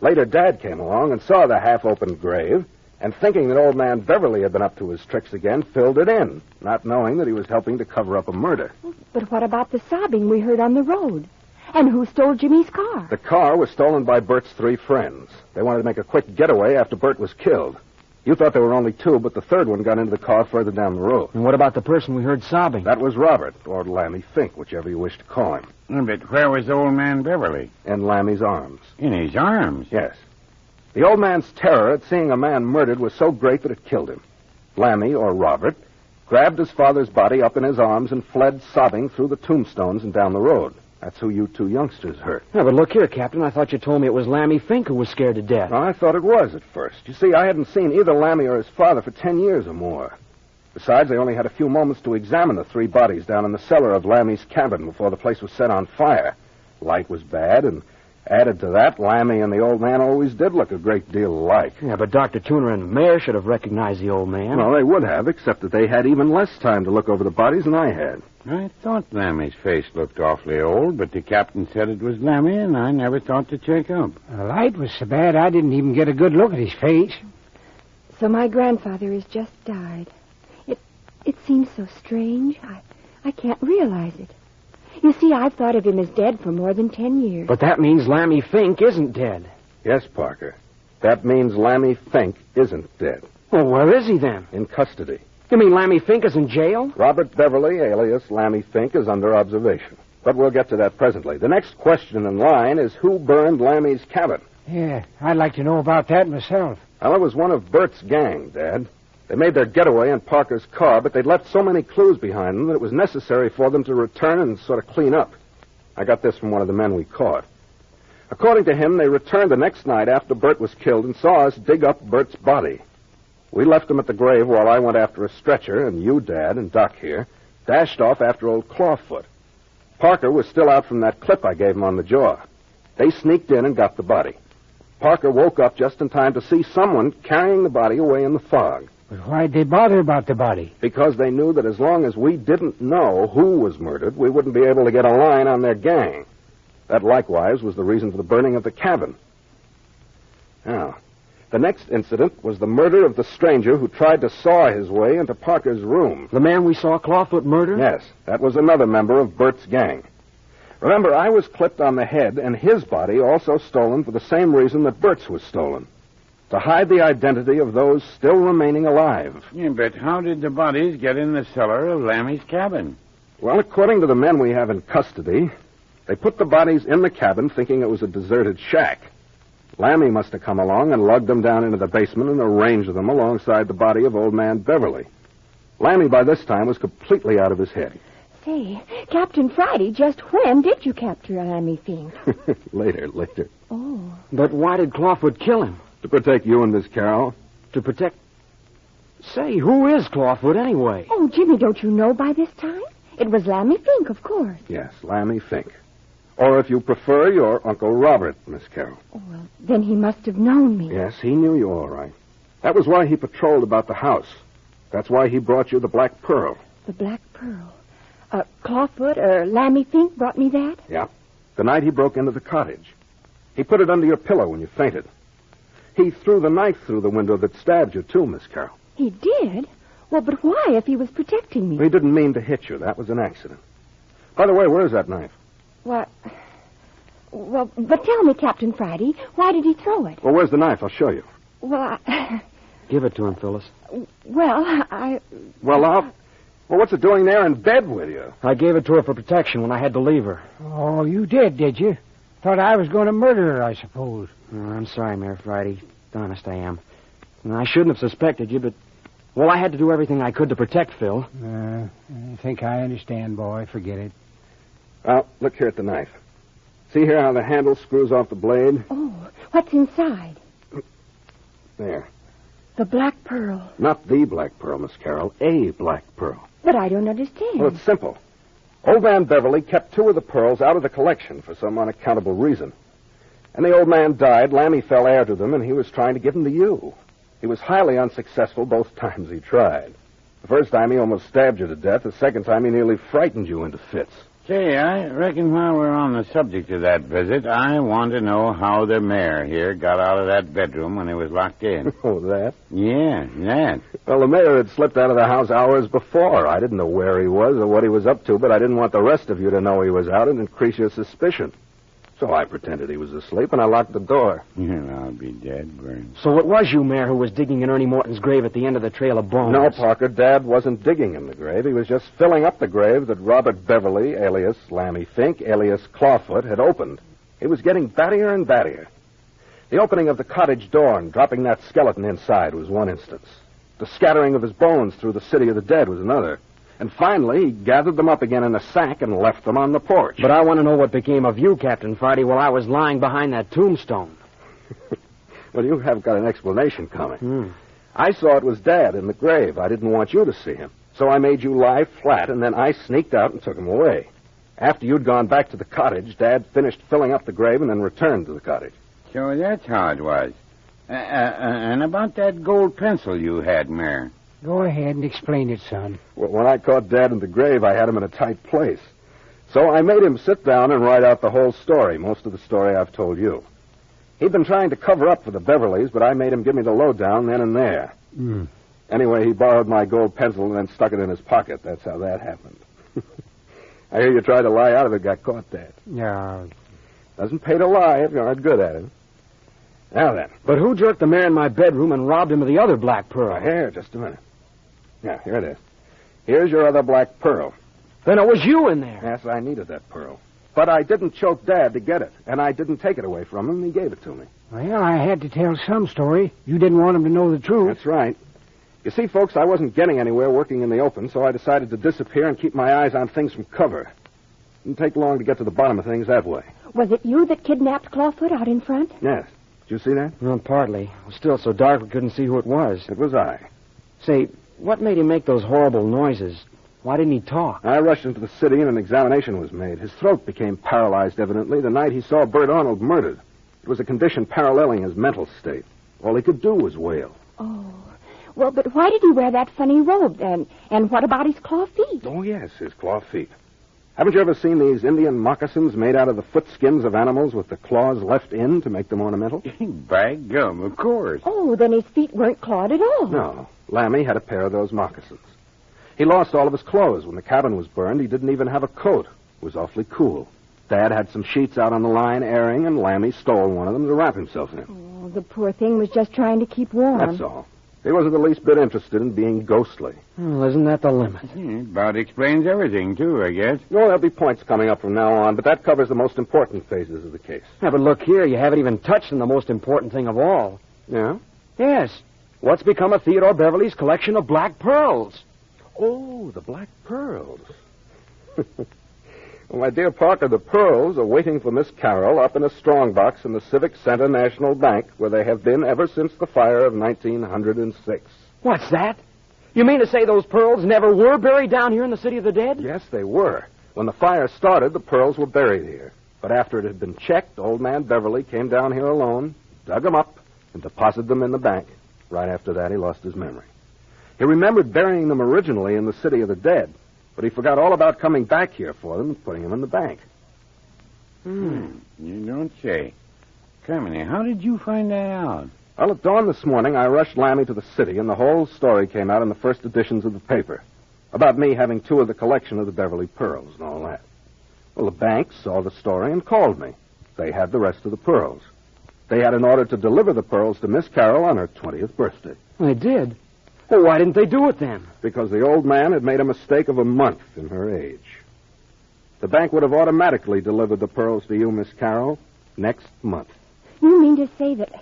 Later, Dad came along and saw the half-opened grave, and thinking that Old Man Beverly had been up to his tricks again, filled it in, not knowing that he was helping to cover up a murder. But what about the sobbing we heard on the road? And who stole Jimmy's car? The car was stolen by Bert's 3 friends. They wanted to make a quick getaway after Bert was killed. You thought there were only 2, but the third one got into the car further down the road. And what about the person we heard sobbing? That was Robert, or Lammy Fink, whichever you wish to call him. But where was Old Man Beverly? In Lammy's arms. In his arms? Yes. The old man's terror at seeing a man murdered was so great that it killed him. Lammy, or Robert, grabbed his father's body up in his arms and fled sobbing through the tombstones and down the road. That's who you two youngsters hurt. Yeah, but look here, Captain. I thought you told me it was Lammy Fink who was scared to death. Well, I thought it was at first. You see, I hadn't seen either Lammy or his father for 10 years or more. Besides, I only had a few moments to examine the 3 bodies down in the cellar of Lammy's cabin before the place was set on fire. Light was bad, and added to that, Lammy and the old man always did look a great deal alike. Yeah, but Dr. Tooner and the mayor should have recognized the old man. Well, they would have, except that they had even less time to look over the bodies than I had. I thought Lammy's face looked awfully old, but the captain said it was Lammy, and I never thought to check up. The light was so bad I didn't even get a good look at his face. So my grandfather has just died. It seems so strange. I can't realize it. You see, I've thought of him as dead for more than 10 years. But that means Lammy Fink isn't dead. Yes, Parker. That means Lammy Fink isn't dead. Well, where is he then? In custody. You mean Lammy Fink is in jail? Robert Beverly, alias Lammy Fink, is under observation. But we'll get to that presently. The next question in line is who burned Lammy's cabin? Yeah, I'd like to know about that myself. Well, it was one of Bert's gang, Dad. They made their getaway in Parker's car, but they'd left so many clues behind them that it was necessary for them to return and sort of clean up. I got this from one of the men we caught. According to him, they returned the next night after Bert was killed and saw us dig up Bert's body. We left him at the grave while I went after a stretcher, and you, Dad, and Doc here, dashed off after old Clawfoot. Parker was still out from that clip I gave him on the jaw. They sneaked in and got the body. Parker woke up just in time to see someone carrying the body away in the fog. But why'd they bother about the body? Because they knew that as long as we didn't know who was murdered, we wouldn't be able to get a line on their gang. That likewise was the reason for the burning of the cabin. Now, the next incident was the murder of the stranger who tried to saw his way into Parker's room. The man we saw Clawfoot murder? Yes, that was another member of Bert's gang. Remember, I was clipped on the head, and his body also stolen for the same reason that Bert's was stolen. To hide the identity of those still remaining alive. Yeah, but how did the bodies get in the cellar of Lammy's cabin? Well, according to the men we have in custody, they put the bodies in the cabin thinking it was a deserted shack. Lammy must have come along and lugged them down into the basement and arranged them alongside the body of old man Beverly. Lammy, by this time, was completely out of his head. Say, Captain Friday, just when did you capture Lammy Fink? Later. Oh. But why did Clawfoot kill him? To protect you and Miss Carroll. To protect... Say, who is Clawfoot anyway? Oh, Jimmy, don't you know by this time? It was Lammy Fink, of course. Yes, Lammy Fink. Or if you prefer, your Uncle Robert, Miss Carroll. Oh, well, then he must have known me. Yes, he knew you all right. That was why he patrolled about the house. That's why he brought you the Black Pearl. The Black Pearl. Clawfoot or Lammy Fink brought me that? Yeah. The night he broke into the cottage. He put it under your pillow when you fainted. He threw the knife through the window that stabbed you, too, Miss Carroll. He did? Well, but why if he was protecting me? He didn't mean to hit you. That was an accident. By the way, where is that knife? What? Well, but tell me, Captain Friday, why did he throw it? Well, where's the knife? I'll show you. Well, Give it to him, Phyllis. Well, Well, what's it doing there in bed with you? I gave it to her for protection when I had to leave her. Oh, you did you? Thought I was going to murder her, I suppose. Oh, I'm sorry, Mayor Friday. Honest, I am. I shouldn't have suspected you, but... Well, I had to do everything I could to protect Phil. I think I understand, boy. Forget it. Well, look here at the knife. See here how the handle screws off the blade? oh, what's inside? There. The Black Pearl. Not the Black Pearl, Miss Carroll. A Black Pearl. But I don't understand. Well, it's simple. Old man Beverly kept 2 of the pearls out of the collection for some unaccountable reason. And the old man died, Lammy fell heir to them, and he was trying to give them to you. He was highly unsuccessful both times he tried. The first time he almost stabbed you to death. The second time he nearly frightened you into fits. Say, I reckon while we're on the subject of that visit, I want to know how the mayor here got out of that bedroom when he was locked in. Oh, that? Yeah, that. Well, the mayor had slipped out of the house hours before. I didn't know where he was or what he was up to, but I didn't want the rest of you to know he was out and increase your suspicion. So I pretended he was asleep, and I locked the door. Yeah, I'll be dead, Burns. So it was you, Mayor, who was digging in Ernie Morton's grave at the end of the trail of bones. No, Parker, Dad wasn't digging in the grave. He was just filling up the grave that Robert Beverly, alias Lammy Fink, alias Clawfoot, had opened. He was getting battier and battier. The opening of the cottage door and dropping that skeleton inside was one instance. The scattering of his bones through the city of the dead was another. And finally, he gathered them up again in a sack and left them on the porch. But I want to know what became of you, Captain Friday, while I was lying behind that tombstone. Well, you have got an explanation coming. I saw it was Dad in the grave. I didn't want you to see him. So I made you lie flat, and then I sneaked out and took him away. After you'd gone back to the cottage, Dad finished filling up the grave and then returned to the cottage. So that's how it was. And about that gold pencil you had, Mayor. Go ahead and explain it, son. Well, when I caught Dad in the grave, I had him in a tight place. So I made him sit down and write out the whole story, most of the story I've told you. He'd been trying to cover up for the Beverleys, but I made him give me the lowdown then and there. Anyway, he borrowed my gold pencil and then stuck it in his pocket. That's how that happened. I hear you tried to lie out of it, got caught, Dad. No. Doesn't pay to lie if you're not good at it. Now then. But who jerked the mayor in my bedroom and robbed him of the other black pearl? Here, just a minute. Yeah, here it is. Here's your other black pearl. Then it was you in there. Yes, I needed that pearl. But I didn't choke Dad to get it, and I didn't take it away from him. He gave it to me. Well, I had to tell some story. You didn't want him to know the truth. That's right. You see, folks, I wasn't getting anywhere working in the open, so I decided to disappear and keep my eyes on things from cover. Didn't take long to get to the bottom of things that way. Was it you that kidnapped Clawfoot out in front? Yes. Did you see that? Well, partly. It was still so dark we couldn't see who it was. It was I. Say, what made him make those horrible noises? Why didn't he talk? I rushed into the city and an examination was made. His throat became paralyzed, evidently, the night he saw Bert Arnold murdered. It was a condition paralleling his mental state. All he could do was wail. Oh. Well, but why did he wear that funny robe, then? And what about his claw feet? Oh, yes, his claw feet. Haven't you ever seen these Indian moccasins made out of the foot skins of animals with the claws left in to make them ornamental? By gum, of course. Oh, then his feet weren't clawed at all. No. Lammy had a pair of those moccasins. He lost all of his clothes. When the cabin was burned, he didn't even have a coat. It was awfully cool. Dad had some sheets out on the line airing, and Lammy stole one of them to wrap himself in. Oh, the poor thing was just trying to keep warm. That's all. He wasn't the least bit interested in being ghostly. Well, isn't that the limit? About explains everything, too, I guess. No, there'll be points coming up from now on, but that covers the most important phases of the case. Yeah, but look here, you haven't even touched on the most important thing of all. Yeah? Yes. What's become of Theodore Beverly's collection of black pearls? Oh, the black pearls. Well, my dear Parker, the pearls are waiting for Miss Carroll up in a strongbox in the Civic Center National Bank, where they have been ever since the fire of 1906. What's that? You mean to say those pearls never were buried down here in the City of the Dead? Yes, they were. When the fire started, the pearls were buried here. But after it had been checked, old man Beverly came down here alone, dug them up, and deposited them in the bank. Right after that, he lost his memory. He remembered burying them originally in the City of the Dead, but he forgot all about coming back here for them and putting them in the bank. You don't say. Come in, how did you find that out? Well, at dawn this morning, I rushed Lammy to the city, and the whole story came out in the first editions of the paper about me having two of the collection of the Beverly pearls and all that. Well, the bank saw the story and called me. They had the rest of the pearls. They had an order to deliver the pearls to Miss Carroll on her 20th birthday. They did? Well, why didn't they do it then? Because the old man had made a mistake of a month in her age. The bank would have automatically delivered the pearls to you, Miss Carroll, next month. You mean to say that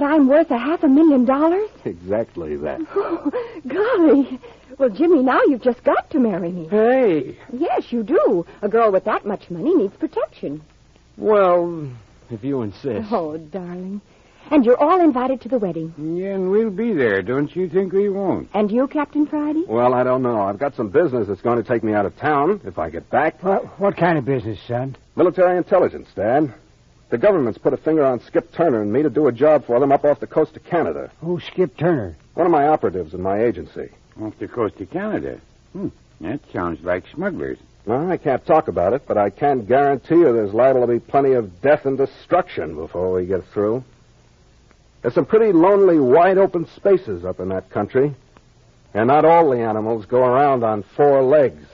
I'm worth $500,000? Exactly that. Oh, golly. Well, Jimmy, now you've just got to marry me. Hey. Yes, you do. A girl with that much money needs protection. Well, if you insist. Oh, darling. And you're all invited to the wedding. Yeah, and we'll be there. Don't you think we won't? And you, Captain Friday? Well, I don't know. I've got some business that's going to take me out of town if I get back. What kind of business, son? Military intelligence, Dad. The government's put a finger on Skip Turner and me to do a job for them up off the coast of Canada. Who's Skip Turner? One of my operatives in my agency. Off the coast of Canada? That sounds like smugglers. Well, I can't talk about it, but I can guarantee you there's liable to be plenty of death and destruction before we get through. There's some pretty lonely, wide-open spaces up in that country. And not all the animals go around on four legs.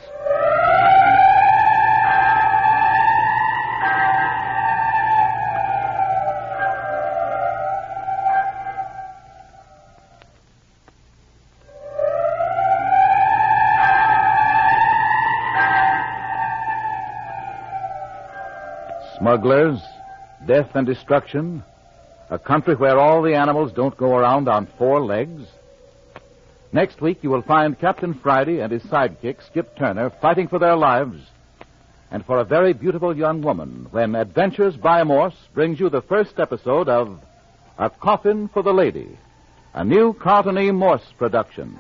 Smugglers, death and destruction, a country where all the animals don't go around on four legs. Next week, you will find Captain Friday and his sidekick, Skip Turner, fighting for their lives and for a very beautiful young woman when Adventures by Morse brings you the first episode of A Coffin for the Lady, a new Carlton E. Morse production.